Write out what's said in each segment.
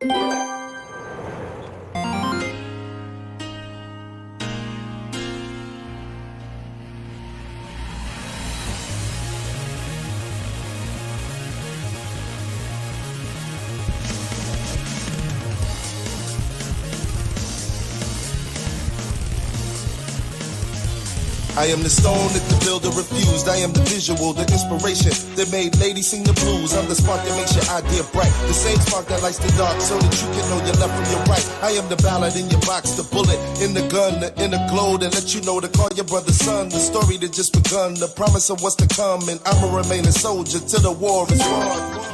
I am the stone that the builder refused. I am the visual, the inspiration that made ladies sing the blues. I'm the spark that makes your idea bright. The same spark that lights the dark so that you can know your left from your right. I am the ballad in your box, the bullet in the gun, the inner glow that let you know to call your brother son. The story that just begun, the promise of what's to come. And I'ma remain a soldier till the war is won.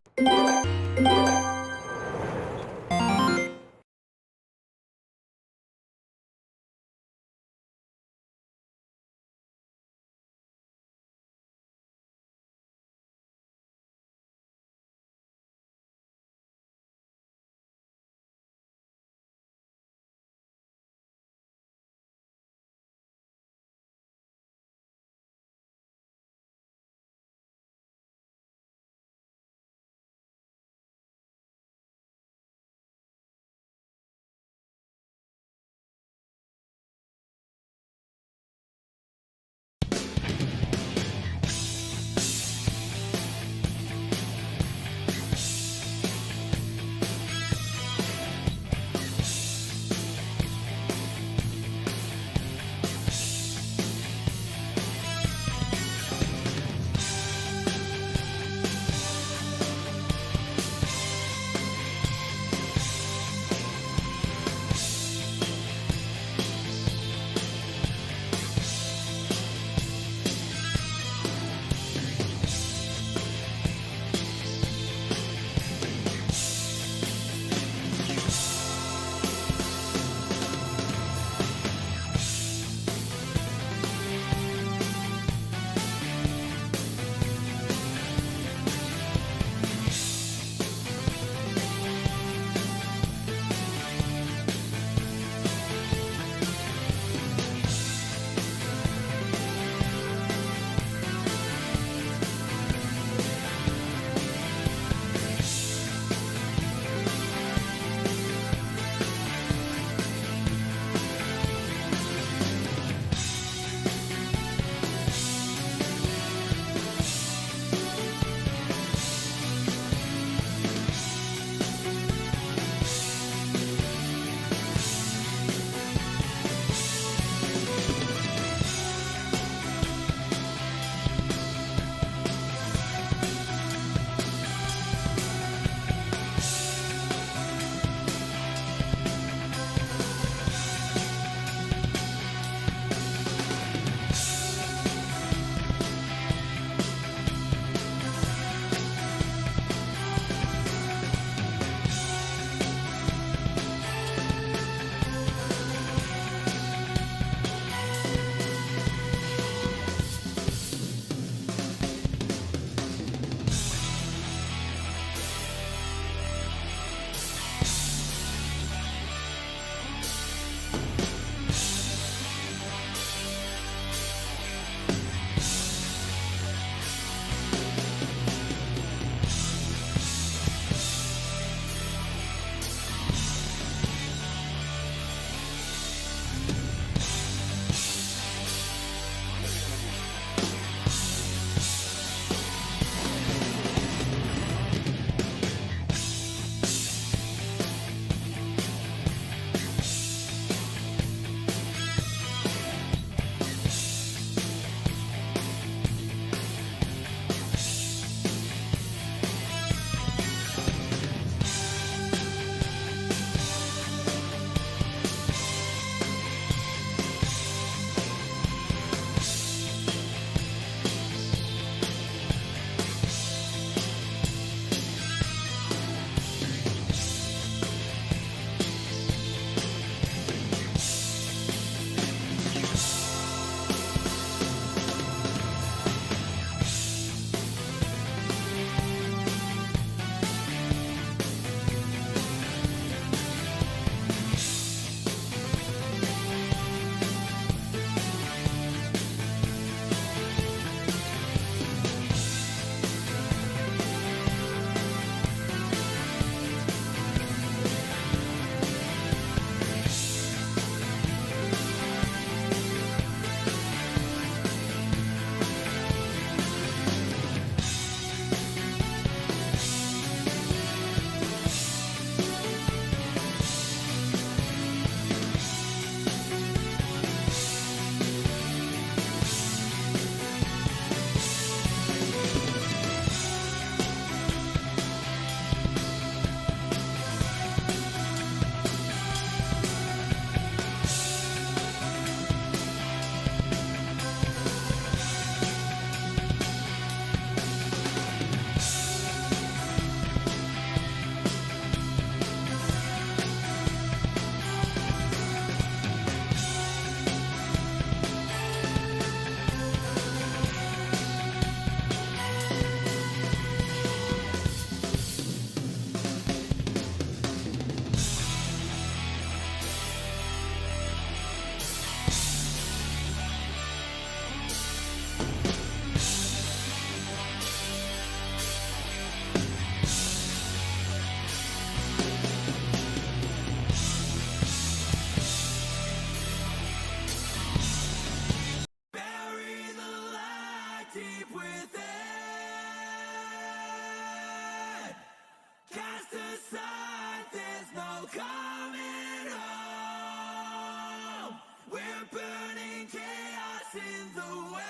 side, there's no coming home. We're burning chaos in the wind,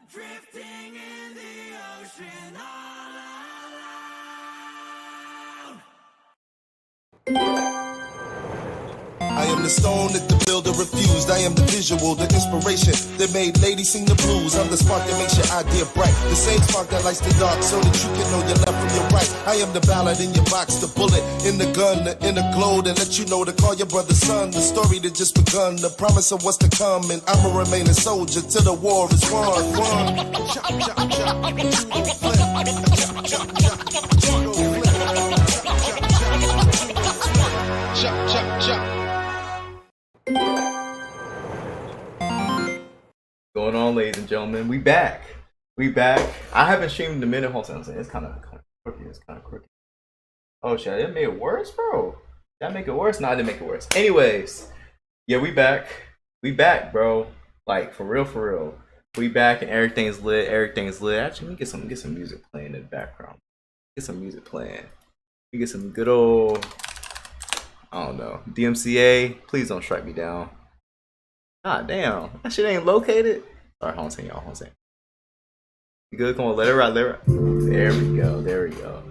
drifting in the ocean all alone. I am the stone that the builder refused. I am the visual, the inspiration that made ladies sing the blues. I'm the spark that makes your idea bright. The same spark that lights the dark so that you can know your left from your right. I am the ballad in your box, the bullet in the gun, the inner glow that let you know to call your brother son. The story that just begun, the promise of what's to come. And I'ma remain a soldier till the war is won. Chop, chop, chop, chop, chop, chop. Going on, ladies and gentlemen? We back. I haven't streamed in a minute. Hold on, it's kind of crooked. Oh shit, that made it worse, bro. Did I make it worse? No, I didn't make it worse. Anyways, yeah, we back, bro. Like for real. We back and everything's lit. Actually, let me get some music playing in the background. Get some music playing. We get some good old, I don't know, DMCA. Please don't strike me down. God damn, that shit ain't located. Alright, hold on, y'all. You good? Come on, let it ride. There we go.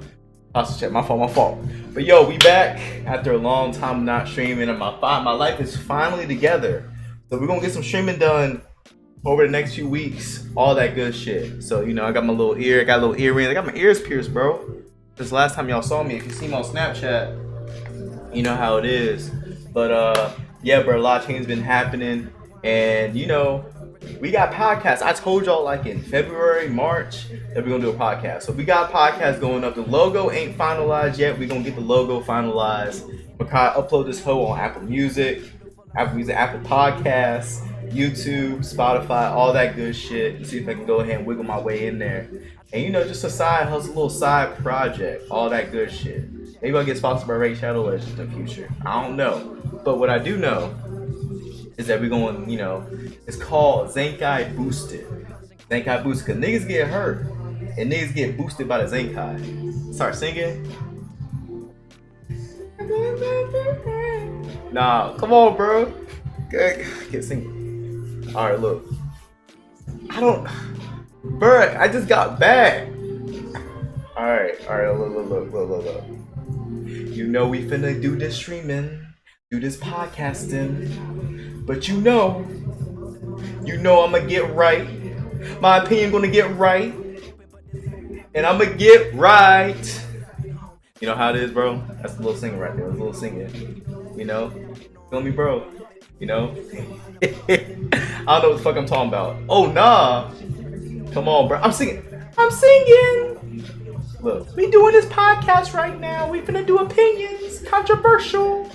Hustle check, my fault. But yo, we back after a long time not streaming, and my life is finally together. So we're gonna get some streaming done over the next few weeks. All that good shit. So I got my little ear, I got a little earring, I got my ears pierced, bro. This last time y'all saw me, if you see me on Snapchat, you know how it is. But yeah, bro, a lot of change been happening. And we got podcasts. I told y'all like in February, March that we're gonna do a podcast. So we got podcasts going up. The logo ain't finalized yet. We're gonna get the logo finalized. We're gonna upload this hoe on Apple Music, Apple Podcasts, YouTube, Spotify, all that good shit. See if I can go ahead and wiggle my way in there. And just a side hustle, little side project, all that good shit. Maybe I'll get sponsored by Ray Shadow Legends in the future. I don't know. But what I do know is that we're going, it's called ZENKAI Boosted. ZENKAI Boosted, because niggas get hurt and niggas get boosted by the ZENKAI. Start singing. Nah, come on, bro. Get singing. Alright, look. Bruh, I just got back. Alright, look. We finna do this streaming, do this podcasting, but I'ma get right. My opinion gonna get right, and I'ma get right. You know how it is, bro? That's a little singing right there. A little singing. Feel me, bro? I don't know what the fuck I'm talking about. Oh nah. Come on, bro. I'm singing. Look, we doing this podcast right now. We finna do opinions. Controversial.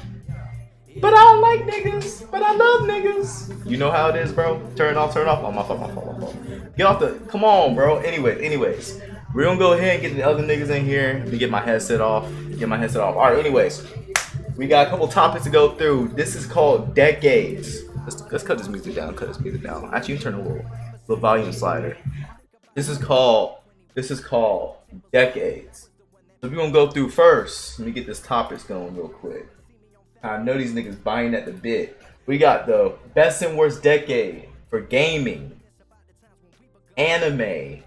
But I don't like niggas. But I love niggas. You know how it is, bro. Turn off. Oh, my fault. Get off the... Come on, bro. Anyways. We're gonna go ahead and get the other niggas in here. Let me get my headset off. Alright, anyways. We got a couple topics to go through. This is called Decades. Let's cut this music down. Actually, you can turn a little volume slider. This is called Decades. So we're gonna go through first. Let me get this topics going real quick. I know these niggas buying at the bit. We got the best and worst decade for gaming, anime,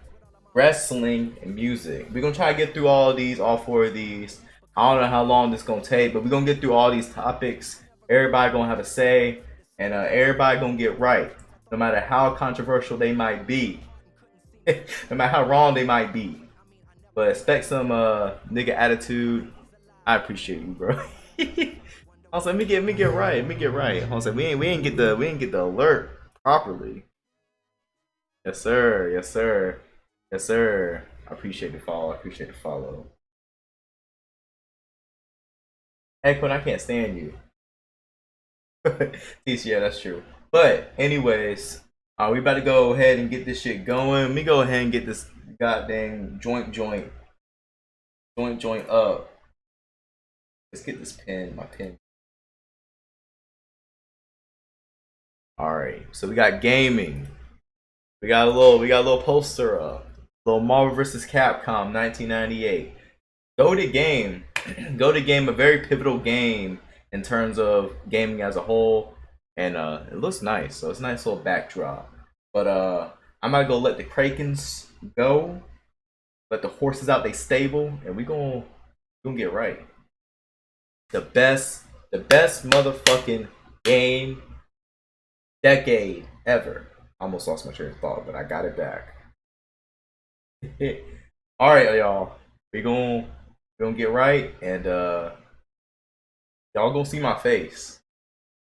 wrestling, and music. We're gonna try to get through all four of these. I don't know how long this gonna take, but we're gonna get through all these topics. Everybody gonna have a say, and everybody gonna get right, no matter how controversial they might be. No matter how wrong they might be. But expect some nigga attitude. I appreciate you, bro. Also, let me get right. Also, we ain't get the alert properly. Yes sir. I appreciate the follow. Hey Quinn, I can't stand you. Yeah, that's true. But anyways, we about to go ahead and get this shit going. Let me go ahead and get this goddamn joint up. Let's get this my pen. Alright, so we got gaming. We got a little poster up. Little Marvel vs. Capcom 1998. Go to game. Go to game, a very pivotal game in terms of gaming as a whole. And it looks nice. So it's a nice little backdrop. But I'm gonna go let the Krakens go. Let the horses out they stable. And we gonna get right. The best motherfucking game decade ever. I almost lost my train of thought, but I got it back. All right, y'all. We gonna get right, and y'all gonna see my face.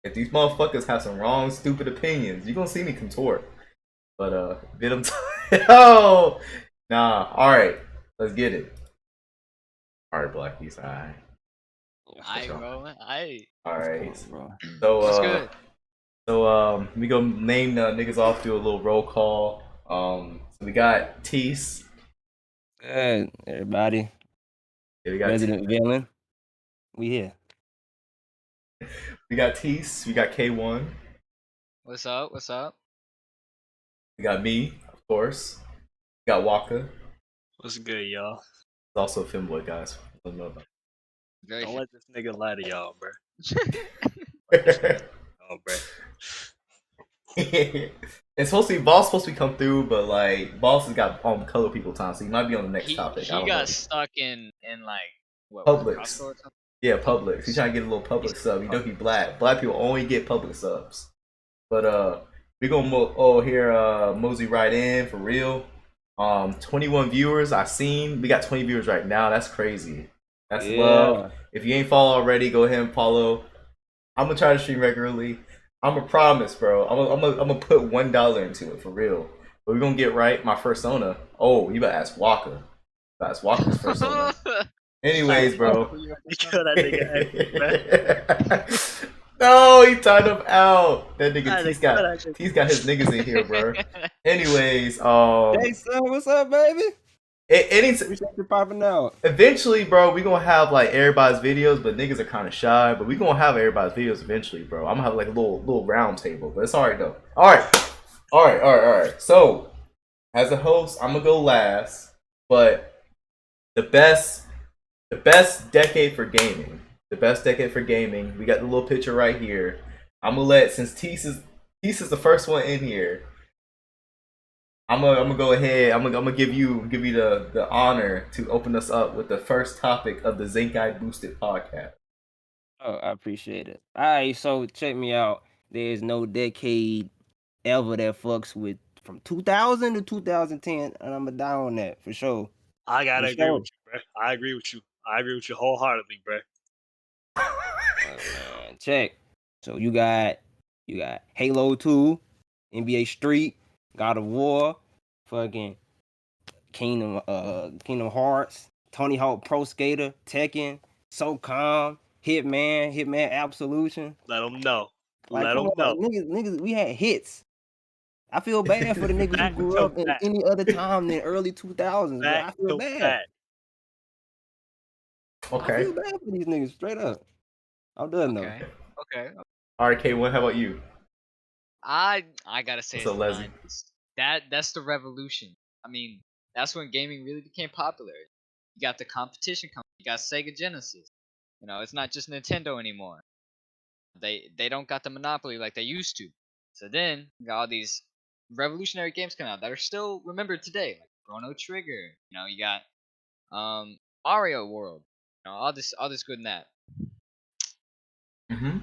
If these motherfuckers have some wrong, stupid opinions, you gonna see me contort. But get them. Oh, nah. All right, let's get it. All right, Blackies. All right. Bro. All right. Bro. So What's good? So we gonna name the niggas off, do a little roll call. So we got Tease. Good, everybody. Yeah, we got Resident Villain. We here. We got Tease. We got K1. What's up? What's up? We got me, of course. We got Waka. What's good, y'all? He's also a femboy, guys. Don't know about Very Don't let this nigga lie to y'all, bro. it. Oh, bro. It's supposed to be Boss supposed to be come through, but like Boss has got color people time, so he might be on the next topic. He I don't got know. stuck in like what? Publix. Was it Costco or something? Yeah, Publix. He's trying to get a little public sub. You know he black. Black people only get public subs. But we gonna mosey right in for real. 21 viewers I've seen. We got 20 viewers right now. That's crazy. That's love. If you ain't follow already, go ahead and follow. I'm gonna try to stream regularly. I'm a promise, bro. I'm gonna put $1 into it for real. But we're gonna get right. My persona. Oh, you better ask Walker. That's Walker's persona. Anyways, bro. You kill that nigga, bro. No, he tied him out. That nigga Nah, T's got his niggas in here, bro. Anyways, Hey, son, what's up, baby? We should be popping out. Eventually, bro, we gonna have like everybody's videos, but niggas are kind of shy. But we gonna have everybody's videos eventually, bro. I'm gonna have like a little round table, but it's alright though. All right. So, as a host, I'm gonna go last, but the best decade for gaming. The best decade for gaming. We got the little picture right here. I'm gonna let, since Tease is the first one in here, I'm gonna go ahead. I'm gonna give you the honor to open us up with the first topic of the ZENKAI Boosted podcast. Oh, I appreciate it. All right, so check me out. There's no decade ever that fucks with from 2000 to 2010, and I'm gonna die on that for sure. I gotta For agree sure. with you, bro. I agree with you. I agree with you wholeheartedly, bro. Man, check. So you got Halo 2, NBA Street, God of War, fucking Kingdom Hearts, Tony Hawk Pro Skater, Tekken, SOCOM, Hitman Absolution. Let them know. Like, Let come them on, know. niggas, we had hits. I feel bad for the niggas who Back grew to up in back. any other time than early 2000s, bro. I Back feel to bad. back. I Okay. feel bad for these niggas, straight up. I'm done though. Okay. All right, K1, how about you? I gotta say What's it's up, the Leslie? 90s. That's the revolution. I mean, that's when gaming really became popular. You got the competition coming. You got Sega Genesis. You know, it's not just Nintendo anymore. They don't got the monopoly like they used to. So then you got all these revolutionary games coming out that are still remembered today, like Chrono Trigger. You know, you got Mario World. You know, all this good and that. Mm-hmm.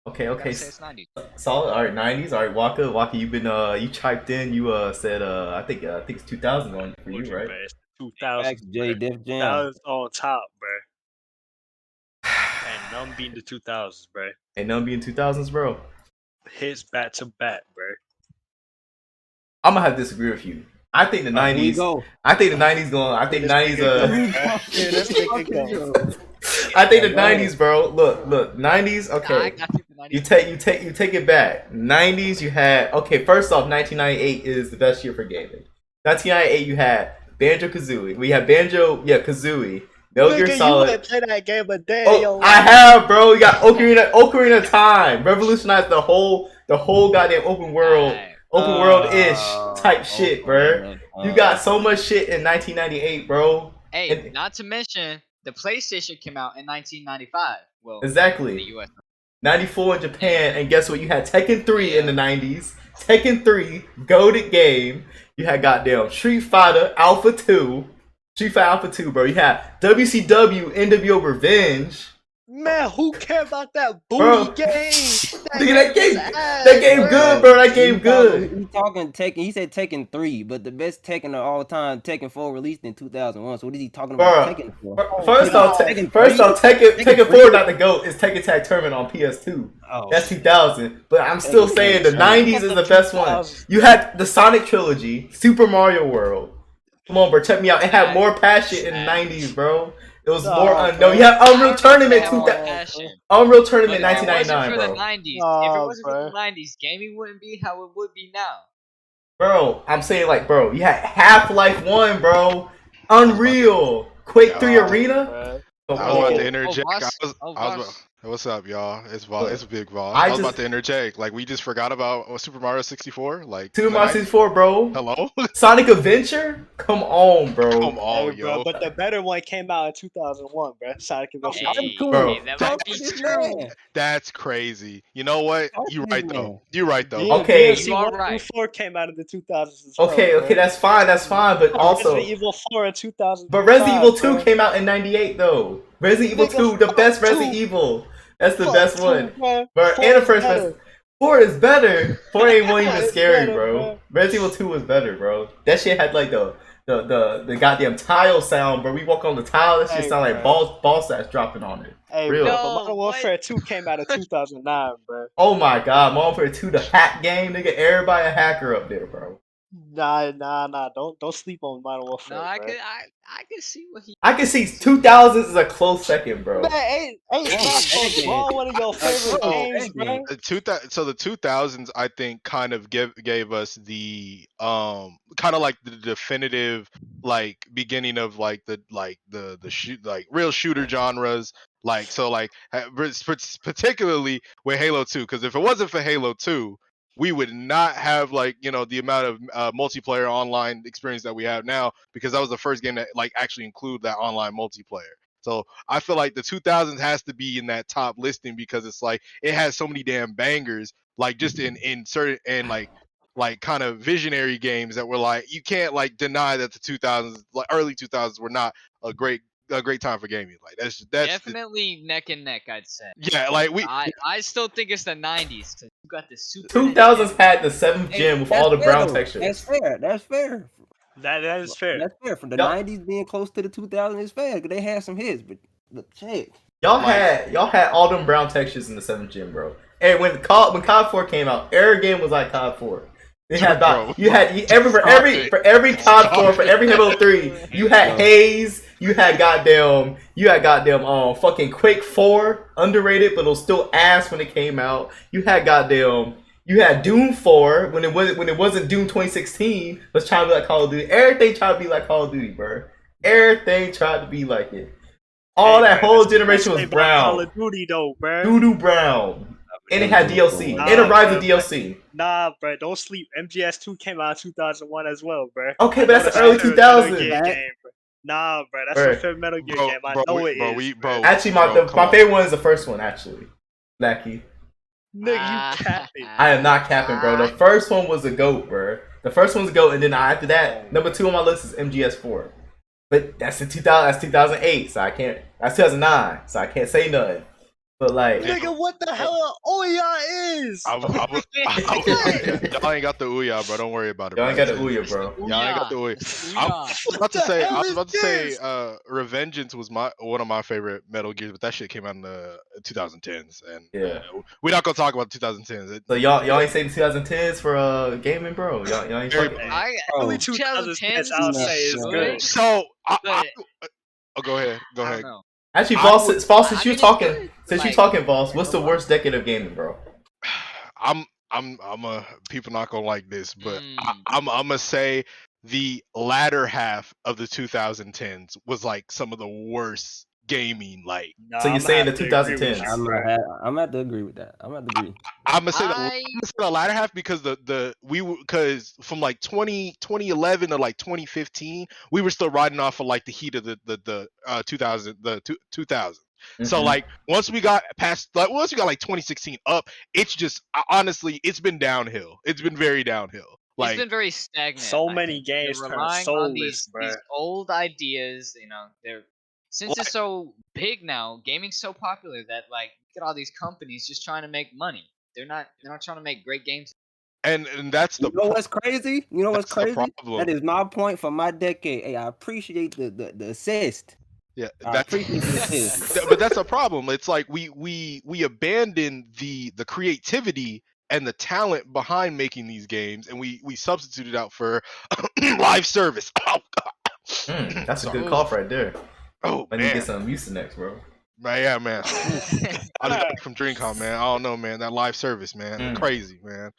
Okay. Gotta say it's 90s. Solid. All right, 90s. All right, Waka, you've been you chiped in. You said I think it's 2000 on for you, right? Bro. It's 2000, Facts, J bro. Def Jam. That was on top, bro. And none being the 2000s, bro. Ain't none being 2000s, bro. Hits back to back, bro. I'm gonna have to disagree with you. I think the 90s. Here we go. I think the 90s going. I think the 90s. Here this nigga go. I think the 90s, bro. Look, 90s. Okay, I think the 90s. you take it back. 90s, you had First off, 1998 is the best year for gaming. 1998, you had Banjo Kazooie. We had Kazooie. Metal Gear Solid. You ain't play that game a day, Oh, yo. I have, bro. You got Ocarina of Time. Revolutionized the whole goddamn open world ish type shit, bro. You got so much shit in 1998, bro. Hey, And- not to mention the PlayStation came out in 1995. Well, in the exactly. US. 94 in Japan, and guess what? You had Tekken 3 in the 90s. Tekken 3, goated game. You had goddamn Street Fighter Alpha 2. Street Fighter Alpha 2, bro. You had WCW NWO Revenge. Man, who care about that Bro. booty game? Nigga, that game, ass, that game good, bro. That game good. He talking Tekken. He said Tekken 3, but the best Tekken of all time, Tekken 4, released in 2001. So what is he talking about? Tekken 4? First off, Tekken Tekken 4 not the GOAT. It's Tekken Tag Tournament on PS2. Oh. That's 2000. But I'm still saying the 90s is the best one. You had the Sonic trilogy, Super Mario World. Come on, bro. Check me out. It had more passion in the 90s, bro. It was more unknown. You have Unreal Tournament, Unreal Tournament, 1999, bro. bro. If it wasn't for the 90s, gaming wouldn't be how it would be now. Bro, I'm saying like, bro, you had Half-Life 1, bro. Unreal. Quake 3 Arena. I was about to interject. What's up, y'all? It's Big Vol. I was about to interject. Like, we just forgot about Super Mario 64. Like, Super Mario 64, bro. Hello? Sonic Adventure? Come on, bro. Come on, hey, bro. But the better one came out in 2001, bro. Sonic Adventure. Bro. That's crazy. You know what? You're right, though. You're right, though. Okay. DLC 1 through 4 came out in the 2000s as well, Okay, that's fine. That's fine. But also, Resident Evil 4 in 2000. But Resident Evil 2 came out in 98, though. Resident Evil 2, the best Resident Evil. That's the best one. Bro, and the first Resident 4 is better. 4 ain't one even scary, bro. Resident Evil 2 was better, bro. That shit had like the goddamn tile sound, bro. We walk on the tile, that shit sound like ball sacks dropping on it. Hey, real. Bro, but Modern Warfare 2 came out in 2009, bro. Oh my god, Modern Warfare 2, the hack game, nigga. Everybody a hacker up there, bro. Nah. Don't sleep on Modern Warfare. No, I bro. could see what he. I can see 2000s is a close second, bro. Man, ain't not one of your favorite games, bro. So the 2000s, I think, kind of gave us the kind of like the definitive like beginning of like the shoot like real shooter genres. Like so, like particularly with Halo 2, because if it wasn't for Halo 2, we would not have like the amount of multiplayer online experience that we have now, because that was the first game that like actually include that online multiplayer. So I feel like the 2000s has to be in that top listing because it's like it has so many damn bangers, like just in certain and like kind of visionary games that were like you can't like deny that the 2000s, like early 2000s, were not a great time for gaming. Like that's definitely neck and neck, I'd say. Yeah, like I still think it's the 90s because you got the Super 2000s had the 7th gen with all the brown textures. That's fair. That's fair. That is fair. That's fair. From the 90s being close to the 2000s is fair because they had some hits, but shit. Y'all had all them brown textures in the 7th gen, bro. And when COD 4 came out, every game was like COD 4. They had for every COD 4, for every Halo 3, you had Haze, you had goddamn fucking Quake 4, underrated, but it was still ass when it came out. You had Doom 4 when it wasn't Doom 2016, was trying to be like Call of Duty. Everything tried to be like Call of Duty, bro. Everything tried to be like it. That whole generation was brown. Call of Duty though, bro. Doo-doo brown. And it had DLC. And a Rise of DLC. Nah, bro, don't sleep. MGS2 came out in 2001 as well, bro. Okay, but that's the early 2000s. Nah, bro, that's my favorite Metal Gear game. I know it is. Actually, my favorite one is the first one, actually. Lackey. Nigga, you capping. I am not capping, bro. The first one was a GOAT, bro. The first one's a GOAT, and then after that, number 2 on my list is MGS4. But that's 2008, so I can't. That's 2009, so I can't say nothing. But like, nigga, what the hell Ouya is? Y'all ain't got the Ouya, bro. Don't worry about it. Y'all ain't got the Ouya, bro. Y'all ain't got the Ouya. I was about to say, Revengeance was one of my favorite Metal Gears, but that shit came out in the 2010s, and we're not gonna talk about 2010s. So y'all ain't saying 2010s for gaming, bro. Y'all ain't talking. Early 2010s, I'll say is good. So go ahead. Actually, Voss, since you talking, Voss, what's the worst decade of gaming, bro? People not gonna like this, but I'm gonna say the latter half of the 2010s was like some of the worst gaming. Like, Nah, So you're I'ma saying have the to agree with 2010s? you, I'm bro. gonna have to agree with that. I'm gonna have to agree. I'm gonna say I the latter half because because from like 2011 to like 2015 we were still riding off of like the heat of the 2000. So Mhm. like once we got past like once we got like 2016 up, it's just honestly it's been downhill. It's been very downhill. it's Like been very stagnant. So I many think they're games turn relying on soulless, bro. these old ideas. You know, they're since it's so big now, gaming's so popular that like look at all these companies just trying to make money. They're not trying to make great games. and that's the You know what's crazy? You know what's that's the crazy? problem. That is my point for my decade. Hey, I appreciate the assist. Yeah, I appreciate the assist. but that's a problem. It's like we abandon the creativity and the talent behind making these games, and we substitute it out for live service. Oh, That's a sorry. good cough right there. Oh I need to get man, some Mucinex, bro. man, yeah, man. I just got back from DreamCon, man. I don't know, man. That live service, man, Mm. crazy, man.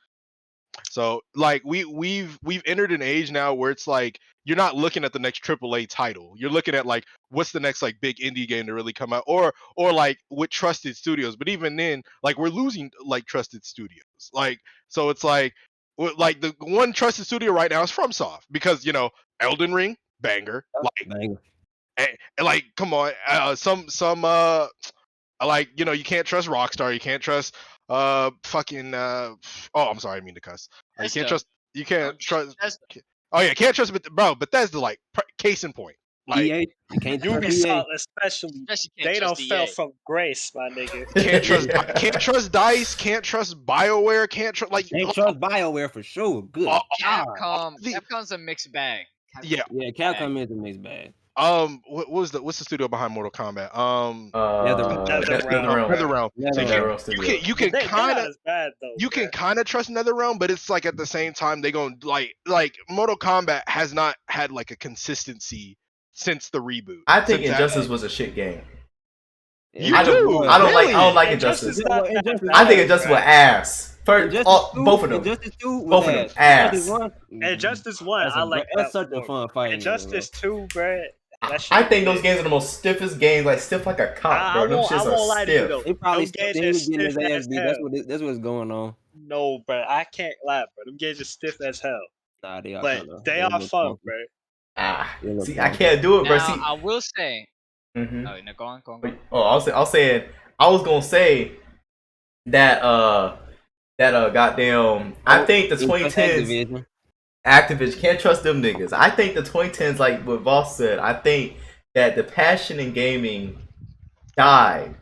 So like we've entered an age now where it's like you're not looking at the next AAA title. You're looking at like what's the next like big indie game to really come out, or like with trusted studios. But even then, like we're losing like trusted studios. Like so, it's like like the one trusted studio right now is FromSoft because Elden Ring banger. Like Bang. and like come on, some like you can't trust Rockstar. You can't trust fucking oh I'm sorry I mean to cuss. You can't Bethesda. trust. You can't trust. Bethesda. Oh yeah, can't trust. Bro, Bethesda like case in point. Like EA, you can't trust EA. Ubisoft especially, Especially can't they trust don't fell EA. from grace, my nigga. can't trust. Yeah. Can't trust Dice. Can't trust BioWare. Can't trust like Can't trust BioWare for sure. Good uh, God. the Capcom's a mixed bag. yeah. Yeah, Capcom is a mixed bag. What's the studio behind Mortal Kombat? NetherRealm. NetherRealm. So NetherRealm Studios. you can They're kind not of as bad though. you can bruh. kind of trust NetherRealm, but it's like at the same time they gonna like Mortal Kombat has not had like a consistency since the reboot. I think Since that- Injustice was a shit game. You I don't, do? I don't like. I Really? don't like Injustice Injustice. not Well, that Injustice- I think bad, Injustice bruh. was ass. First, Injustice 2, both of them. Injustice 2 was Both of them ass. ass. Injustice 1, Injustice 1, that's I like that's that such a more. fun fighting Injustice game, 2, bruh. That shit I think those lit. games are the most stiffest games, like stiff like a cop, I bro. Them won't shits are lie to you stiff. though. bro. He probably Them still games he are was getting his stiff ass as beat. hell. That's what's going on. No, bruh, I can't lie, bro. Them games are stiff as hell. Nah, they are But kind of. they are fun, bruh. They look See, I funky. can't do it, bro. Now See, I will say. mhm. Oh, no, go on. Oh, I was gonna say that goddamn. I think the It's just 2010s Activision. Activision can't trust them niggas. I think the 2010s, like what Voss said, I think that the passion in gaming died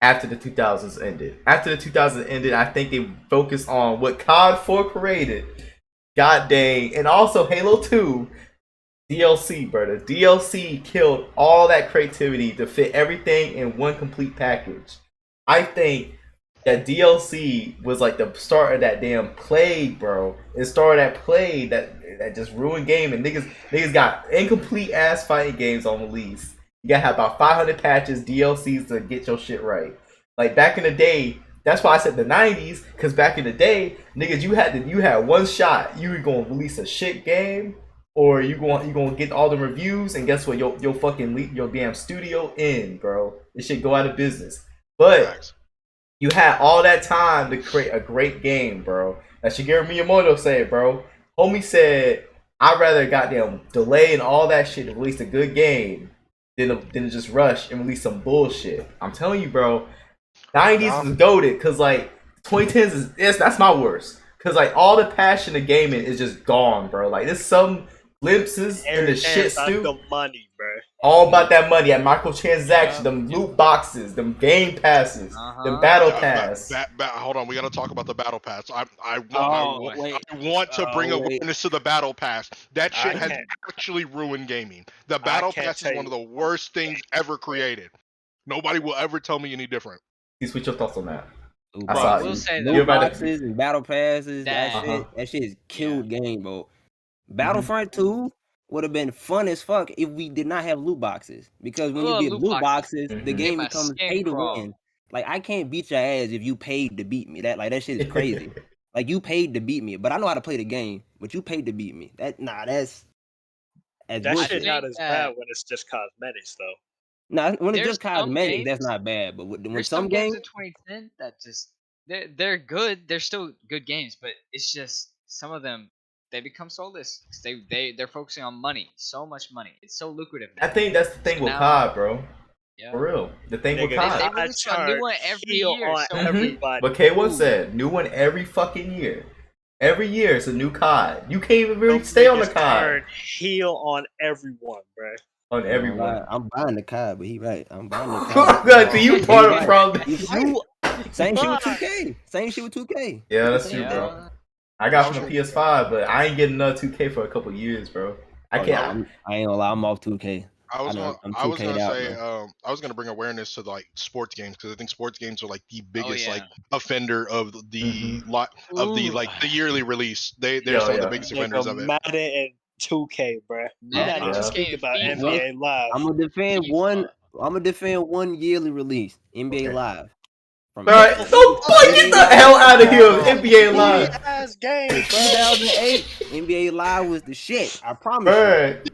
after the 2000s ended. After the 2000s ended, I think they focused on what COD 4 created. God dang, and also Halo 2 DLC, bro. The DLC killed all that creativity to fit everything in one complete package. I think that DLC was like the start of that damn plague, bro. It started that plague that just ruined gaming. Niggas got incomplete ass fighting games on release. You gotta have about 500 patches, DLCs to get your shit right. Like back in the day, that's why I said the 90s, because back in the day, niggas, you had one shot. You were gonna release a shit game, or you gonna get all the reviews, and guess what? Your fucking your damn studio in, bro. This shit go out of business. But Facts. you had all that time to create a great game, bro. That Shigeru Miyamoto said, bro. Homie said, I'd rather goddamn delay and all that shit to release a good game than just rush and release some bullshit. I'm telling you, bro. 90s is goated, cause like 2010s that's my worst. Cause like all the passion of gaming is just gone, bro. Like there's some glimpses in the shit about stew. the money, bro. All about that money, at microtransactions, them loot boxes, them game passes, them battle pass. Hold on, we gotta talk about the battle pass. I wait. want to bring Oh, wait. awareness to the battle pass. That shit I has can't- actually ruined gaming. The battle can't pass is tell one of you. the worst things ever created. Nobody will ever tell me any different. Please switch your thoughts on that. Ooh, I bro. saw I will you. say You're Loot about to- boxes and battle passes, that That- shit is killed game, bro. Battlefront 2 would have been fun as fuck if we did not have loot boxes. Because when you get loot loot boxes. boxes, the Mhm. game my becomes skin pay to crawl. win. Like I can't beat your ass if you paid to beat me. That shit is crazy. Like you paid to beat me, but I know how to play the game. But you paid to beat me. That's That bullshit. shit not think as that- bad when it's just cosmetics, though. Nah, when it's There's just some cosmetic, that's games. not bad. But when There's some some games games, in 2010 that just they're good. They're still good games, but it's just some of them they become soulless. 'Cause they're focusing on money, so much money. It's so lucrative I now. think that's the So thing with now, COD, bro. yeah, For real. The thing with Nigga, they COD. COD release a new turned one every heel year. on So everybody. But K1 Ooh. said, new one every fucking year. Every year it's a new COD. You can't even really Them stay on the niggas COD. turned heel on everyone, bro. On I ain't gonna lie, everyone. I'm buying the COD, but he right. I'm buying the COD. Good, so you He part of the right. problem. He's You right. Same shit with Fuck. 2K. Same shit with 2K. Yeah, It's that's the true, same bro. thing. yeah, I got That's from the true. PS5, but I ain't getting another 2K for a couple years, bro. I Oh, can't. no, I ain't gonna lie, I'm off 2K. I was gonna I'm I was 2K'd gonna out, say man. I was gonna bring awareness to like sports games because I think sports games are like the biggest yeah. like offender of the Mhm. lot of the Ooh. like the yearly release. They're Yeah, some of the yeah. biggest offenders of Nigga, it. Madden and 2K, bro. We not Madden, even Yeah. 2K, speak and about One, NBA Live. I'm gonna defend one. FIFA. I'm gonna defend one yearly release. NBA Okay. Live. From Alright, Nigga, so boy, get NBA the Live hell out of here with bro. NBA Booty Live. ass game, bro. 2008, NBA Live was the shit. I promise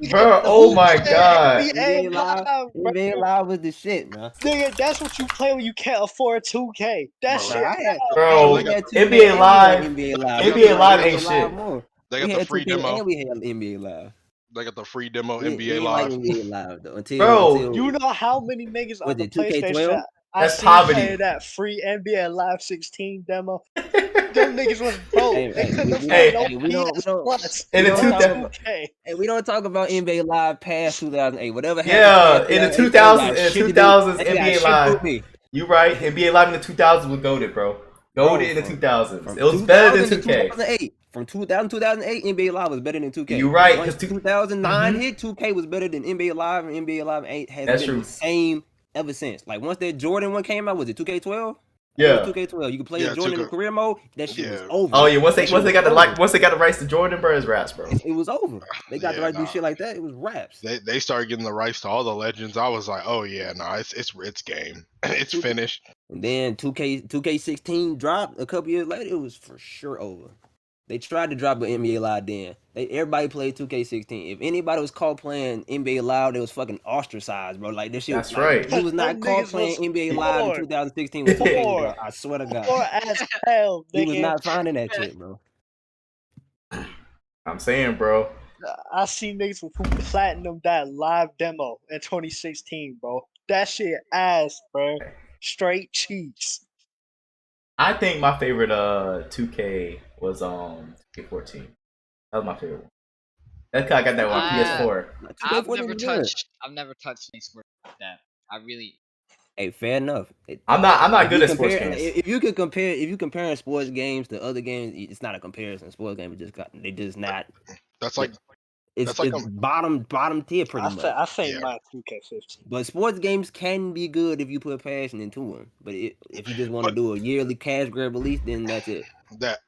you. Bro, oh Who my said god. NBA NBA Live, Live, bro? NBA Live was the shit, man. Nigga, that's what you play when you can't afford 2K. That Bro, Nah, shit. I had, bro, hey, they Bro, we got had 2K NBA and we had Live, NBA Live. they got We the NBA just like Live free ain't NBA Live shit. more. they We got the had free 2K demo. and we had NBA Live. They got the free demo We NBA ain't like Live. NBA Live though Bro, You until know how many niggas was on the it PlayStation 2K12? I that's seen play poverty. that free NBA Live 16 demo? Them niggas was broke. Hey, They hey, couldn't we afford don't, Hey, no hey, PS Plus, in the we don't no two talk thou- about, 2K. hey, we don't talk about NBA Live past 2008. Whatever happened yeah, past in the 2008, they ain't 2000s, got in the shit to do. 2000s, They ain't got NBA shit to do Live. with me. You right? NBA Live in the 2000s was goated, bro. Bro, Goated in the 2000s. from It was better than 2000 to 2K. 2008. From 2000 to 2008, NBA Live was better than 2K. You right? Once Cause 2009 hit, 2K was better than NBA Live, and NBA Live 8 has that's been the true. same ever since. Like once that Jordan one came out, was it 2K12? I think it was Yeah. 2K12. You could play as Yeah, Jordan in the 2K. career mode. That shit was Yeah, over. Oh yeah. Once That shit they was got the over. once they got the rights to Jordan, bro, it's raps, bro. It was over. They got the yeah, right to do nah. shit like that. It was raps. They started getting the rights to all the legends. I was like, oh yeah, nah, it's game. It's 2K. finished. And then 2K16 dropped a couple years later. It was for sure over. They tried to drop an NBA Live then. Everybody played 2K16. If anybody was caught playing NBA Live, they was fucking ostracized, bro. Like this shit, That's like right. you was not Them caught niggas playing was NBA Live in poor. 2016 when 2K was Poor. out. I swear to God, Poor as hell, you was nigga. not finding that shit, bro. I'm saying, bro. I seen niggas who platinum that live demo in 2016, bro. That shit ass, bro. Straight cheeks. I think my favorite 2K was 2K14. That was my favorite one. That's 'cause I got that on I PS4. I've 2K14 never was good. touched I've never touched any sport like that. I really Hey, fair enough. I'm not If good you at sports compare, games. if you could compare, if you comparing sports games to other games, it's not a comparison. Sports games they just not. That's like It's that's like bottom tier pretty much. I think yeah. my 2K15. But sports games can be good if you put passion into them. But if you just want to But do a yearly cash grab release, then that's it.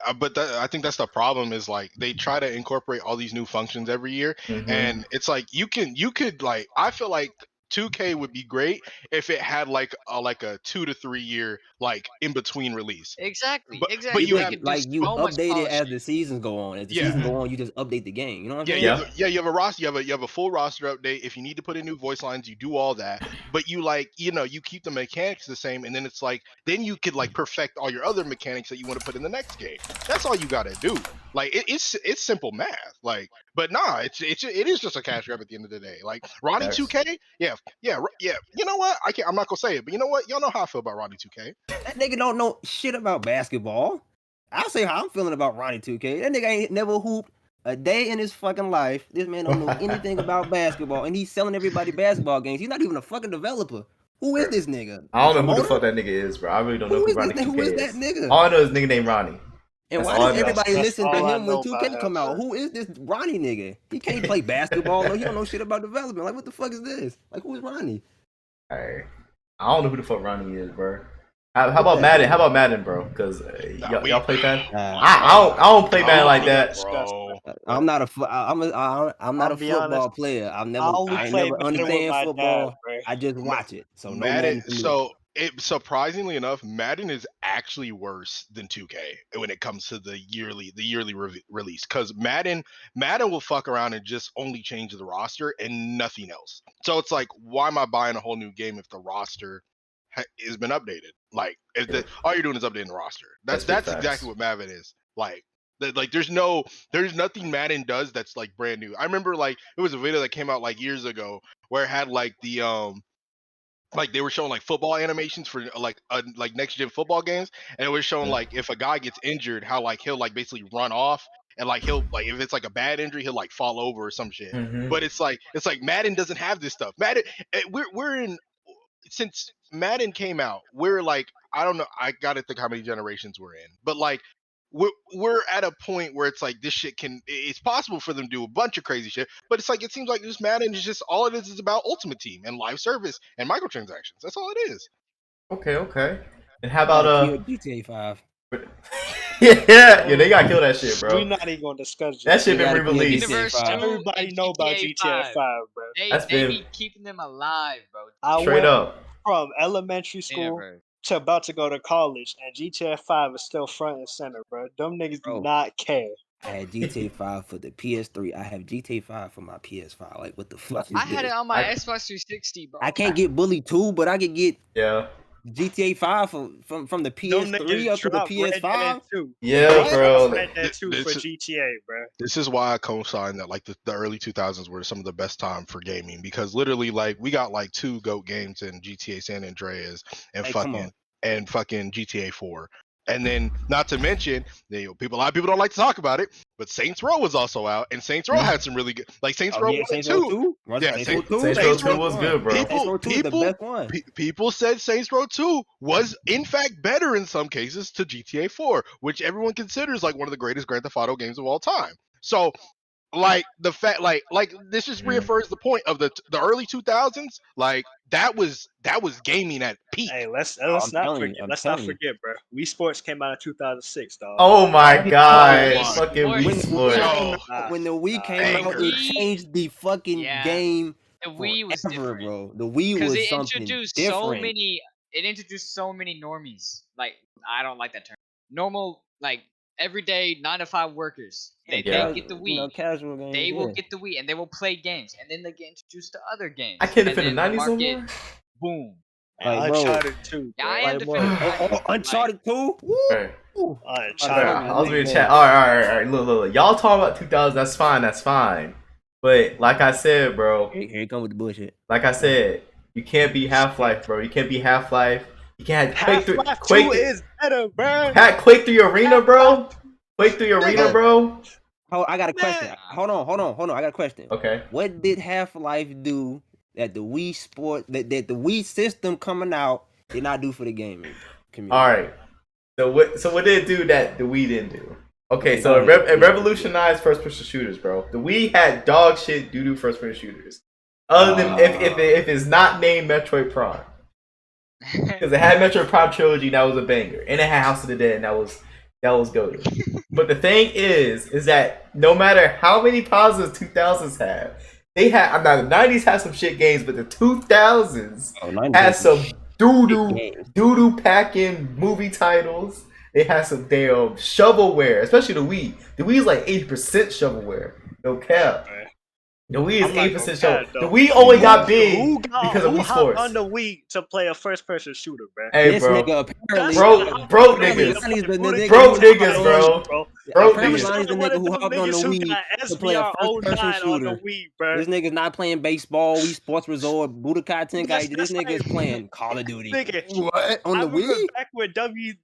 I think that's the problem is like they try to incorporate all these new functions every year, Mm-hmm. and it's like you could like I feel like 2K would be great if it had like a 2 to 3 year like in between release. exactly But you Because have like you so much update it as polishing. the seasons go on. As the yeah seasons go on, you just update the game. You know what I'm yeah, saying? you have a roster, you have a full roster update. If you need to put in new voice lines, you do all that. But you like, you keep the mechanics the same, and then it's like, then you could like perfect all your other mechanics that you want to put in the next game. That's all you got to do. Like it's simple math. Like, but nah, it is just a cash grab at the end of the day. Like Ronnie Facts. 2K, yeah. You know what? I'm not gonna say it, but you know what? Y'all know how I feel about Ronnie 2K. That nigga don't know shit about basketball. I'll say how I'm feeling about Ronnie 2K. That nigga ain't never hooped a day in his fucking life. This man don't know anything about basketball, and he's selling everybody basketball games. He's not even a fucking developer. Who is this nigga? I A don't know who the promoter? fuck that nigga is, bro. I really don't know Who who is this Ronnie nigga? 2K Who is is. that nigga? All I know is nigga named Ronnie. And That's why all I does know. everybody That's listen to all I him when know 2K about come him, out? bro. Who is this Ronnie nigga? He can't play basketball. No, he don't know shit about development. Like, what the fuck is this? Like, who is Ronnie? Alright. I don't know who the fuck Ronnie is, bro. How about What that Madden? mean? How about Madden, bro? Because Nah, y'all play Madden? Nah, I don't play Madden like Nigga, that. disgusting. bro. I'm not I'm not I'll a be honest. football player. I only I ain't play never Madden with understand my dad, football. bro. I just watch it. So no Madden. Madden for me. So surprisingly enough, Madden is actually worse than 2K when it comes to the yearly release. Because Madden will fuck around and just only change the roster and nothing else. So it's like, why am I buying a whole new game if the roster has been updated? Like, all you're doing is updating the roster. That's That's big facts. exactly what Madden is. Like, there's nothing Madden does that's like brand new. I remember like it was a video that came out like years ago where it had like the like they were showing like football animations for like next gen football games, and it was showing like if a guy gets injured, how like he'll like basically run off, and like he'll like if it's like a bad injury, he'll like fall over or some shit. Mm-hmm. But it's like Madden doesn't have this stuff. Madden, we're in since Madden came out, we're like I don't know, I gotta think how many generations we're in, but like we're at a point where it's like this shit it's possible for them to do a bunch of crazy shit, but it's like it seems like this Madden is just all it is about Ultimate Team and live service and microtransactions. That's all it is. Okay. And how Gotta about kill GTA 5. yeah, they gotta kill that shit, bro. We're not even gonna discuss That shit been gotta kill re-released. GTA Universe 5. 2 Everybody and know about GTA GTA 5. 5, bro. That's They been- be keeping them alive, bro. I Straight went up. from elementary school Universe. to about to go to college, and GTA 5 is still front and center, bro. Them niggas do Bro. not care. I had GTA 5 for the PS3. I have GTA 5 for my PS5. Like, what the fuck is I had this? it on my I- Xbox 360, bro. I can't get Bully 2, but I could get Yeah. GTA 5 from the Them PS3 niggas up to the dropped Red Dead PS5. 2. Yeah, What? bro. Red Dead 2 This for is- GTA, bro. This is why I co-sign that like the early 2000s were some of the best time for gaming, because literally like we got like 2 GOAT games in GTA San Andreas and Hey, come on. fucking GTA 4. And then, not to mention, a lot of people don't like to talk about it, but Saints Row was also out, and Saints Row had some really good, like Saints Oh, Row yeah, 1 and Saints Row 2. 2? Yeah, Saints Saints- Row 2? Saints Row Saints 2 Row was 1. good, bro. Saints Row 2 is the best one. People said Saints Row 2 was in fact better in some cases to GTA 4, which everyone considers like one of the greatest Grand Theft Auto games of all time. So like the fact like this just reaffirms the point of the early 2000s, like that was gaming at peak. Hey, let's I'm not telling you, forget. I'm Let's not telling you. forget, bro. Wii Sports came out in 2006, dog. Oh my god. Wii Fucking Sports. Wii Sports. When the Wii Nah, came out, banger. it changed the fucking Yeah. game The Wii was forever, different. bro. The Wii Because was it something introduced different. it introduced so many normies. Like, I don't like that term. Normal, like everyday 9 to 5 workers. They Yeah. get the Wii. You know, casual games. They will yeah. get the Wii and they will play games, and then they get introduced to other games. I can't and defend the then 90s no market, more. boom. Like, bro. Uncharted 2, Yeah, bro. I am Like, bro. defending the 90s, but, Uncharted 2? Woo! Right. Uncharted. I was reading chat. All right. Look. Y'all talking about 2000? That's fine. But like I said, bro. Here you come with the bullshit. Like I said, you can't be Half-Life, bro. You can't be Half-Life. You can't have Half-Life 2 Quake. is better, bro. Quake 3 Arena, bro. Quake 3 Arena, bro. Oh, I got a question. Man. Hold on. I got a question. Okay. What did Half-Life do that the Wii Sport that the Wii system coming out did not do for the gaming community? All right. So what did it do that the Wii didn't do? Okay, so Go ahead. it revolutionized first-person shooters, bro. The Wii had dog shit doo-doo first-person shooters. Other than if it's not named Metroid Prime. Because it had Metroid Prime Trilogy, that was a banger. And it had House of the Dead, and that was goated. But the thing is that no matter how many positives 2000s have, they had, the 90s had some shit games, but the 2000s had some doo-doo packing movie titles. They had some damn shovelware, especially the Wii. The Wii is like 80% shovelware. No cap. The Wii is 8% show. The Wii only got big because of Wii Sports. On the Wii to play a first-person shooter, bro. Hey, This bro. nigga apparently Broke niggas. Broke niggas, bro. Broke Apparently, niggas. Lonnie's the nigga who hopped on the Wii to play a first-person shooter. This nigga's not playing baseball, Wii Sports Resort, Budokai Tenkaichi. This nigga is playing Call of Duty. What? On the Wii? Back when WWE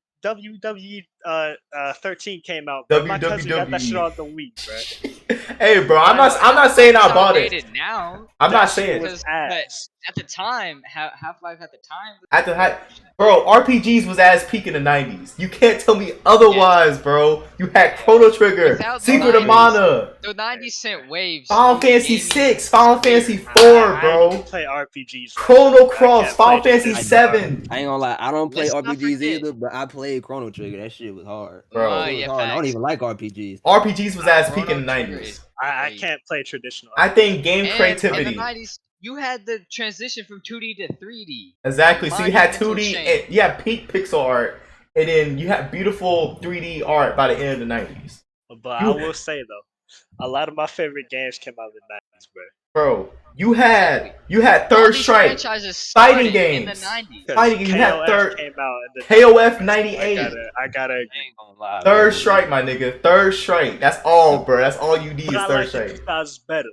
13 came out, bro. My cousin got that shit on the Wii, bro. Hey, bro, I'm not saying I bought it. Now, I'm not saying because, but at the time, Half-Life at the time. Bro, RPGs was ass peak in the 90s. You can't tell me otherwise, bro. You had Chrono Trigger, Without Secret the of Mana, The 90s sent waves. Final Fantasy 6, Final Fantasy 4, bro. I play RPGs. Chrono Cross, Final Fantasy 7. I ain't gonna lie, I don't play Let's not RPGs forget. either, but I played Chrono Trigger. That shit was hard. Bro. It was Yeah, hard. I don't facts. even like RPGs. RPGs was ass peak in the Chrono Trigger 90s. is I great. can't play traditional. I think game And in creativity. the 90s, you had the transition from 2D to 3D. Exactly. So you had Monumental 2D, change. and you had peak pixel art, and then you had beautiful 3D art by the end of the 90s. But I will say though, a lot of my favorite games came out in the 90s, bro. Bro, you had All Third these Strike, franchises fighting started in the games, 90s. fighting games. You had KOF came out in the KOF 90s. '98. I gotta I agree. ain't gonna lie, Third bro. Strike, my nigga. Third Strike. That's all, bro. That's all you need But is I Third like the Strike. 2000s better.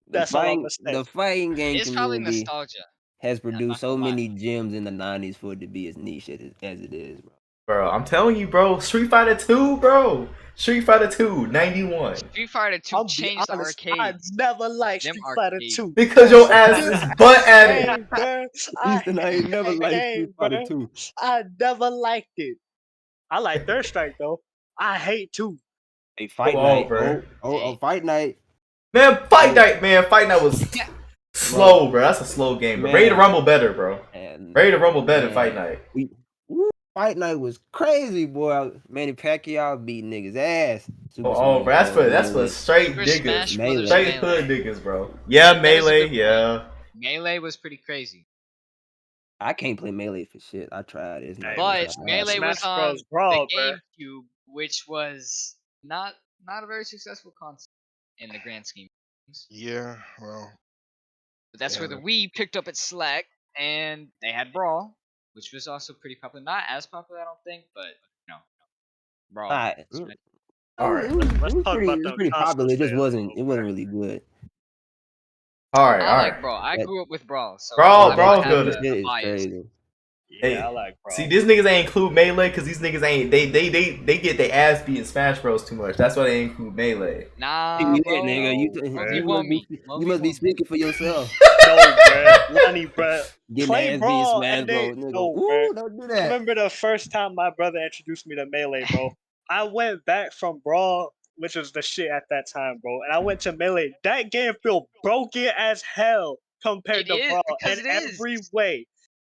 The That's all I'm gonna say. the fighting game It's probably community nostalgia. has I'm not produced so gonna lie. many gems in the 90s for it to be as niche as it is, bro. Bro, I'm telling you, bro. Street Fighter 2, bro. Street Fighter 2, 91. Street Fighter 2 I'll be changed the honest, arcade. I never liked Them Street Fighter arcades. 2. Because your ass is butt at it. Game, bro. I Ethan, I ain't never hate that liked Street game, Fighter bro. 2. I never liked it. I like Third Strike though. I hate 2. Hey, Fight Come Night. on, bro. Fight Night. Man, Fight Night was slow, bro. That's a slow game. But Ready to Rumble better, bro. And Ready to Rumble better, man, Fight Night. Fight Night was crazy, boy. Manny Pacquiao beat niggas ass. Super Bro, Smash that's for Bros. straight Super niggas. Smash Melee. Brothers Straight Melee. hood niggas, bro. Yeah, That is a Melee, good point. yeah. Melee was pretty crazy. I can't play Melee for shit. I tried it. It's not Hey, gonna But try. Melee was Smash on Bros. Brawl, the bro. GameCube, which was not a very successful console in the grand scheme of things. Yeah, well, But that's where yeah. the Wii picked up its slack, and they had Brawl, which was also pretty popular. Not as popular, I don't think, but you know, Brawl. Alright. Smash- Alright. Let's talk about It was them pretty popular. It consoles just for a wasn't. little It wasn't bit. really good. Alright, I like alright. Brawl. I That- grew up with Brawl, so Brawl, I Brawl's have good. a Shit is bias. crazy. Hey, Yeah, I like Brawl. See, these niggas ain't include Melee because these niggas ain't they get their ass beat in Smash Bros too much. That's why they include Melee. Nah, Yeah, bro. nigga, you You must want be me? you must be speaking for yourself. No, bro. Lonnie, bro. Getting Play ass beat in Brawl Smash and Bros. then Nigga, no, bro. ooh, don't do I that. remember the first time my brother introduced me to Melee, bro. I went back from Brawl, which was the shit at that time, bro, and I went to Melee. That game feel broken as hell compared It to is, Brawl because in it is. every way.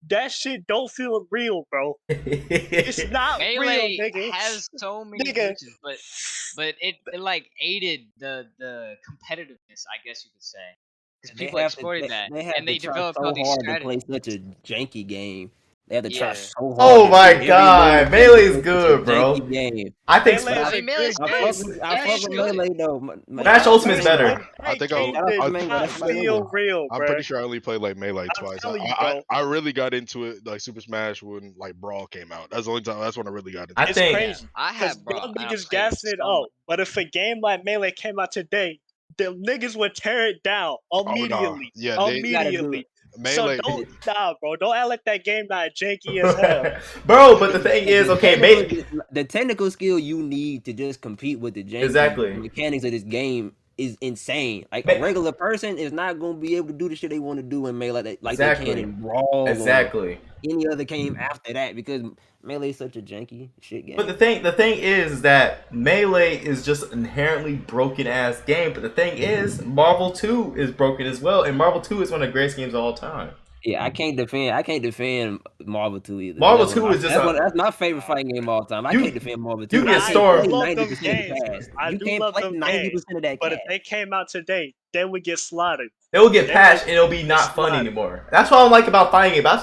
That shit don't feel real, bro. It's not real, Melee nigga. has so many Nigga. glitches, but it like aided the competitiveness, I guess you could say, because They people have to, exploited that they have and to they try developed all so these hard to strategies. play such a janky game. They have to try Yeah. so hard. Oh to my every god, move Melee's such a good, bro. janky game. I think Melee I is Smash, mean, a Melee's good I great. fuck game. with, I fuck Smash with is good. Melee though. Smash Ultimate's better. I think That Shout out to game Mango, does that's not my feel nigga. real, I'm bro. pretty sure I only played like Melee I'm twice. telling you, I bro. I really got into it like Super Smash when like Brawl came out. That's the only time. That's when I really got into I it. It's think crazy. I Because had Brawl. young And I niggas played gassing it so much. up. But if a game like Melee came out today, the niggas would tear it down Oh no, immediately. yeah, they You gotta do Immediately. So Melee. don't stop, bro. Don't act like that game not janky as hell. bro. But the thing is, okay, the technical skill you need to just compete with the janky Exactly. mechanics of this game is insane. Like Ma- a regular person is not gonna be able to do the shit they want to do in Melee like they Exactly. can in Brawl Exactly. or any other game after that because Melee is such a janky shit game. But the thing is that Melee is just inherently broken ass game. But the thing is, Marvel 2 is broken as well, and Marvel 2 is one of the greatest games of all time. Yeah, I can't defend Marvel 2 either. Marvel That's 2 one of is just that's my favorite fighting game of all time. I You- can't defend Marvel 2. you get I can't Storm- play love them 90% of games. the cast. I You do can't love play them 90% of that But cast. if they came out today, they would get slaughtered. They will get They patched will and it'll be get not fun slaughtered. anymore. That's what I like about fighting games.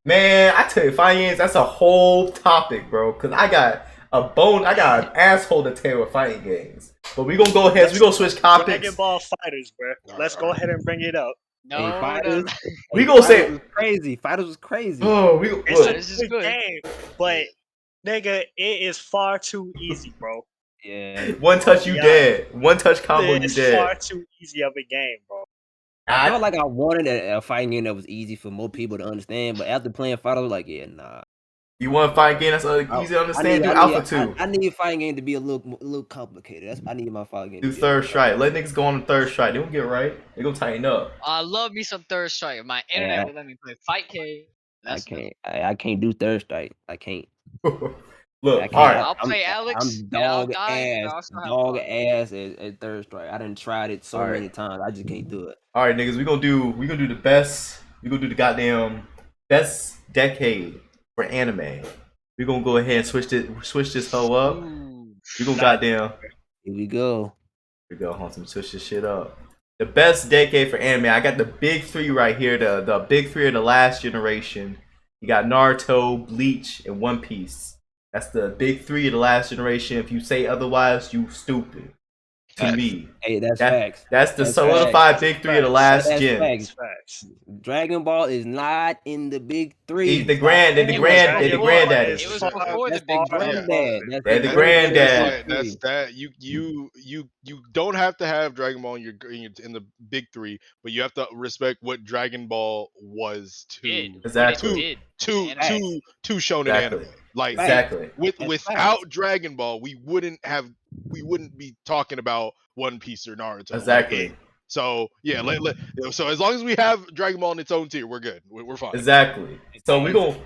Man, I tell you, fighting games, that's a whole topic, bro. Cause I got an asshole to tear with fighting games. But we gonna go ahead, we gonna switch topics. Dragon Ball Fighters, bro. Let's go ahead and bring it up. No, Hey, no, Fighters, no. We gonna say, Fighters was crazy. Fighters was crazy. oh, It's look, a This is good good. game, but nigga, it is far too easy, bro. Yeah. one touch you Yeah. dead. One touch combo you It's far dead. too easy of a game, bro. I felt like I wanted a fighting game that was easy for more people to understand, but after playing Fighter, I was like, yeah, nah. You want a fighting game that's easy to understand? Do Alpha 2. I need a fighting game to be a little complicated. I need my fighting game. Do to be Third Strike. Let niggas go on the Third Strike. They don't get right. They gonna tighten up. I love me some Third Strike. If my internet Yeah. would let me play Fight K. I That's can't. I can't do Third Strike. I can't. Look, I can't. all right. I'll play Alex, I'm and I'll dog die, but I'll ass, still have dog fun. ass at Third Strike. I done tried it so Alright. many times. I just can't do it. All right, niggas. We gonna do the best. We gonna do the goddamn best decade for anime. We gonna go ahead and switch this hoe up. Ooh. We gonna goddamn. Here we go. We go, Hold on, switch this shit up. The best decade for anime. I got the big three right here. The big three of the last generation. You got Naruto, Bleach, and One Piece. That's the big three of the last generation. If you say otherwise, you stupid. To me. Hey, that's facts. That's the That's solidified facts. big three of the Facts. last That's gen. facts. Facts. Dragon Ball is not in the big three. The Stop granddaddy. saying that. Dragon Ball Granddaddy. is It was far- before the That's big the far three. Yeah. granddad. That's They're the the granddad. That's granddad. like that's that you don't have to have Dragon Ball in the big three, but you have to respect what Dragon Ball was Did to Exactly. what it did to to anime. to shonen Exactly. anime. Like Exactly. That's without facts. Dragon Ball, we wouldn't be talking about One Piece or Naruto. Like, Exactly. so yeah, so as long as we have Dragon Ball in its own tier, we're good. We're fine. Exactly. So we're gonna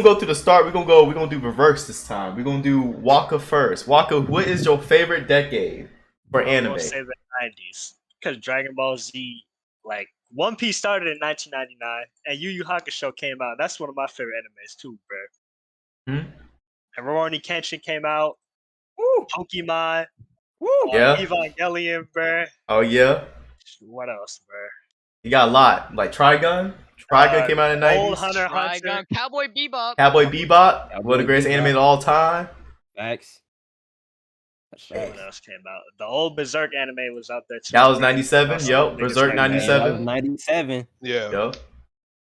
go to the start. We're gonna do reverse this time. We're gonna do Waka first. Waka, what is your favorite decade for I'm anime? gonna say the 90s because Dragon Ball Z, like One Piece started in 1999, and Yu Yu Hakusho came out. That's one of my favorite animes too, bro. Hmm? And Rurouni Kenshin came out. Woo, Pokemon, woo. Yeah. Evangelion, bro. Oh yeah. What else, bro? You got a lot. Like Trigun. Trigun came out in the Old 90s. Hunter x Hunter. Trigun, Cowboy Bebop. Cowboy Bebop, Cowboy one of the greatest Bebop. anime of all time. Facts. That's facts. What else came out? The old Berserk anime was out there too. That was 97. Niggas Yup. Berserk like Man, that was 97. 97. Yeah. Yup.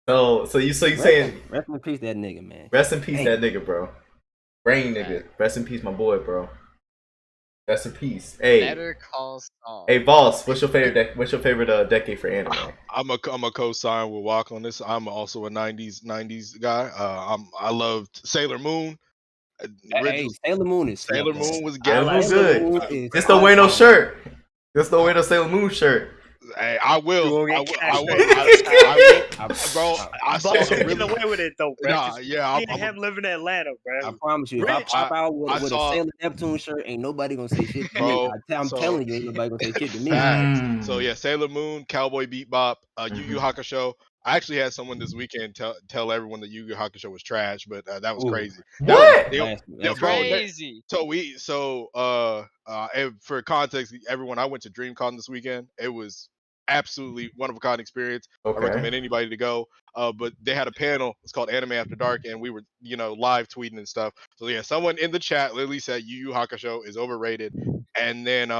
So you saying Rest in peace, that nigga, man. rest in peace Dang. that nigga, bro. Brain nigga. Rest in peace, my boy, bro. Rest in peace. Hey. Better Call Saul. Hey, Boss, what's your favorite? What's your favorite decade for anime? I'm a co-sign with Walk on this. I'm also a '90s guy. I loved Sailor Moon. Hey, Sailor Moon is Sailor slept on. Moon was Sailor getting Moon Sailor good. Moon is Just don't wear no awesome. shirt. Just don't wear no Sailor Moon shirt. Hey, I will. You will I get will. castrated. I will. Bro, I saw But some you really. get away with it though, bro. Nah, yeah. Me and him live in Atlanta, bro. I promise you, if I Rich. pop out I with saw- a Sailor Neptune shirt, ain't nobody gonna say shit to Bro, me. I'm so- telling you, ain't nobody gonna say shit to me. Facts. Mm. So yeah, Sailor Moon, Cowboy Bebop, Yu Yu Mhm. Hakusho. I actually had someone this weekend tell everyone that Yu Yu Hakusho was trash, but that was Ooh. crazy. What? That's bro, crazy. Crazy. and for context, everyone, I went to DreamCon this weekend. It was absolutely one of a kind experience. Okay. I recommend anybody to go. But they had a panel. It's called Anime After Dark, and we were live tweeting and stuff. So yeah, someone in the chat literally said Yu Yu Hakusho is overrated, and then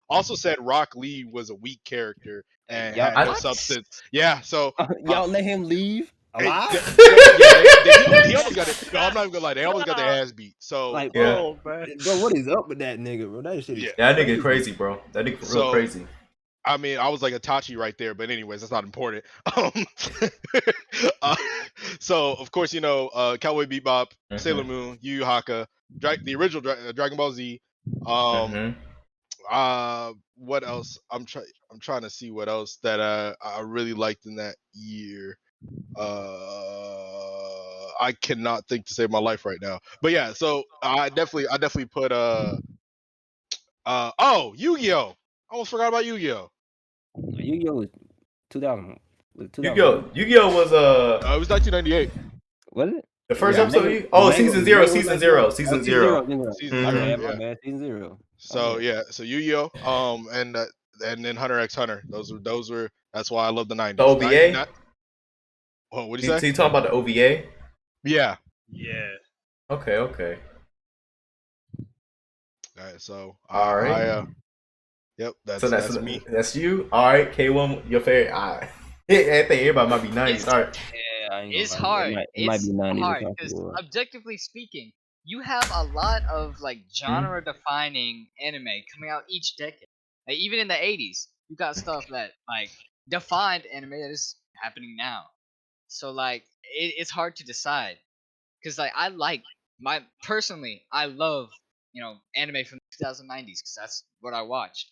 also said Rock Lee was a weak character and Y'all- had no What? substance. Yeah, so Y'all let him leave alive? he almost got it. No, I'm not even gonna lie. They almost got their ass beat. So Like, Yeah. Oh, bro. bro, what is up with that nigga, bro? That shit is Yeah, that nigga crazy, bro. That nigga real So- crazy. I mean, I was like Itachi right there, but anyways, that's not important. So of course, Cowboy Bebop, Sailor Moon, Yu Yu Haka, the original Dragon Ball Z. Mhm. What else? I'm trying to see what else that I really liked in that year. I cannot think to save my life right now. But yeah, so I definitely put Yu-Gi-Oh! I almost forgot about Yu-Gi-Oh! Yu-Gi-Oh was 2000. Was it 2000? Yu-Gi-Oh was It was 1998. Was it? the first Yeah, episode. Mega- Oh, Mega- season zero, Mega was season like zero, that? season Oh, zero. Season My zero, bad, yeah. my bad. Season 0. So Okay. yeah, so Yu-Gi-Oh! And then Hunter x Hunter. Those were. That's why I love the 90s. The OVA. Oh, what do So you say? you talking about the OVA? Yeah. Yeah. Okay. All right. So All right. Yep. So That's me. That's you. All right. K1, your favorite. I think everybody might be 90s. All right. Yeah, I ain't It's gonna lie. hard. It might It's be 90s hard across because the board. objectively speaking, you have a lot of like genre-defining anime coming out each decade. Like, even in the '80s, you got stuff that like defined anime that is happening now. So like, it's hard to decide because like I love anime from the 2090s because that's what I watched.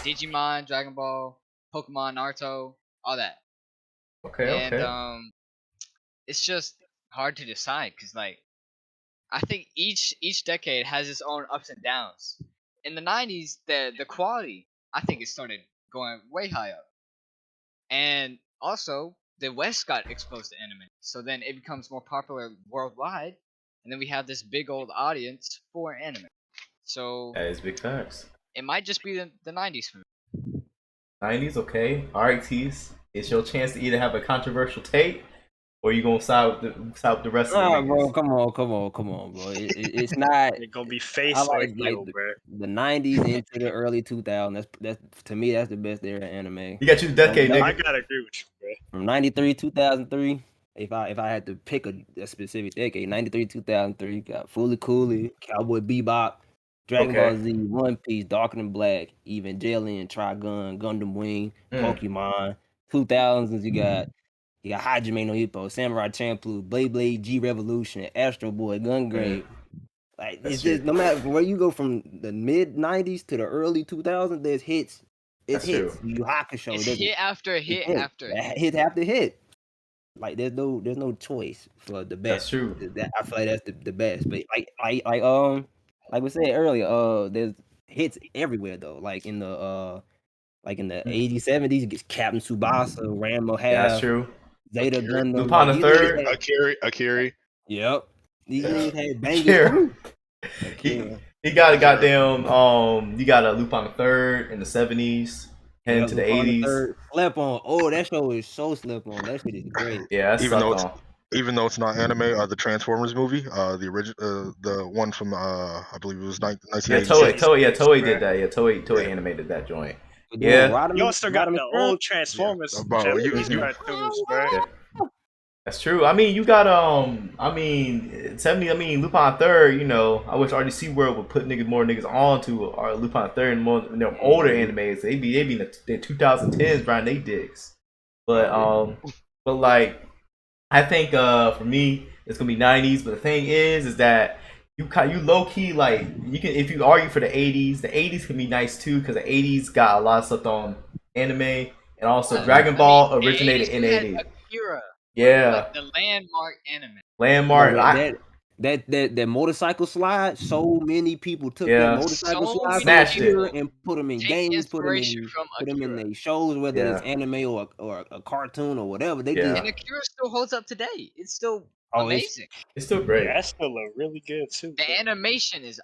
Digimon, Dragon Ball, Pokemon, Naruto, all that. Okay. And it's just hard to decide because like I think each decade has its own ups and downs. In the '90s, the quality I think it started going way high up, and also the West got exposed to anime, so then it becomes more popular worldwide, and then we have this big old audience for anime. So That is big facts. it might just be the '90s for me. 90s, okay. All right, Tease. It's your chance to either have a controversial take or you gonna side with the rest of the Nah, bro, niggas. come on, bro. It's not. It's gonna be I face or like heel, bro. the '90s into the early 2000s. That's to me that's the best era of anime. You got your decade, No, I nigga. gotta agree with you, bro. from '93 2003. If I had to pick a specific decade, '93 2003, got Fully Cooley, Cowboy Bebop, Dragon Ball Okay. Z, One Piece, Darker Than Black, Evangelion, Trigun, Gundam Wing, Pokemon. 2000s you got Hajime no Ippo, Samurai Champloo, Blade Blade, G Revolution, Astro Boy, Gungrave. Like That's it's just true. no matter where you go from the mid '90s to the early 2000s, there's hits. It's That's true. hits. Yu Hakusho, It's it doesn't. hit after It's hit hit. after hit. Hit after hit. Like there's no choice for the That's best. true. I feel like that's the best. But like we said earlier, there's hits everywhere though. Like in the 80s, 70s, Captain Tsubasa, Ranma Yeah, that's Half, true. Zeta Akira, Gundam. Lupin Like the these niggas Third. had. Akira. Yep. These Yeah. niggas had bangers Akira. too. He, Akira. he got a goddamn you got a Lupin the Third in the 70s, heading Yeah, to the Lupin the 80s. Third. Slept on. Oh, that show is so slept on. That shit is great. Yeah, that Even though sucked even on. though it's not anime, the Transformers movie, the original, the one from I believe it was Yeah, 1986. Toei Bruh. did that. Yeah, Toei Yeah, animated that joint. We're doing Yeah, Y'all still got the Prime. old yeah. Transformers Bro, Japanese you cartoons, bro. yeah, that's true. I mean, you got I mean, 70. I mean, Lupin Third. You know, I wish RDC World would put more niggas onto Lupin Third and more older animes. They be in the 2010s, Brian. They dicks. But like, I think for me it's gonna be 90s. But the thing is that you low key like you can if you argue for the 80s, the 80s can be nice too because the 80s got a lot of stuff on anime and also Dragon Ball I mean, originated in you had 80s. Akira, Yeah, like the landmark anime. landmark. Bro, that motorcycle slide, so many people took that Yeah, motorcycle So slide many from Smashed it. Akira people and put them in take games, inspiration from put them in Akira. their shows, whether it's Yeah, anime or a cartoon or whatever. They yeah. just And Akira still holds up today. It's still oh, amazing. It's still Yeah, great. that's still a really good too, The bro. animation is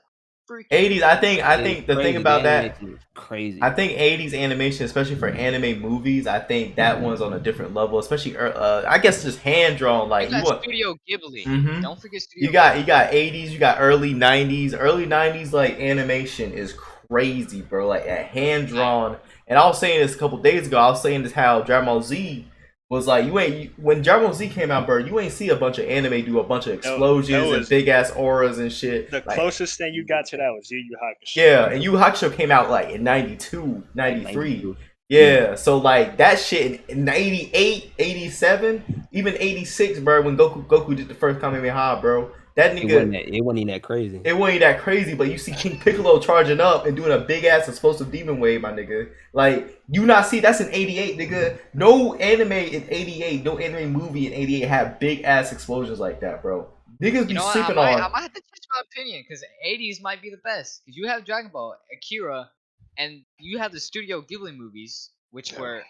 freaking 80s. I think the thing crazy. The about that. animation is crazy. I think 80s animation, especially for anime movies, I think that one's on a different level. Especially, I guess just hand drawn. You Like you got want, Studio Ghibli. Mhm. Don't forget Studio you got 80s, you got early 90s. Early 90s like animation is crazy, bro. Like a hand drawn. And I was saying this a couple days ago. I was saying this how Dragon Ball Z was like when Dragon Ball Z came out, bro. You ain't see a bunch of anime do a bunch of explosions and was big ass auras and shit. the Like, closest thing you got to that was Yu Yu Hakusho. yeah, and Yu Yu Hakusho came out like in 92, 93. 92. Yeah, so like that shit in 88, 87, even 86, bro, when Goku did the first Kamehameha, bro. That It nigga, wasn't even that crazy. it wasn't that crazy, but you see King Piccolo charging up and doing a big ass explosive demon wave, my nigga. Like, you not see, that's in 88, nigga. No anime in 88, no anime movie in 88 had big ass explosions like that, bro. Niggas be You know what? sleeping I on. might have to change my opinion because 80s might be the best. Because you have Dragon Ball, Akira, and you have the Studio Ghibli movies, which were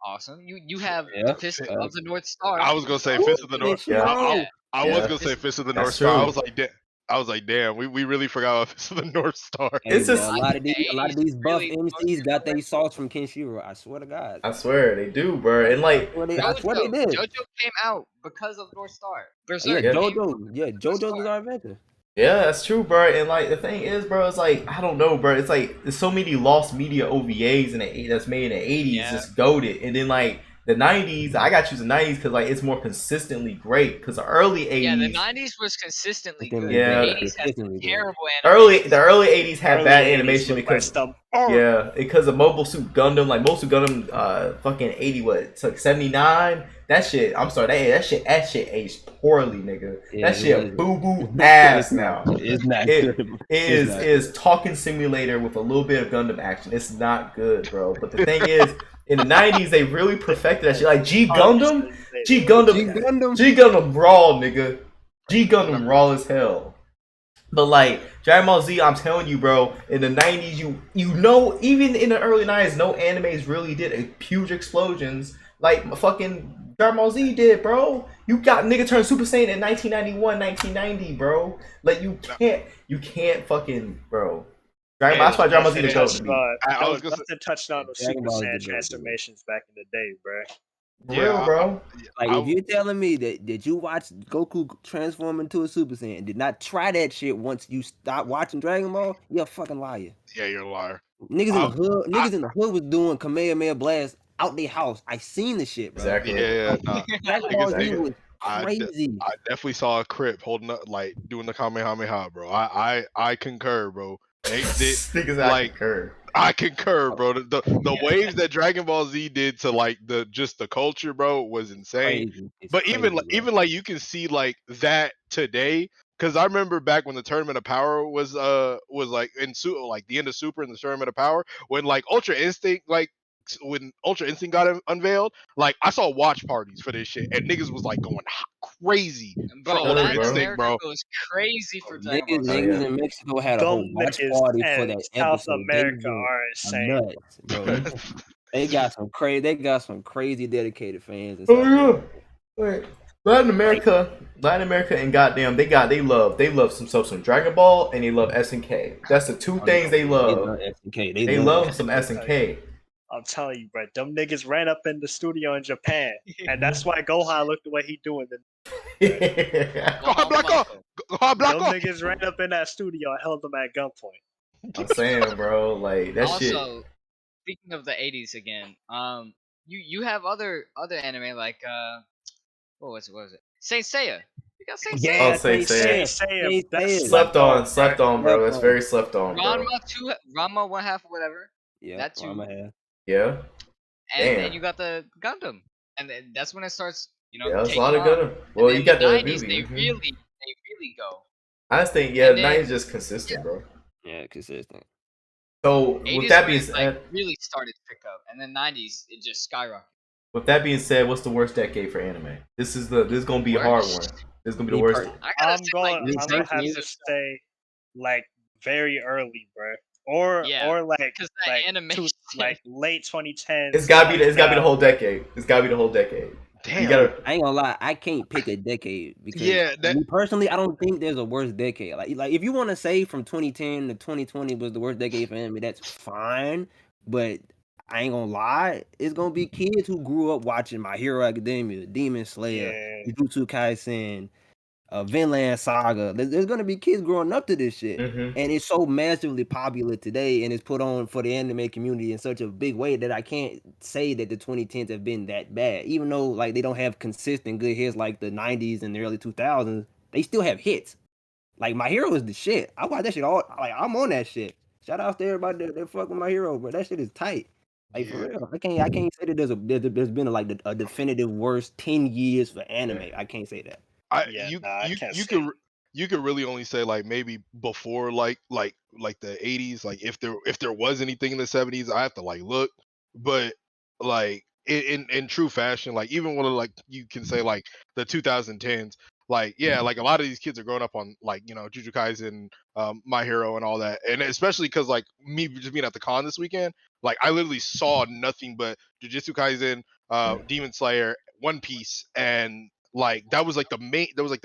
awesome. You have Yeah. the Fist of the North Star. I was gonna say which Fist of the North. Fist of Yeah. the North. I Yeah. was gonna say Fist of the That's North Star. true. I was like, damn, we really forgot about Fist of the North Star. Hey, It's bro, just- a lot of The these 80s buff really MCs fucking got their went- sauce from Kenshiro. I swear to God. I swear they do, bro. And like, I swear they did. JoJo came out because of North Star. Yeah, Berserk Yeah. came JoJo. Yeah, JoJo's Bizarre Adventure. yeah, that's true, bro. And like the thing is, bro, it's like I don't know, bro. It's like there's so many lost media OVAs in that's made in the 80s, Yeah. just goaded, and then like the 90s. I got to choose the 90s because like it's more consistently great. Because the early 80s, Yeah, the 90s was consistently good. Yeah. The 80s had Consistently good. terrible the early 80s had Early bad 80s animation looked because like some yeah, because of Mobile Suit Gundam, like Mobile Suit Gundam, fucking 80 what? It's like 79. That shit, I'm sorry, that shit aged poorly, nigga. Yeah, that it shit was. boo boo ass now. It's not It- good. It It's not is talking simulator with a little bit of Gundam action. It's not good, bro. But the thing is, in the 90s, they really perfected that shit. Like G Gundam, G Gundam raw, nigga. G Gundam raw as hell. But like Dragon Ball Z, I'm telling you, bro. In the 90s, you know, even in the early 90s, no animes really did huge explosions like fucking Dragon Ball Z did, bro. You got nigga turned Super Saiyan in 1991, 1990, bro. Like you can't fucking, bro. Dragon Ball. That's why Dragon Ball Z the Nothing goat to touched me. on. I was gonna say, Nothing touched on the Dragon Super Ball is the Saiyan GOAT, bro. transformations back in the day, bro. For yeah, real, bro. Like I- if you're telling me that you watched Goku transform into a Super Saiyan and did not try that shit once you stopped watching Dragon Ball, you're a fucking liar. yeah, you're a liar. Niggas in the I'm- hood, niggas in the hood was doing Kamehameha blast out their house. I seen the shit, bro. Exactly. Yeah, nah. Dragon Niggas, Ball Z niggas, was I, de- crazy. I definitely saw a Crip holding up, like doing the Kamehameha, bro. I concur, bro. They Niggas I like concur. I concur, bro. The waves that Dragon Ball Z did to like the culture, bro, was insane. Crazy. It's But crazy, bro. even like you can see like that today, because I remember back when the Tournament of Power was like like the end of Super and the Tournament of Power when like Ultra Instinct when Ultra Instinct got unveiled, like I saw watch parties for this shit and niggas was like going crazy for Bro, Ultra Word, Latin bro. Instinct, America bro. goes crazy for Niggas, Dragon Ball Z. Oh, niggas yeah. in Mexico had a whole Them watch niggas party for in that South episode. America They went are insane. nuts, bro. They got some crazy. They got some crazy dedicated fans in Oh South yeah. America. Wait. Latin America, and goddamn, they love some Dragon Ball and they love SNK. That's the two things they They love. love SNK. They love some SNK. I'm telling you, bro. Them niggas ran up in the studio in Japan, and that's why Gohan looked the way he doing. Go Gohan Blanco, Blanco. go Them Blanco. niggas ran up in that studio and held them at gunpoint. I'm saying, bro, like that shit. Also, speaking of the 80s again, you have other anime like what was it? Saint Seiya. You got Saint Seiya. Oh, Yeah, Saint Saint Seiya. Seiya. That's Seiya. Slept on, bro. That's very slept on, bro. Ranma one half, whatever. Yeah, That too. Rama had. Yeah, And Damn. then you got the Gundam, and then that's when it starts, yeah, that's a taking lot of off. good. And Well, then you got the 90s, movie. they Mhm. really go. I just think, yeah, And the then- 90s just consistent, bro. Yeah, consistent. So 80s with that when being it, said, really started to pick up, and then 90s it just skyrocketed. with that being said, what's the worst decade for anime? This is gonna be a hard one. Worst? This is gonna be the worst. I gotta I'm say, going. like, I'm gonna have music to say, like very early, bro, or Yeah, or like 'cause that like animation. like late 2010s. It's gotta be the whole decade. It's gotta be the whole decade. Damn. You gotta. I ain't gonna lie, I can't pick a decade because Yeah, that- me personally, I don't think there's a worse decade. Like if you want to say from 2010 to 2020 was the worst decade for anime, that's fine. But I ain't gonna lie, it's gonna be kids who grew up watching My Hero Academia, Demon Slayer, Yeah. Jujutsu Kaisen, Vinland Saga. There's gonna be kids growing up to this shit, Mhm. and it's so massively popular today, and it's put on for the anime community in such a big way that I can't say that the 2010s have been that bad. Even though like they don't have consistent good hits like the 90s and the early 2000s, they still have hits. Like My Hero is the shit. I watch that shit all. Like I'm on that shit. Shout out to everybody that fuck with My Hero, bro. That shit is tight. Like for Yeah. real, I can't say that there's been a definitive worst 10 years for anime. I can't say that. Yeah, you nah, I you can't you say. could really only say like maybe before like the 80s, like if there was anything in the 70s, I have to like look. But like in true fashion, like even when like you can say like the 2010s, like yeah, like a lot of these kids are growing up on like Jujutsu Kaisen, My Hero and all that, and especially because like me just being at the con this weekend, like I literally saw nothing but Jujutsu Kaisen, Demon Slayer, One Piece, and like that was like the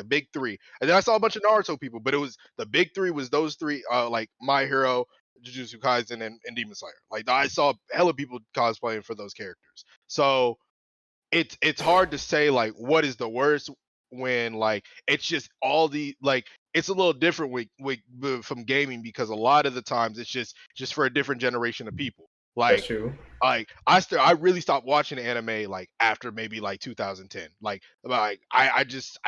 big three. And then I saw a bunch of Naruto people, but it was the big three was those three, like My Hero, Jujutsu Kaisen, and Demon Slayer. Like I saw hella people cosplaying for those characters. So it's hard to say like what is the worst when like it's just all the like it's a little different from gaming because a lot of the times it's just for a different generation of people. That's Like true. I really stopped watching anime like after maybe like 2010. Like I just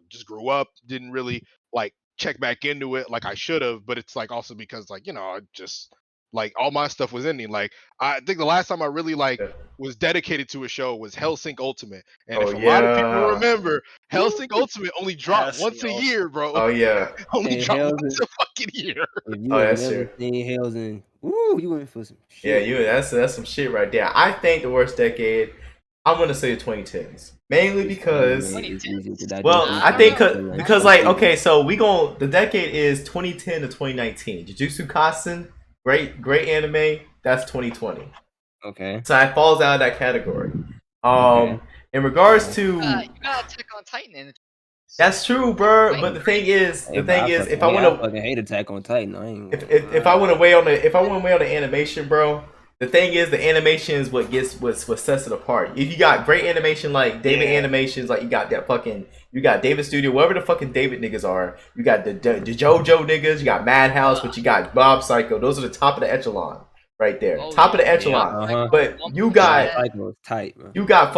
just grew up, didn't really like check back into it like I should have. But it's like also because like I just like all my stuff was ending. Like I think the last time I really like Yeah. was dedicated to a show was Hellsing Ultimate. And Oh if a lot of people yeah. remember, Hellsing Ultimate only dropped Hellsing once a Ultimate. year, bro. Oh yeah. Only Hey, dropped Hellsing- once a fucking year. If you Oh, have that's never true. seen Hellsing, woo, you went for some Yeah, shit. that's some shit right there. I think the worst decade, I'm gonna say the 2010s, mainly because It's easy to digest. well, Nah, I think nah. because like okay, so the decade is 2010 to 2019. Jujutsu Kaisen, great anime. That's 2020. Okay. So it falls out of that category. Okay. In regards to You got Attack on Titan in it. That's true, bro. But the thing is, Hey, bro, if I want to, fucking hate Attack on Titan. I ain't. if I want to weigh on the animation, bro. The thing is, the animation is what sets it apart. If you got great animation like David Animations, like you got David Studio, whatever the fucking David niggas are. You got the JoJo niggas. You got Madhouse, but you got Bob Psycho. Those are the top of the echelon right there. Top of the echelon. But you got Psycho is tight, man. you got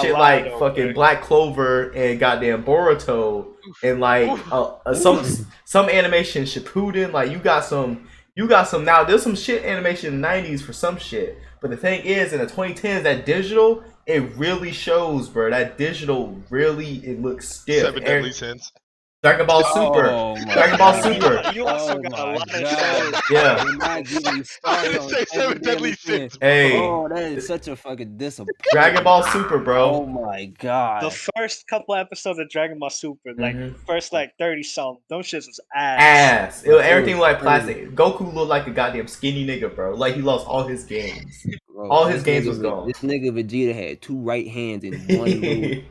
shit like fucking Black Clover and goddamn Boruto and like some animation Shippuden. Like you got some now. There's some shit animation in the 90s for some shit, but the thing is, in the 2010s, that digital it really shows, bro. That digital really it looks stiff. 7 Deadly Sins. Dragon Ball Super. Dragon Ball Super. You also got a lot of shows. Yeah. You're not getting me I started didn't on say 7 Deadly Sins. Hey. Oh, that is such a fucking disappointment. Dragon Ball Super, bro. Oh my god. The first couple episodes of Dragon Ball Super, like first 30 something, those shits was ass. Everything was like plastic. Goku looked like a goddamn skinny nigga, bro. Like he lost all his games. Bro, all his games was gone. This nigga Vegeta had 2 right hands in one little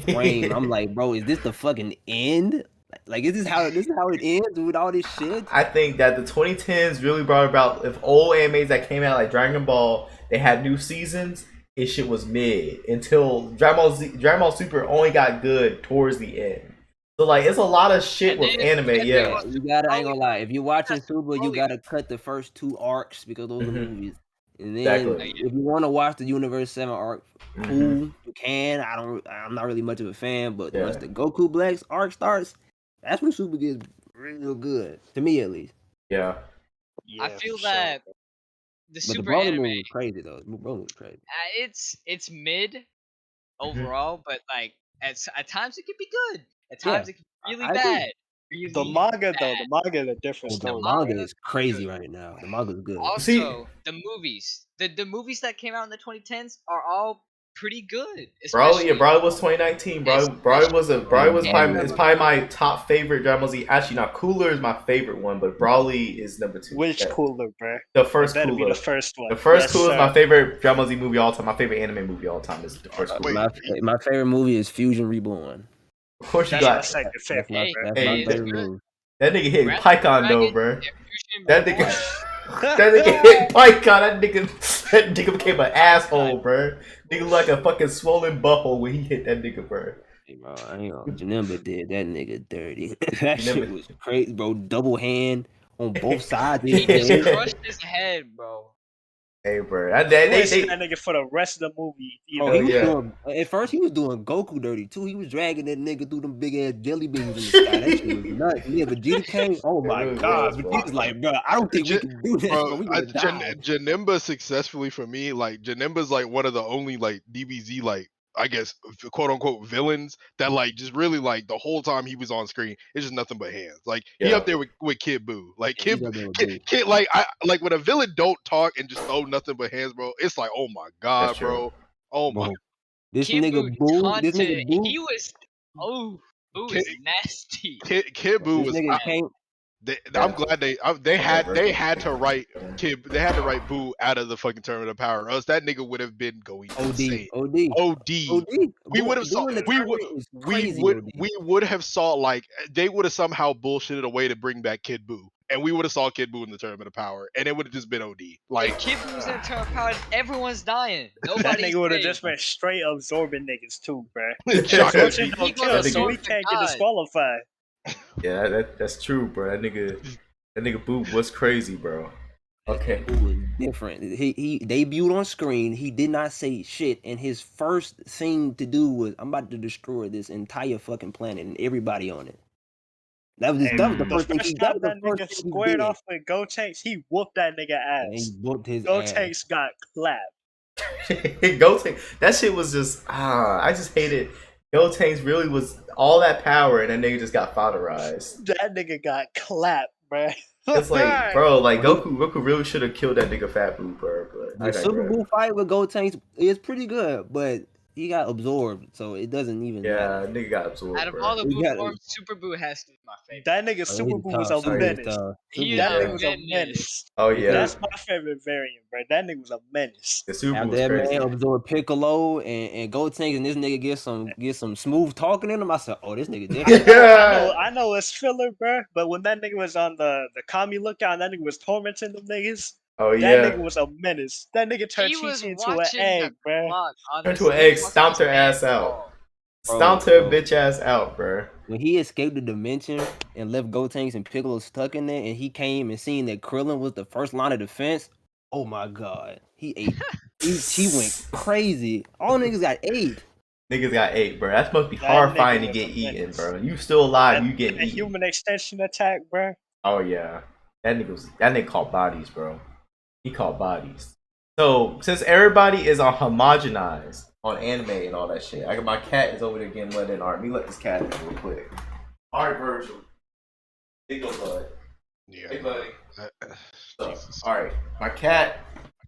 frame. I'm like, bro, is this the fucking end? Like, is this how it ends with all this shit? I think that the 2010s really brought about, if old animes that came out like Dragon Ball, they had new seasons, his shit was mid until Dragon Ball Super only got good towards the end. So like, it's a lot of shit with anime. Yeah, you gotta. I ain't gonna lie. If you're watching Super, you gotta cut the first 2 arcs because those are movies. And then if you want to watch the Universe 7 arc, cool, you can. I'm not really much of a fan, but once the Goku Black's arc starts, that's when Super gets real good, to me at least. Yeah. I feel that the Super the Broly anime movie was crazy though. The Broly was crazy. It's mid overall, but like at times it can be good. At times it can be really bad. Really the manga bad. though, the manga is a different story. The manga is crazy right now. The manga is good. Also, the movies, the movies that came out in the 2010s are all pretty good. Broly was 2019. Broly was probably my top favorite Dragon Ball Z. Actually, not Cooler is my favorite one, but Broly is number 2. Which Cooler, bro? The first That'd Cooler. Be the first one. The first Cooler is my favorite Dragon Ball Z movie all time. My favorite anime movie all time is the first Cooler. My favorite movie is Fusion Reborn. Of course you got. That's my favorite movie. That nigga hit Pycon though, bro. That nigga hit Pycon. That nigga became an asshole, bro. Nigga like a fucking swollen butthole when he hit that nigga, bro. Hey, bro, I ain't gonna. Janemba did that nigga dirty. That shit was crazy, bro. Double hand on both sides. He just crushed his head, bro. Hey, bro. That nigga for the rest of the movie. At first, he was doing Goku dirty too. He was dragging that nigga through them big ass jelly beans in the sky. That shit was nuts. Yeah, Vegeta came. Oh my god, Vegeta's like, bro, I don't think we can do this. Bro, Janemba successfully for me, like Janemba's like one of the only like DBZ like I guess quote unquote villains that like just really like the whole time he was on screen it's just nothing but hands. Like he up there with Kid Buu. Like Kid like I like when a villain don't talk and just throw nothing but hands, bro. It's like oh my god, bro. Oh my. This nigga Buu. He was Buu is nasty. Kid Buu was. I'm glad they had to write Buu out of the fucking Tournament of Power, or else that nigga would have been going insane. OD. We would have saw like they would have somehow bullshitted a way to bring back Kid Buu, and we would have saw Kid Buu in the Tournament of Power, and it would have just been OD. Like Kid Buu's in the Tournament of Power, everyone's dying. That nigga would have just been straight absorbing niggas too, bro. So we can't get disqualified. Yeah, that's true, bro. That nigga Boo was crazy, bro. Okay. It was different. He debuted on screen. He did not say shit, and his first thing to do was, "I'm about to destroy this entire fucking planet and everybody on it." That was the first thing he did. That nigga squared off with Gotenks. He whooped that nigga ass. And he whooped his Gotenks got clapped. Gotenks, that shit was just I just hated. Gotenks really was all that power, and that nigga just got fodderized. That nigga got clapped, bro. It's like, bro, like Goku really should have killed that nigga Fat Boo, bro. But the Super Buu fight with Gotenks is pretty good, but he got absorbed, so it doesn't even Yeah, matter. nigga got absorbed, Out of bro. all the We Boo got forms, Super Boo has to be my favorite. That nigga Oh, Super he's Boo was tough. a Super is menace. tough. He Super is That tough. nigga was a menace. menace. Oh He's yeah, That's tough. my favorite variant, bro. That nigga was a menace. the Super After was that crazy. man absorbed Piccolo and Gotenks, and this nigga get some smooth talking in him, I said, oh, this nigga different. Yeah. I know it's filler, bro. But when that nigga was on the Kami lookout, and that nigga was tormenting them niggas. Oh That yeah. nigga was a menace. That nigga turned He Chi was Chi into an watching the egg, bro. clock. Turn to Honestly, an he egg, was watching stomped her his ass man out. fall. Stomped her Bro. bitch ass out, bro. When he escaped the dimension and left Gotenks and Piccolo stuck in there, and he came and seen that Krillin was the first line of defense, oh my god, he ate. She went crazy. All niggas got 8. Niggas got 8, bro. That must be That horrifying nigga to was get a eaten, menace. bro. You still alive, you That get eaten. human extension attack, bro. Oh yeah, that nigga caught bodies, bro. He caught bodies. So since everybody is on homogenized on anime and all that shit, my cat is over there getting let in. All right, let me let this cat in real quick. All right, Virgil. Big go, bud. Yeah. Hey, buddy. So, Jesus. all right, my cat